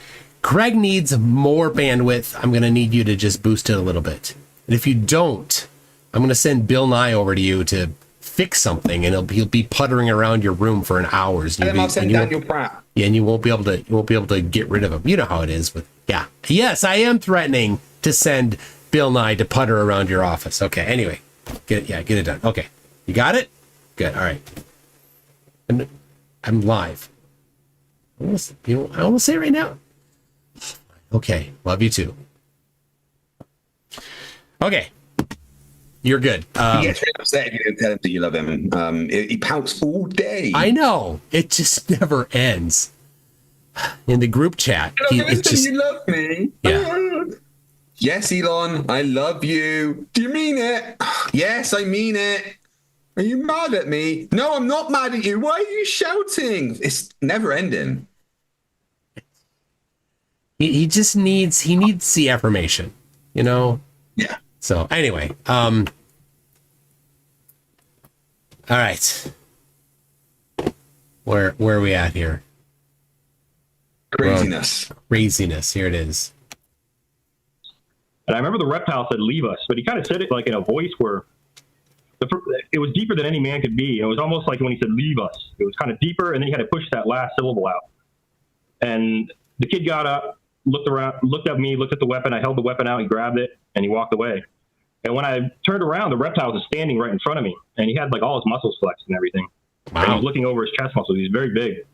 Craig needs more bandwidth. I'm gonna need you to just boost it a little bit. And if you don't, I'm gonna send Bill Nye over to you to fix something, and he'll be puttering around your room for an hours. And then I'll send Daniel Pratt. Yeah, and you won't be able to get rid of him. You know how it is with. Yeah. Yes, I am threatening to send Bill Nye to putter around your office. Okay. Anyway, get it done. Okay, you got it. Good. All right. And I'm live. I want to say it right now. Okay. Love you too. Okay. You're good. He gets really upset if you don't tell him that you love him. He pouts all day. I know. It just never ends. In the group chat, it's just, you love me. Yeah. Yes, Elon, I love you. Do you mean it? Yes, I mean it. Are you mad at me? No, I'm not mad at you. Why are you shouting? It's never ending. He just needs the affirmation, you know? Yeah. So anyway, all right. Where are we at here? Craziness. Craziness. Here it is. And I remember the reptile said, "Leave us," but he kind of said it like in a voice where it was deeper than any man could be. It was almost like when he said, "Leave us," it was kind of deeper, and then he had to push that last syllable out. And the kid got up, looked around, looked at me, looked at the weapon. I held the weapon out, he grabbed it, and he walked away. And when I turned around, the reptile was standing right in front of me, and he had like all his muscles flexed and everything. Wow. And he was looking over his chest muscles. He's very big.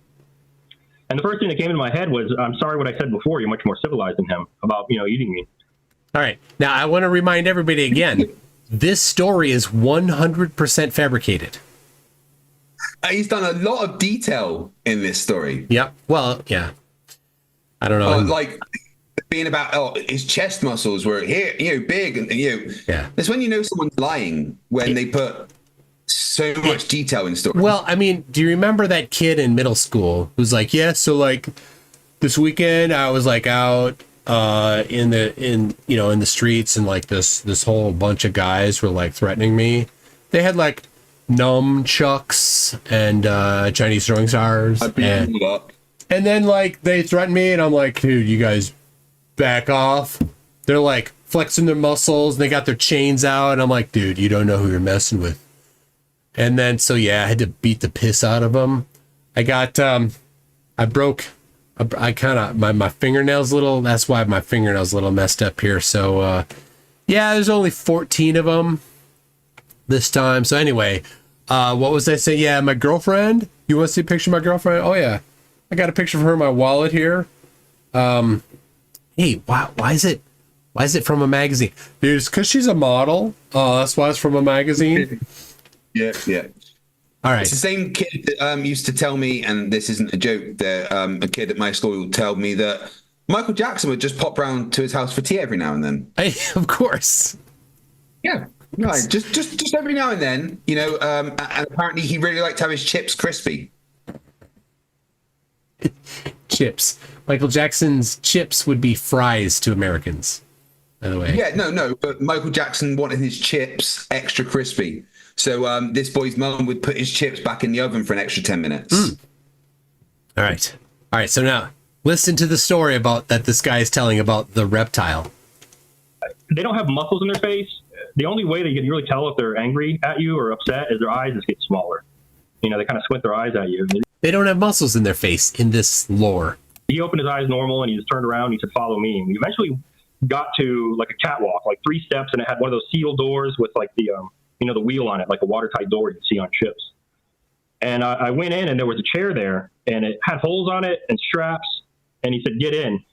And the first thing that came into my head was, "I'm sorry what I said before. You're much more civilized than him about, eating me." All right. Now, I want to remind everybody again, this story is 100% fabricated. He's done a lot of detail in this story. Yep. Well, yeah. I don't know. Like being about his chest muscles were here, big, and Yeah. It's when you know someone's lying when they put so much detail in stories. Well, I mean, do you remember that kid in middle school who's like, yeah, so like this weekend I was like out in the streets, and like this whole bunch of guys were like threatening me. They had like nunchucks and Chinese throwing stars, and then like they threatened me, and I'm like, dude, you guys back off. They're like flexing their muscles, and they got their chains out, and I'm like, dude, you don't know who you're messing with. And then so yeah, I had to beat the piss out of them. I got I kind of my fingernails little. That's why my fingernails a little messed up here. So yeah, there's only 14 of them this time. So anyway, what was I saying? Yeah, my girlfriend. You want to see a picture of my girlfriend? Oh yeah, I got a picture of her in my wallet here. Hey, why is it from a magazine? Dude, it's because she's a model. That's why it's from a magazine. Yeah. All right. It's the same kid that used to tell me, and this isn't a joke, that a kid at my school would tell me that Michael Jackson would just pop round to his house for tea every now and then. Of course. Yeah. Right. Just every now and then, and apparently he really liked to have his chips crispy. Chips. Michael Jackson's chips would be fries to Americans, by the way. Yeah, no, but Michael Jackson wanted his chips extra crispy. So this boy's mum would put his chips back in the oven for an extra 10 minutes. All right. So now listen to the story about that this guy is telling about the reptile. They don't have muscles in their face. The only way that you can really tell if they're angry at you or upset is their eyes just get smaller. They kind of squint their eyes at you. They don't have muscles in their face in this lore. He opened his eyes normal, and he just turned around and he said, "Follow me." And we eventually got to like a catwalk, like 3 steps, and it had one of those seal doors with like the the wheel on it, like a watertight door you see on ships. And I went in, and there was a chair there, and it had holes on it and straps. And he said, "Get in."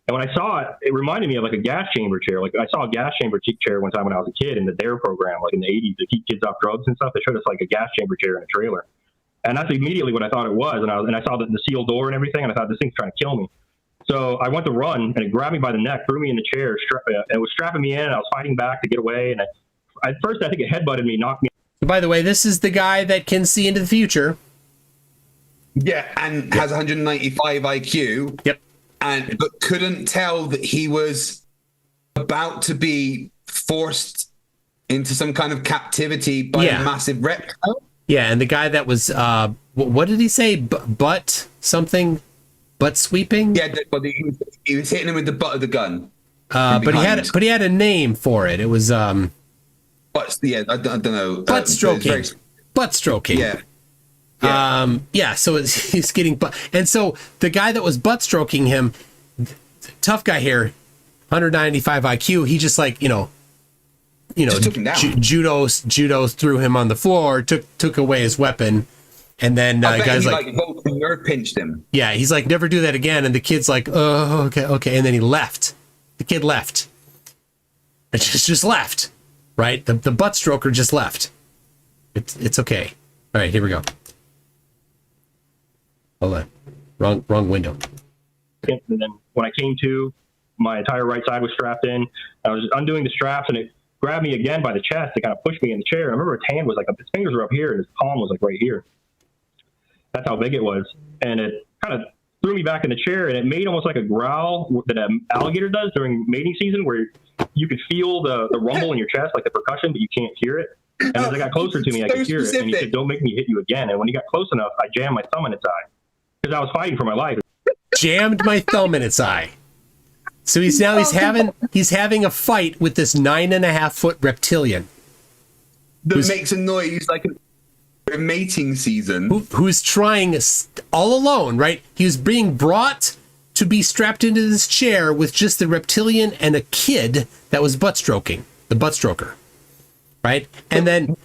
And when I saw it, it reminded me of like a gas chamber chair. Like I saw a gas chamber chair one time when I was a kid in the DARE program, like in the 80s, to keep kids off drugs and stuff. They showed us like a gas chamber chair in a trailer. And that's immediately what I thought it was. And I saw the sealed door and everything, and I thought, this thing's trying to kill me. So I went to run, and it grabbed me by the neck, threw me in the chair. It was strapping me in, and I was fighting back to get away. And at first, I think it headbutted me, knocked me. By the way, this is the guy that can see into the future. Yeah, and has 195 IQ. Yep. But couldn't tell that he was about to be forced into some kind of captivity by a massive reptile. Yeah, and the guy that was, what did he say? Butt something? Butt sweeping? Yeah, he was hitting him with the butt of the gun. But he had a name for it. It was I don't know. Butt stroking. Butt stroking. Yeah. So he's getting and so the guy that was butt stroking him, tough guy here, 195 IQ, he just like, just took him down. Judo threw him on the floor, took away his weapon, and then guys like nerve pinched him. Yeah, he's like, never do that again, and the kid's like, oh, okay, and then he left. The kid left. It just left, right? The butt stroker just left. It's okay. All right, here we go. Hold on, wrong window. And then when I came to, my entire right side was strapped in. I was undoing the straps, and it grabbed me again by the chest to kind of push me in the chair. I remember his hand was like, his fingers were up here, and his palm was like right here. That's how big it was. And it kind of threw me back in the chair, and it made almost like a growl that an alligator does during mating season, where you could feel the rumble in your chest, like the percussion, but you can't hear it. And as I got closer to me, I could hear it. And he said, "Don't make me hit you again." And when he got close enough, I jammed my thumb in its eye because I was fighting for my life. Jammed my thumb in its eye. So he's having a fight with this 9.5-foot reptilian that makes a noise like a mating season. Who's trying all alone, right? He was being brought to be strapped into this chair with just the reptilian and a kid that was butt stroking, the butt stroker, right? And then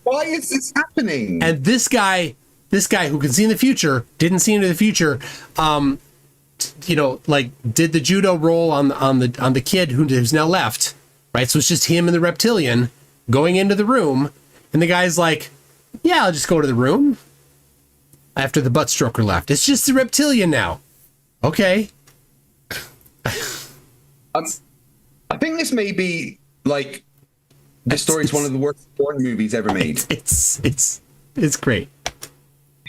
why is this happening? And this guy who can see in the future didn't see into the future. Like did the judo roll on the kid who's now left, right? So it's just him and the reptilian going into the room, and the guy's like, "Yeah, I'll just go to the room." After the butt stroker left, it's just the reptilian now. Okay. I think this may be like the story's one of the worst porn movies ever made. It's great.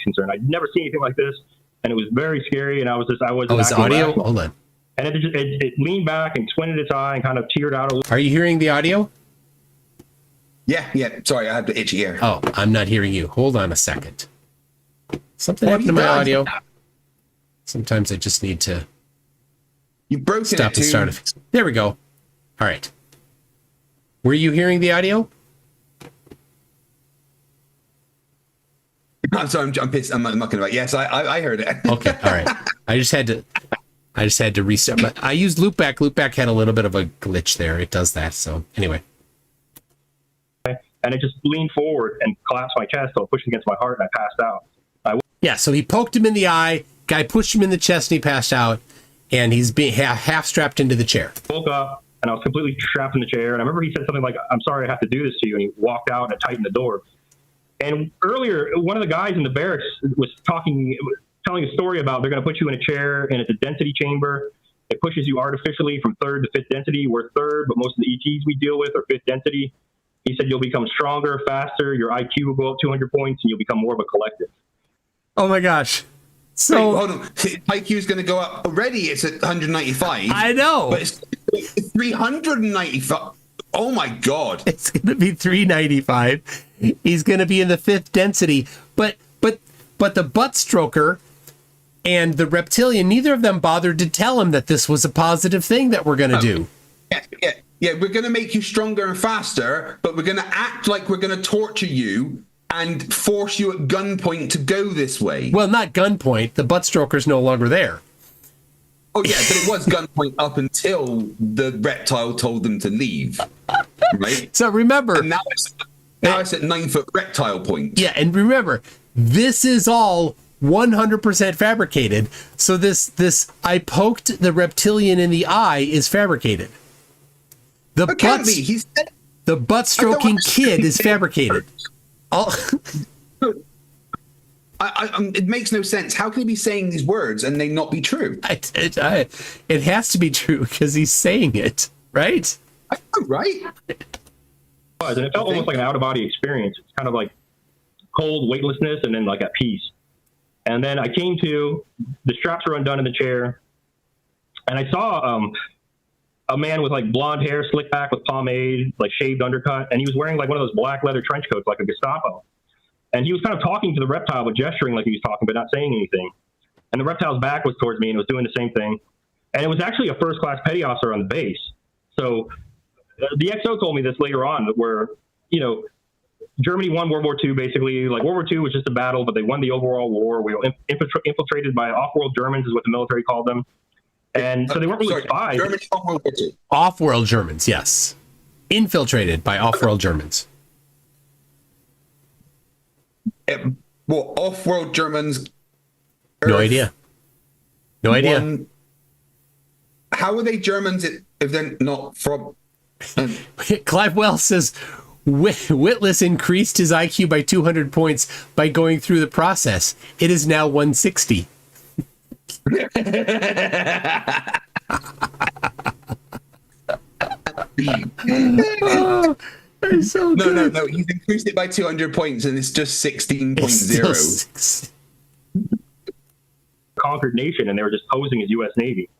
Concerned. I'd never seen anything like this. And it was very scary, and I was Oh, is audio? rational. Hold on. And it leaned back and squinted its eye and kind of teared out a little. Are you hearing the audio? Yeah. Sorry, I have the itchy ear. Oh, I'm not hearing you. Hold on a second. Something happened to my audio. Sometimes I just need to You've broken stop it and too. start it. There we go. All right. Were you hearing the audio? I'm sorry, I'm pissed. I'm mucking about. Yes, I heard it. Okay, all right. I just had to restart. But I used loopback. Loopback had a little bit of a glitch there. It does that. So anyway. And it just leaned forward and collapsed my chest, so it pushed against my heart, and I passed out. Yeah, so he poked him in the eye. Guy pushed him in the chest, and he passed out. And he's being half strapped into the chair. Woke up, and I was completely trapped in the chair. And I remember he said something like, "I'm sorry I have to do this to you." And he walked out and tightened the door. And earlier, one of the guys in the barracks was telling a story about they're going to put you in a chair, and it's a density chamber. It pushes you artificially from 3rd to 5th density. We're 3rd, but most of the ETs we deal with are 5th density. He said you'll become stronger, faster, your IQ will go up 200 points, and you'll become more of a collective. Oh, my gosh. So wait, hold on. IQ is going to go up. Already it's at 195. I know. But it's 395. Oh, my God. It's going to be 395. He's going to be in the 5th density. But the butt stroker and the reptilian, neither of them bothered to tell him that this was a positive thing that we're going to do. Yeah, we're going to make you stronger and faster, but we're going to act like we're going to torture you and force you at gunpoint to go this way. Well, not gunpoint. The butt stroker's no longer there. Oh, yeah, but it was gunpoint up until the reptile told them to leave. Right? So remember... And now it's at 9-foot reptile point. Yeah, and remember, this is all 100% fabricated. So this I poked the reptilian in the eye is fabricated. The butt stroking kid is fabricated. It makes no sense. How can he be saying these words and they not be true? It has to be true because he's saying it, right? Right. And it felt almost like an out-of-body experience. It's kind of like cold weightlessness and then like at peace. And then I came to, the straps were undone in the chair, and I saw a man with like blonde hair, slicked back with pomade, like shaved undercut, and he was wearing like one of those black leather trench coats like a Gestapo. And he was kind of talking to the reptile, but gesturing like he was talking, but not saying anything. And the reptile's back was towards me and was doing the same thing. And it was actually a first-class petty officer on the base. So the XO told me this later on, where, you know, Germany won World War II, basically. Like, World War II was just a battle, but they won the overall war. We were infiltrated by off-world Germans, is what the military called them. And so they weren't really spies. Germany won World War II. Off-world Germans, yes. Infiltrated by off-world Germans. Well, off-world Germans... No idea. No idea. How are they Germans if they're not from... Clive Wells says Witless increased his IQ by 200 points by going through the process. It is now 160. So no. He's increased it by 200 points and it's just 16.0. Conquered nation, and they were just posing as U.S. Navy.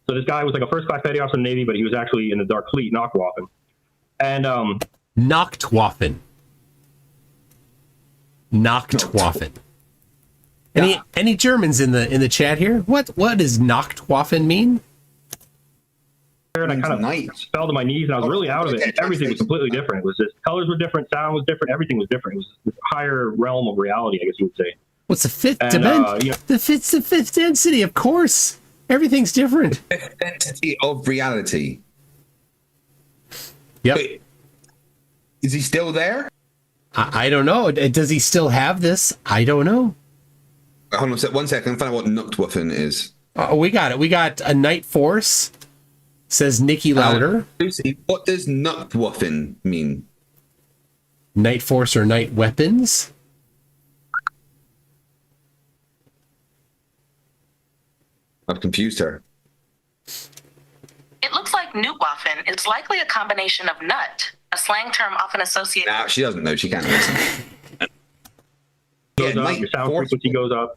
So this guy was like a first-class petty officer in the Navy, but he was actually in the Dark Fleet, Nachtwaffen. And Nachtwaffen. Nachtwaffen. Any Germans in the chat here? What does Nachtwaffen mean? And I kind of fell to my knees, and I was really out of it. Everything was completely different. It was just colors were different, sound was different, everything was different. It was this higher realm of reality, I guess you would say. What's the fifth dimension? The fifth density, of course. Everything's different. Fifth density of reality. Yep. Wait, is he still there? I don't know. Does he still have this? I don't know. Hold on 1 second. Find out what Nachtwaffen is. Oh, we got it. We got a Night Force. Says Nikki Lauder. Lucy, what does Nachtwaffen mean? Night Force or Night Weapons? I've confused her. It looks like Newtwaffen is likely a combination of nut, a slang term often associated. Nah, she doesn't know. She can't listen. Goes up, your sound frequency goes up.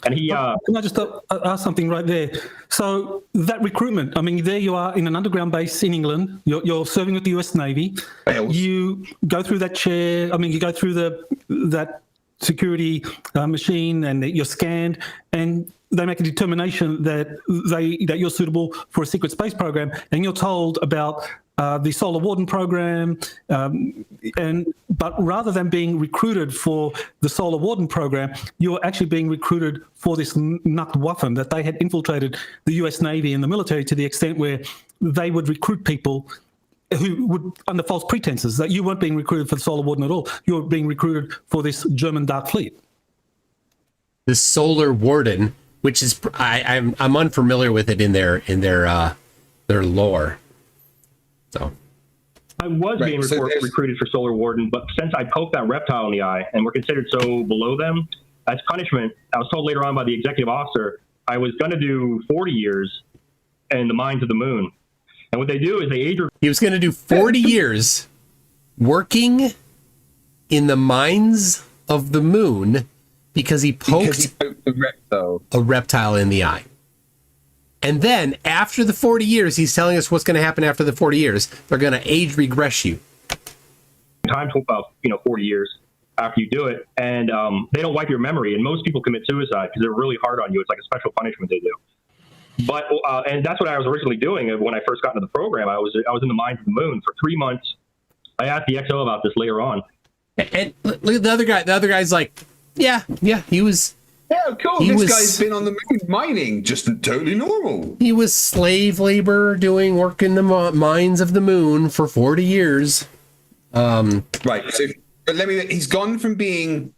And he Can I just ask something right there? So that recruitment, I mean, there you are in an underground base in England. You're serving with the US Navy. You go through that chair. I mean, you go through that security machine, and you're scanned, and they make a determination that you're suitable for a secret space program, and you're told about the Solar Warden program, but rather than being recruited for the Solar Warden program, you're actually being recruited for this Nachtwaffen, that they had infiltrated the US Navy and the military to the extent where they would recruit people who would, under false pretenses, that you weren't being recruited for the Solar Warden at all. You were being recruited for this German Dark Fleet. The Solar Warden, which is I'm unfamiliar with it in their lore. So I was being recruited for Solar Warden, but since I poked that reptile in the eye and were considered so below them, as punishment, I was told later on by the executive officer I was going to do 40 years in the mines of the moon. And what they do is they age. He was going to do 40 years working in the mines of the moon because he poked a reptile in the eye. And then after the 40 years, he's telling us what's going to happen after the 40 years. They're going to age regress you. Time to about 40 years after you do it, and they don't wipe your memory. And most people commit suicide because they're really hard on you. It's like a special punishment they do. But and that's what I was originally doing when I first got into the program. I was in the mines of the moon for 3 months. I asked the XO about this later on. And look at the other guy. The other guy's like, yeah, he was. Yeah, cool. This guy's been on the moon mining, just totally normal. He was slave labor doing work in the mines of the moon for 40 years. Right. So, but he's gone from being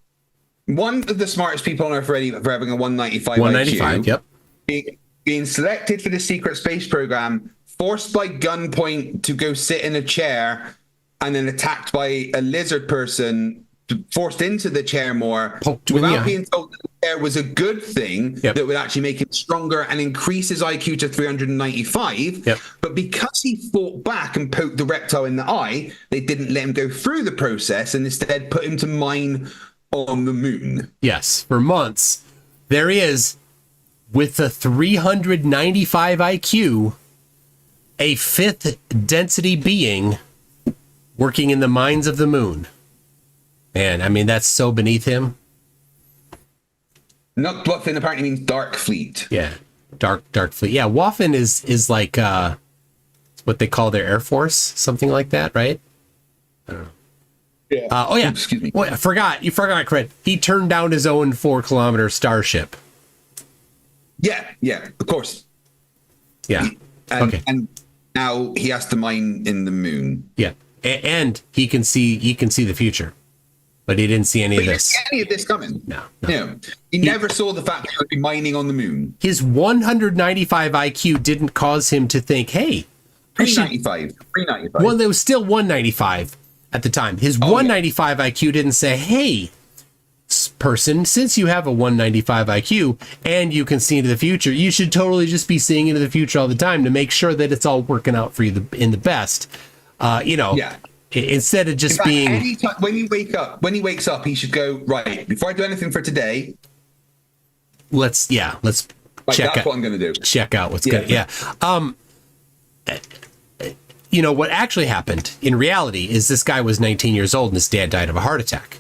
one of the smartest people on Earth already for having a 195 195, IQ, yep. Being selected for the secret space program, forced by gunpoint to go sit in a chair, and then attacked by a lizard person, forced into the chair more, without being told that the chair was a good thing that would actually make him stronger and increase his IQ to 395. Yep. But because he fought back and poked the reptile in the eye, they didn't let him go through the process and instead put him to mine on the moon. Yes, for months. There he is with a 395 IQ, a fifth density being working in the mines of the moon. Man, I mean, that's so beneath him. Nachtwaffen apparently means dark fleet. Yeah, dark fleet. Yeah, Waffen is like what they call their Air Force, something like that, right? I don't know. Yeah. Oh, yeah. Excuse me. Well, I forgot. You forgot, Cred. He turned down his own 4-kilometer starship. Yeah, of course. Yeah. Okay. And now he has to mine in the moon. Yeah, and he can see the future. But he didn't see any of this. He didn't see any of this coming. No. He never saw the fact that he would be mining on the moon. His 195 IQ didn't cause him to think, hey, 395. Well, there was still 195 at the time. His 195 IQ didn't say, hey, person, since you have a 195 IQ and you can see into the future, you should totally just be seeing into the future all the time to make sure that it's all working out for you in the best. Yeah. Instead of just being anytime, when he wakes up, he should go, right, before I do anything for today, let's check that's what I'm going to do. Check out what's good. Yeah. you know, what actually happened in reality is this guy was 19 years old and his dad died of a heart attack.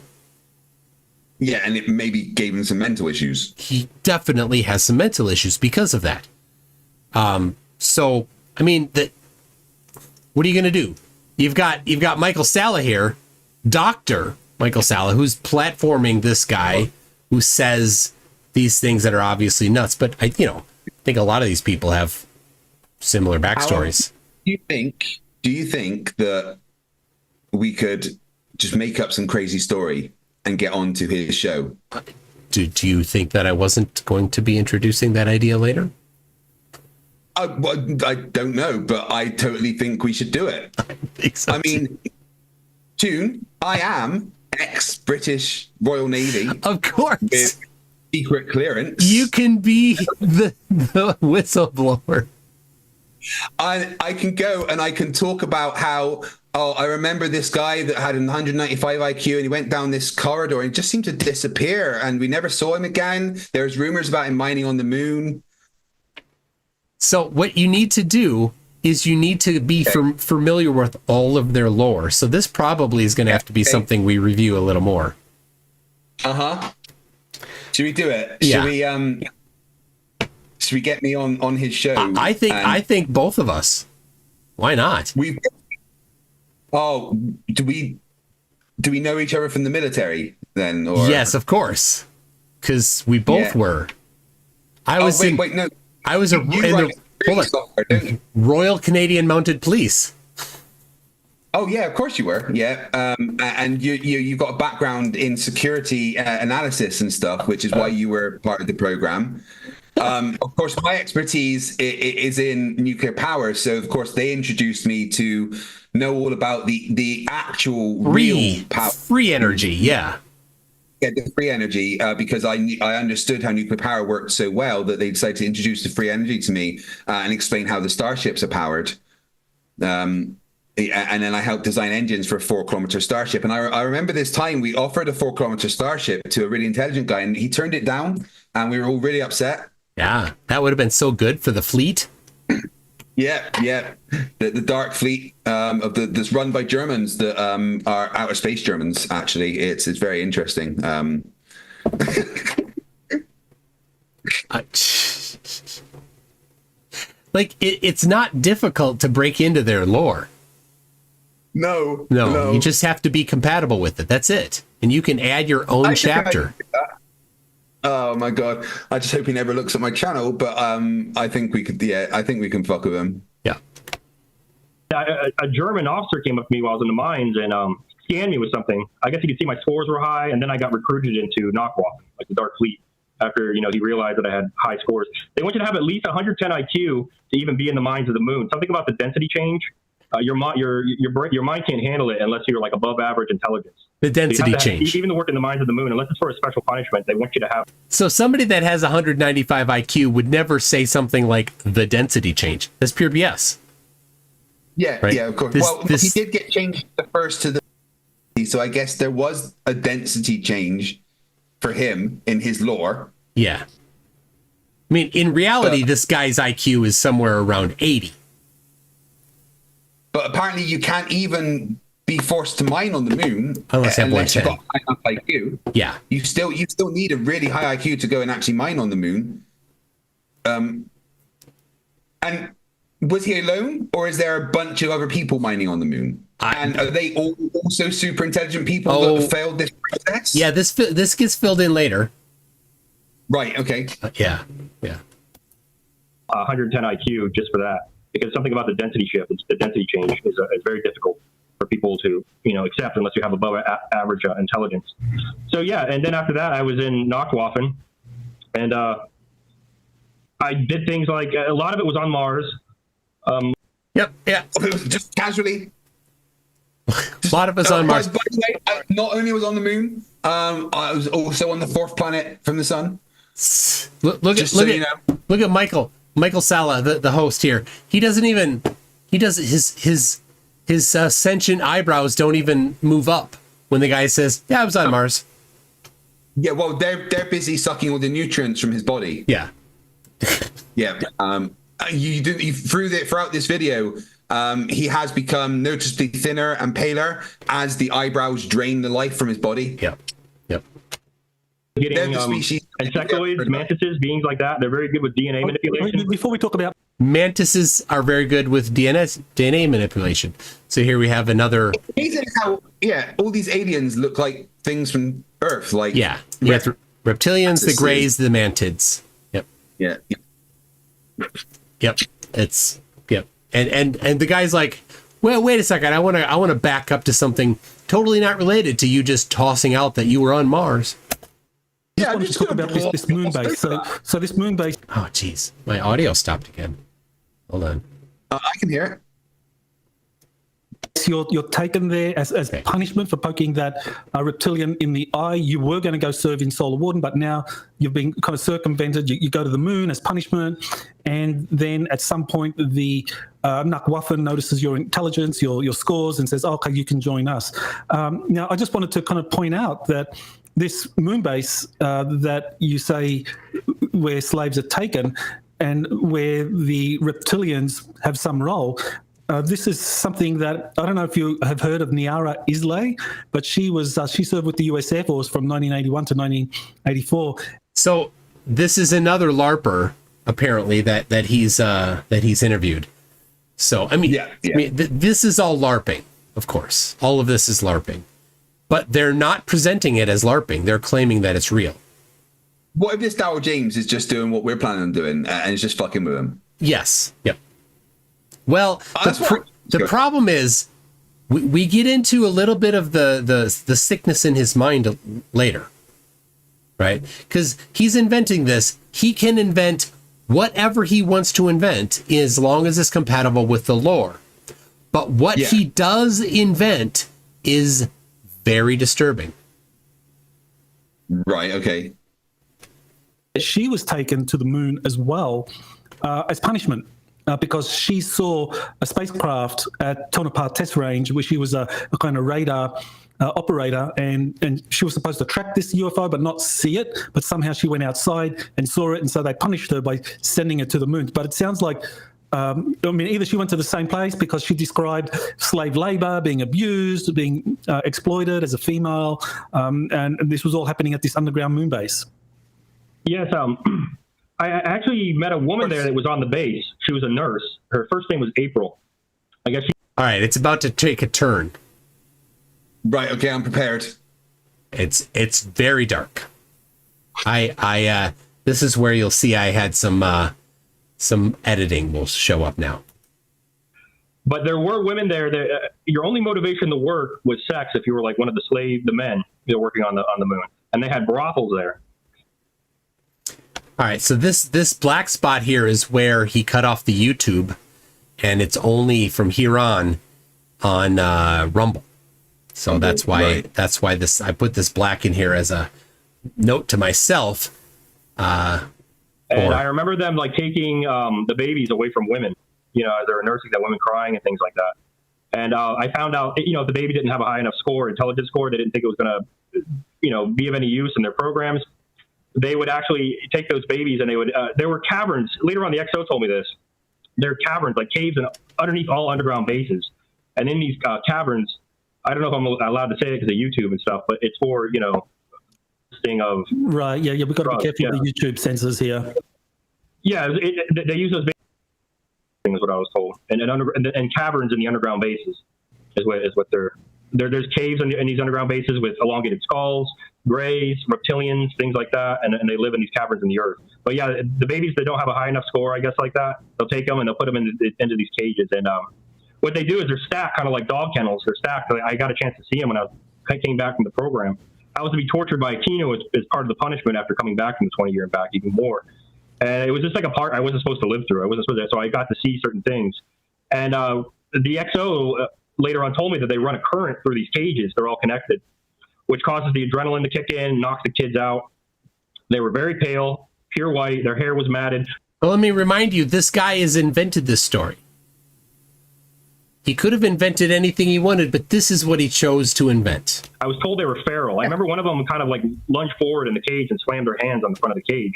Yeah, and it maybe gave him some mental issues. He definitely has some mental issues because of that. So, I mean, what are you going to do? You've got Michael Salla here, Dr. Michael Salla, who's platforming this guy who says these things that are obviously nuts. But I think a lot of these people have similar backstories. Do you think that we could just make up some crazy story and get onto his show? Do you think that I wasn't going to be introducing that idea later? I don't know, but I totally think we should do it. I think so. I mean, June, I am ex-British Royal Navy. Of course. With secret clearance. You can be the whistleblower. I can go and I can talk about how, I remember this guy that had 195 IQ and he went down this corridor and just seemed to disappear and we never saw him again. There's rumors about him mining on the moon. So what you need to do is you need to be familiar with all of their lore. So this probably is going to have to be something we review a little more. Uh-huh. Should we do it? Yeah. Should we get me on his show? I think both of us. Why not? Do we know each other from the military then? Or? Yes, of course. Because we both were. I was in the Royal Canadian Mounted Police. Oh yeah, of course you were. Yeah, and you've got a background in security analysis and stuff, which is why you were part of the program. Of course, my expertise is in nuclear power, so of course they introduced me to know all about the actual real power, free energy. Yeah. Yeah, the free energy, because I understood how nuclear power worked so well that they decided to introduce the free energy to me and explain how the starships are powered. And then I helped design engines for a 4-kilometer starship. And I remember this time we offered a 4-kilometer starship to a really intelligent guy and he turned it down and we were all really upset. Yeah, that would have been so good for the fleet. Yeah. The Dark Fleet that's run by Germans that are outer space Germans. Actually, it's very interesting. It's not difficult to break into their lore. No, you just have to be compatible with it. That's it, and you can add your own chapter. Oh my god! I just hope he never looks at my channel. But I think we could. Yeah, I think we can fuck with him. Yeah. A German officer came up to me while I was in the mines and scanned me with something. I guess he could see my scores were high, and then I got recruited into Knockwaffen, like the Dark Fleet. After he realized that I had high scores, they want you to have at least 110 IQ to even be in the mines of the moon. Something about the density change. Your mind can't handle it unless you're like above average intelligence. The density change. Even to work in the mines of the moon, unless it's for a special punishment, they want you to have. So somebody that has 195 IQ would never say something like the density change. That's pure BS. Yeah, right? Yeah, of course. He did get changed the first to the, so I guess there was a density change for him in his lore. Yeah. I mean, in reality, this guy's IQ is somewhere around 80. But apparently you can't even be forced to mine on the moon unless you've got high enough IQ. Yeah. You still need a really high IQ to go and actually mine on the moon. And was he alone, or is there a bunch of other people mining on the moon? And are they all also super intelligent people that failed this process? Yeah, this gets filled in later. Right. Okay. Yeah. 110 IQ just for that, because something about the density shift, the density change is very difficult for people to accept unless you have above average intelligence. So yeah, and then after that, I was in Knockwaffen, and I did things like a lot of it was on Mars. Yep. Yeah. Just casually. A lot of us on Mars. By the way, I not only was on the moon, I was also on the 4th planet from the sun. Look at Michael Salla, the host here. He does his sentient eyebrows don't even move up when the guy says, "Yeah, I was on Mars." Yeah, well, they're busy sucking all the nutrients from his body. Yeah. Yeah. Throughout this video, He has become noticeably thinner and paler as the eyebrows drain the life from his body. Yep. Getting insectoids, mantises, beings like that. They're very good with DNA manipulation. Before we talk about Mantises are very good with DNA manipulation. So here we have another. Amazing how, all these aliens look like things from Earth. Like you have reptilians, the greys, the mantids. Yep. Yeah. Yep. And the guy's like, well, wait a second. I want to back up to something totally not related to you just tossing out that you were on Mars. I wanted to talk about this moon base. So this moon base. Oh, geez, my audio stopped again. Hold on. I can hear it. You're taken there as punishment for poking that reptilian in the eye. You were going to go serve in Solar Warden, but now you've been kind of circumvented. You go to the moon as punishment, and then at some point the Nakwaffen notices your intelligence, your scores, and says, "Okay, you can join us." Now, I just wanted to kind of point out that this moon base that you say where slaves are taken and where the reptilians have some role, this is something that, I don't know if you have heard of Niara Islay, but she served with the US Air Force from 1981 to 1984. So this is another LARPer, apparently, that he's interviewed. So, I mean, this is all LARPing, of course. All of this is LARPing. But they're not presenting it as LARPing. They're claiming that it's real. What if this Darryl James is just doing what we're planning on doing and is just fucking with him? Yes. Yep. Well, the problem is we get into a little bit of the sickness in his mind later, right? Because he's inventing this. He can invent whatever he wants to invent as long as it's compatible with the lore. But what he does invent is very disturbing. Right, okay. She was taken to the moon as well as punishment because she saw a spacecraft at Tonopah Test Range where she was a kind of radar operator, and she was supposed to track this UFO but not see it, but somehow she went outside and saw it, and so they punished her by sending her to the moon. But it sounds like either she went to the same place because she described slave labor, being abused, being exploited as a female, and this was all happening at this underground moon base. Yes, I actually met a woman there that was on the base. She was a nurse. Her first name was April. I guess she... All right, it's about to take a turn. Right, okay, I'm prepared. It's very dark. This is where you'll see I had some editing will show up now. But there were women there that your only motivation to work was sex if you were like one of the men working on the moon, and they had brothels there. All right, so this black spot here is where he cut off the YouTube, and it's only from here on Rumble. So that's why this I put this black in here as a note to myself. And I remember them like taking the babies away from women, as they were nursing that women crying and things like that. And I found out, if the baby didn't have a high enough intelligence score, they didn't think it was going to, be of any use in their programs. They would actually take those babies and there were caverns. Later on, the XO told me this. There are caverns, like caves underneath all underground bases. And in these caverns, I don't know if I'm allowed to say it because of YouTube and stuff, but it's for, thing of... Right, yeah, we've got to be careful with the YouTube censors here. Yeah, they use those things, what I was told. And caverns in the underground bases is what they're... There's caves in these underground bases with elongated skulls, grays, reptilians, things like that, and they live in these caverns in the earth. But yeah, the babies that don't have a high enough score, I guess, like that, they'll take them and they'll put them into these cages. And what they do is they're stacked kind of like dog kennels. They're stacked. I got a chance to see them when I came back from the program. I was to be tortured by Aquino as part of the punishment after coming back from the 20-year and back, even more. And it was just like a part I wasn't supposed to live through. I wasn't supposed to, so I got to see certain things. And the XO later on told me that they run a current through these cages. They're all connected, which causes the adrenaline to kick in, knocks the kids out. They were very pale, pure white. Their hair was matted. Well, let me remind you, this guy has invented this story. He could have invented anything he wanted, but this is what he chose to invent. I was told they were feral. I remember one of them kind of like lunged forward in the cage and slammed her hands on the front of the cage.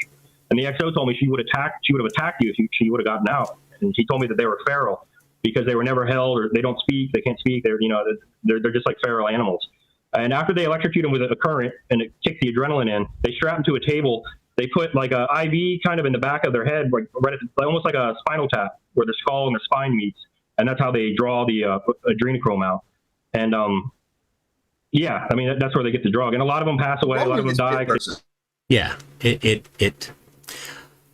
And the XO told me she would have attacked you if she would have gotten out. And he told me that they were feral because they were never held, or they don't speak, they can't speak. They're just like feral animals. And after they electrocute them with a current and it kicks the adrenaline in, they strap them to a table. They put like a IV kind of in the back of their head, like almost like a spinal tap, where the skull and the spine meets, and that's how they draw the adrenochrome out. And yeah, I mean that's where they get the drug. And a lot of them pass away. A lot of them die. Yeah,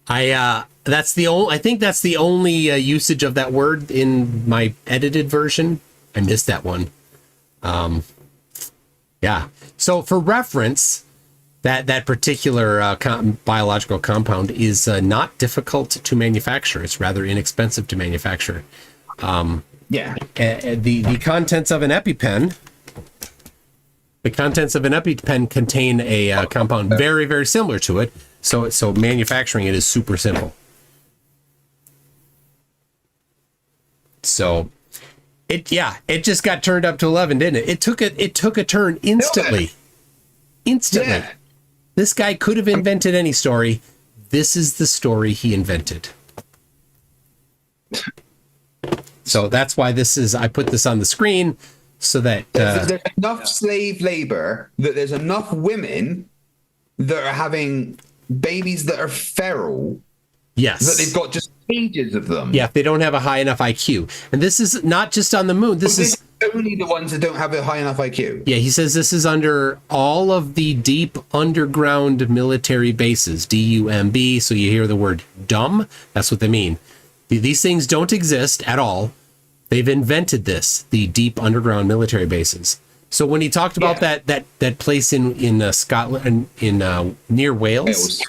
I think that's the only usage of that word in my edited version. I missed that one. Yeah. So for reference, that particular biological compound is not difficult to manufacture. It's rather inexpensive to manufacture. The contents of an EpiPen. The contents of an EpiPen contain a compound very, very similar to it. So manufacturing it is super simple. So it just got turned up to 11, didn't it? It took a turn instantly. Yeah. This guy could have invented any story. This is the story he invented. So that's why I put this on the screen so that there's enough slave labor that there's enough women that are having babies that are feral. Yes. That they've got just cages of them. Yeah, if they don't have a high enough IQ. And this is not just on the moon. This is only the ones that don't have a high enough IQ. Yeah, he says this is under all of the deep underground military bases, DUMB. So you hear the word dumb. That's what they mean. These things don't exist at all. They've invented this, the deep underground military bases. So when he talked about that place in Scotland, near Wales,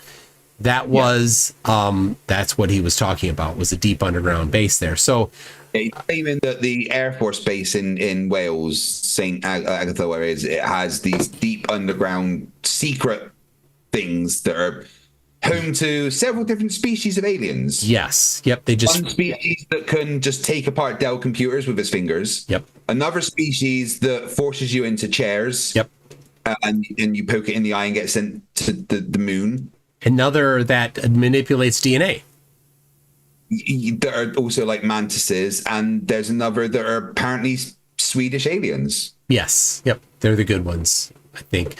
that was that's what he was talking about, was a deep underground base there. So he's claiming that the Air Force Base in Wales, St. Agatha, where it has these deep underground secret things that are home to several different species of aliens. Yes. Yep. One species that can just take apart Dell computers with his fingers. Yep. Another species that forces you into chairs. Yep. And you poke it in the eye and get sent to the moon. Another that manipulates DNA. There are also like mantises, and there's another that are apparently Swedish aliens. Yes. Yep. They're the good ones, I think.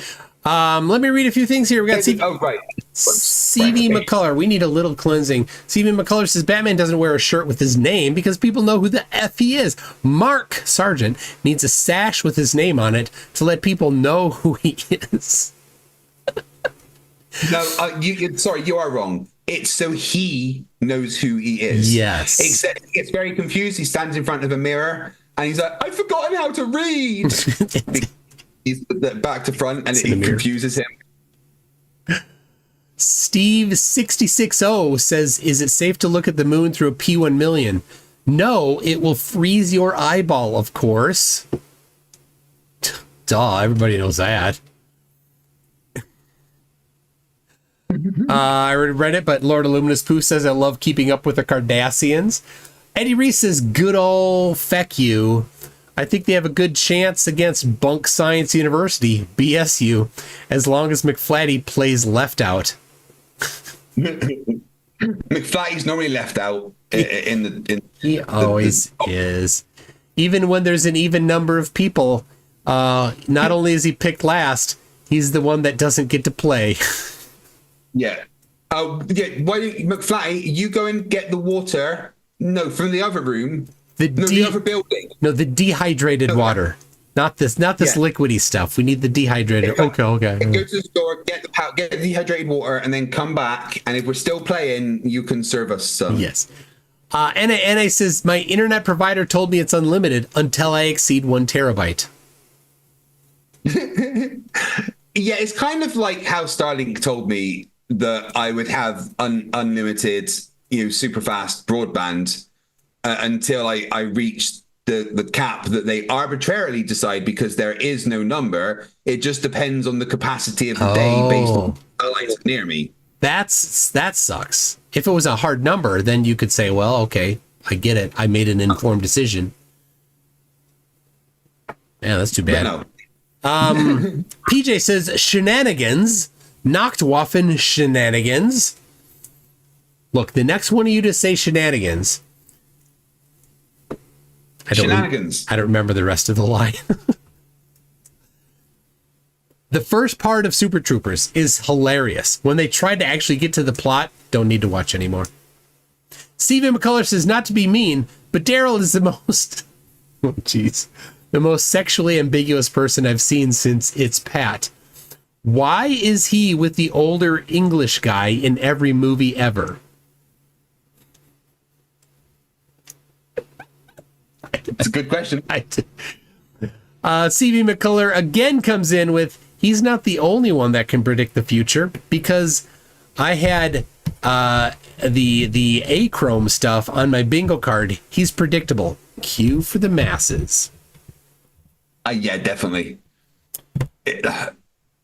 Let me read a few things here. We got CV McCullough. We need a little cleansing. CV McCullough says Batman doesn't wear a shirt with his name because people know who the F he is. Mark Sargent needs a sash with his name on it to let people know who he is. No, you are wrong. It's so he knows who he is. Yes. Except he gets very confused. He stands in front of a mirror and he's like, I've forgotten how to read. He's back to front and it confuses him. Steve 660 says, is it safe to look at the moon through a P1 million? No, it will freeze your eyeball, of course. Duh, everybody knows that. I already read it, but Lord Illuminous Pooh says, I love keeping up with the Cardassians. Eddie Reese says, good old feck you. I think they have a good chance against Bunk Science University, BSU, as long as McFlatty plays left out. McFlatty's normally left out He always is. Even when there's an even number of people, not only is he picked last, he's the one that doesn't get to play. Yeah. Why don't McFlatty, you go and get the water? No, from the other room. The other building. No, the dehydrated water. Not this liquidy stuff. We need the dehydrated. Okay. Go to the store, get the dehydrated water, and then come back. And if we're still playing, you can serve us some. Yes. NA says, my internet provider told me it's unlimited until I exceed 1 terabyte. Yeah, it's kind of like how Starlink told me that I would have unlimited, super fast broadband until I reached the cap that they arbitrarily decide because there is no number. It just depends on the capacity of the day based on the lights near me. That sucks. If it was a hard number, then you could say, well, okay, I get it. I made an informed decision. Yeah, that's too bad. No. PJ says shenanigans, Nachtwaffen shenanigans. Look, the next one of you to say shenanigans, Shenanigans. I don't remember the rest of the line. The first part of Super Troopers is hilarious. When they tried to actually get to the plot, don't need to watch anymore. Stephen McCullers says, not to be mean, but Daryl is the most, oh jeez, the most sexually ambiguous person I've seen since It's Pat. Why is he with the older English guy in every movie ever? That's a good question. C.V. McCuller again comes in with, he's not the only one that can predict the future, because I had the Achrome stuff on my bingo card. He's predictable. Q for the masses. Yeah, definitely.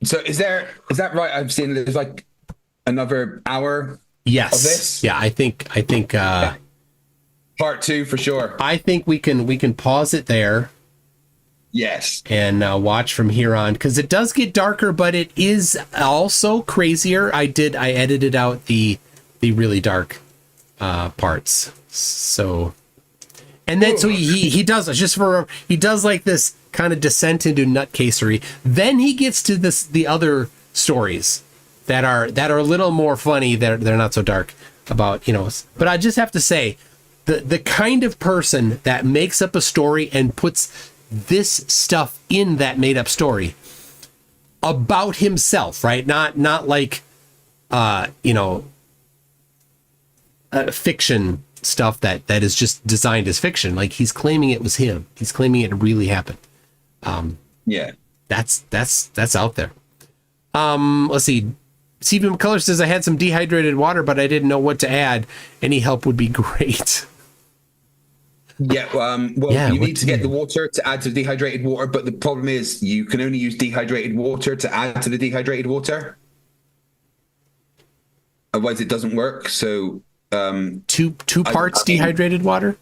So is that right? I've seen there's like another hour. Yes. Of this. Yeah, I think Part 2 for sure. I think we can pause it there. Yes. And watch from here on, because it does get darker, but it is also crazier. I edited out the really dark parts. So, and then so he does like this kind of descent into nutcasery. Then he gets to the other stories that are a little more funny. They're not so dark about, but I just have to say, the kind of person that makes up a story and puts this stuff in that made up story about himself, right? Not like, fiction stuff that is just designed as fiction. Like, he's claiming it was him. He's claiming it really happened. Yeah, that's out there. Let's see. Stephen McCullers says, I had some dehydrated water, but I didn't know what to add. Any help would be great. Yeah, you need to get the water to add to the dehydrated water, but the problem is you can only use dehydrated water to add to the dehydrated water. Otherwise, it doesn't work. So, two parts dehydrated water?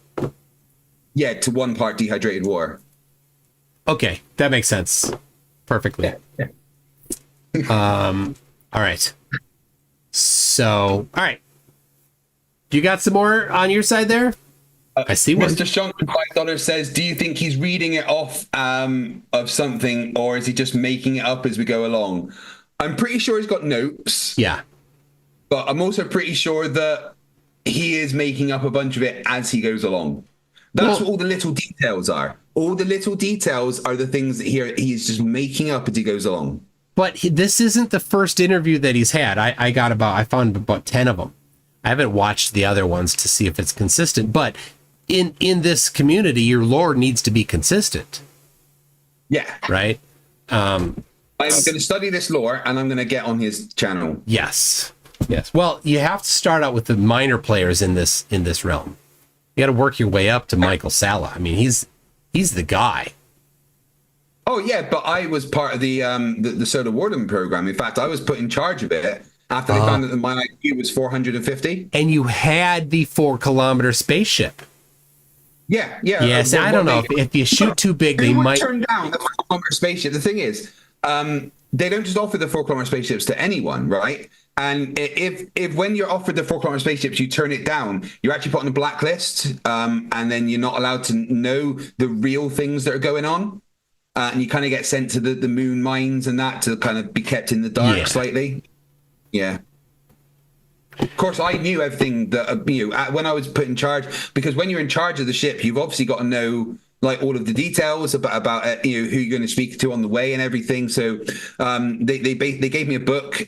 Yeah, to 1 part dehydrated water. Okay, that makes sense perfectly. Yeah. All right. So, all right. You got some more on your side there? I see one. Mr. Shunk from $5 says, do you think he's reading it off of something, or is he just making it up as we go along? I'm pretty sure he's got notes. Yeah. But I'm also pretty sure that he is making up a bunch of it as he goes along. That's what all the little details are. All the little details are the things that he's just making up as he goes along. But this isn't the first interview that he's had. I found about 10 of them. I haven't watched the other ones to see if it's consistent, but in this community, your lore needs to be consistent. Yeah. Right? I'm going to study this lore, and I'm going to get on his channel. Yes. Well, you have to start out with the minor players in this realm. You got to work your way up to Michael Sala. I mean, he's the guy. Oh yeah, but I was part of the Soda Warden program. In fact, I was put in charge of it after they found out that my IQ was 450. And you had the 4-kilometer spaceship. Yeah. Yes, I don't know. If you shoot too big, they might turn down the 4-kilometer spaceship. The thing is, they don't just offer the 4-kilometer spaceships to anyone, right? And if when you're offered the 4-kilometer spaceships, you turn it down, you're actually put on a blacklist, and then you're not allowed to know the real things that are going on. And you kind of get sent to the moon mines and that to kind of be kept in the dark slightly. Yeah. Of course, I knew everything that when I was put in charge, because when you're in charge of the ship, you've obviously got to know like all of the details about who you're going to speak to on the way and everything. So they gave me a book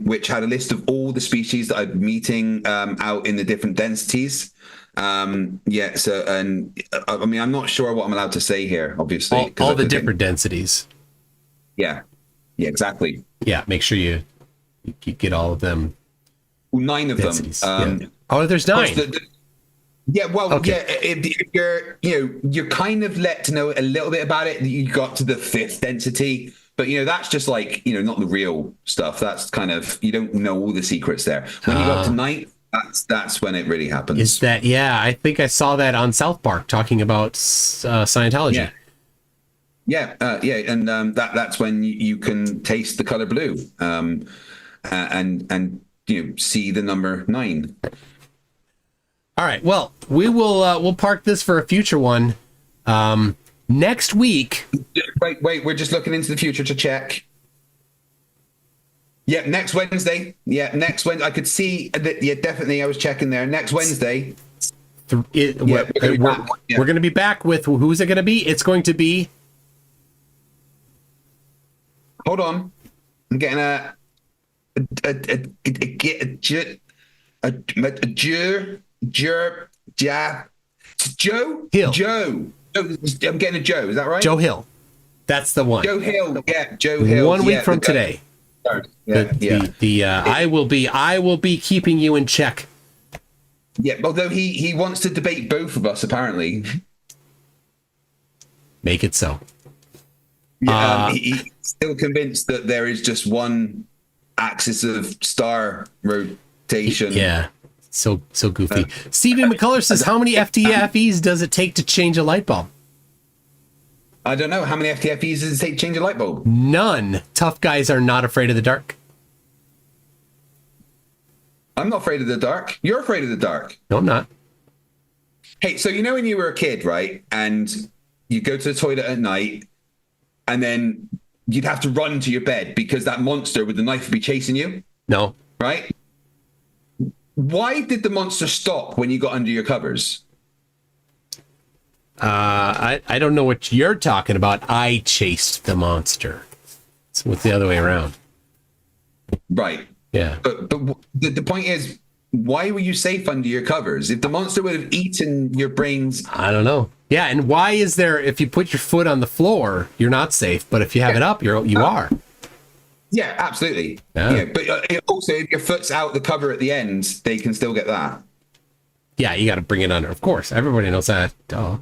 which had a list of all the species that I'm meeting out in the different densities. So and I mean, I'm not sure what I'm allowed to say here, obviously. All the different densities. Yeah, exactly. Yeah, make sure you get all of them. 9 of densities. them. Oh, there's 9. If you're kind of let to know a little bit about it. You got to the 5th density, but that's just like not the real stuff. That's kind of, you don't know all the secrets there. When you go up to 9th, that's when it really happens. Is that? Yeah, I think I saw that on South Park talking about Scientology. And that's when you can taste the color blue, and see the number 9. All right. Well, we'll park this for a future one. Next week. Wait, we're just looking into the future to check. Yeah, next Wednesday. Yeah, next Wednesday. I could see that. Yeah, definitely. I was checking there. Next Wednesday. We're going to be back with, who's it going to be? It's going to be. Hold on. I'm getting Joe Hill. Joe. I'm getting a Joe. Is that right? Joe Hill. That's the one. Joe Hill. Yeah, Joe Hill. 1 week from today. I will be keeping you in check. Yeah, although he wants to debate both of us apparently. Make it so. He's still convinced that there is just one axis of star rotation. Yeah, so goofy. Stephen McCullers says, how many FTFEs does it take to change a light bulb? I don't know. How many FTFEs does it take to change a light bulb? None. Tough guys are not afraid of the dark. I'm not afraid of the dark. You're afraid of the dark. No, I'm not. Hey, so you know when you were a kid, right? And you go to the toilet at night, and then you'd have to run to your bed because that monster with the knife would be chasing you? No. Right? Why did the monster stop when you got under your covers? I don't know what you're talking about. I chased the monster. It's with the other way around. Right. Yeah. But the point is, why were you safe under your covers? If the monster would have eaten your brains... I don't know. Yeah, and why is there, if you put your foot on the floor, you're not safe, but if you have it up, you are. Yeah, absolutely. Yeah. But also, if your foot's out the cover at the end, they can still get that. Yeah, you got to bring it under. Of course, everybody knows that. Duh.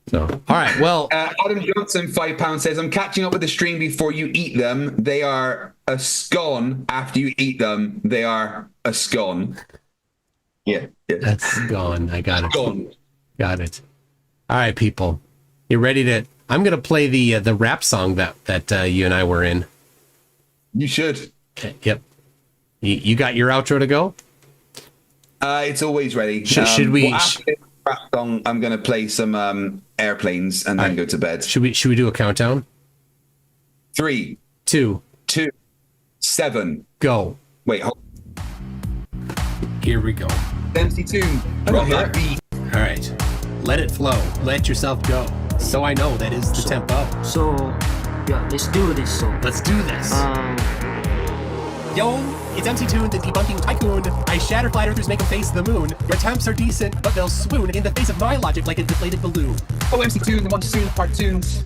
So, all right, well... Adam Johnson, £5, says, I'm catching up with the stream before you eat them. They are a scone. After you eat them, they are a scone. Yeah. That's gone. I got it. Gone. Got it. All right, people. You ready to... I'm going to play the rap song that you and I were in. You should. Okay, yep. You got your outro to go? It's always ready. Should we... after this rap song, I'm going to play some airplanes and then go to bed. Should we do a countdown? 3, 2, 7, go. Wait, hold. Here we go. MC tune. Drop that beat. All right. Let it flow. Let yourself go. So I know that is the tempo. So, yeah, let's do this. So, Let's do this. Yo, it's MC Toon, the debunking tycoon. I shatter flat earthers, make them face the moon. Your attempts are decent, but they'll swoon in the face of my logic like a deflated balloon. Oh, MC Toon, the one to soon cartoons.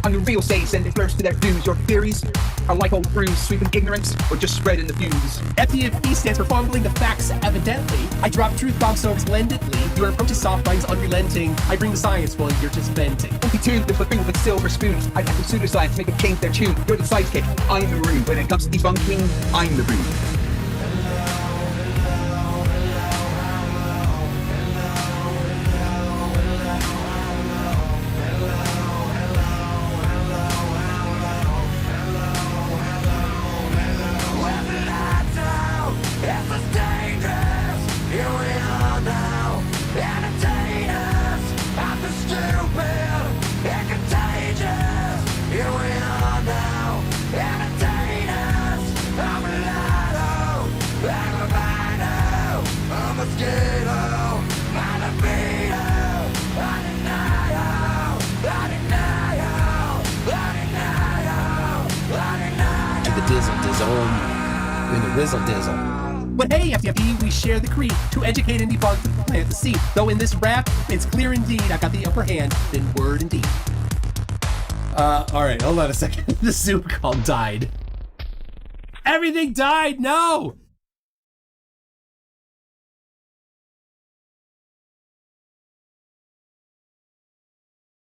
On the real stage, send it close to their dues. Your theories are like old brews, sweeping ignorance or just spreading the views. FTFE stands for fumbling the facts, evidently. I drop truth bombs so splendidly. Your approach is soft, mine's unrelenting. I bring the science while you're just venting. MC Toon, the thing with silver spoons. I tackle pseudoscience to make them change their tune. You're the sidekick, I'm the rude. When it comes to debunking, I'm the rude. But hey, FTFE, we share the creed to educate and debunk the plant the seed. Though in this rap, it's clear indeed I've got the upper hand than word indeed. All right, hold on a second. The Zoom call died. Everything died. No.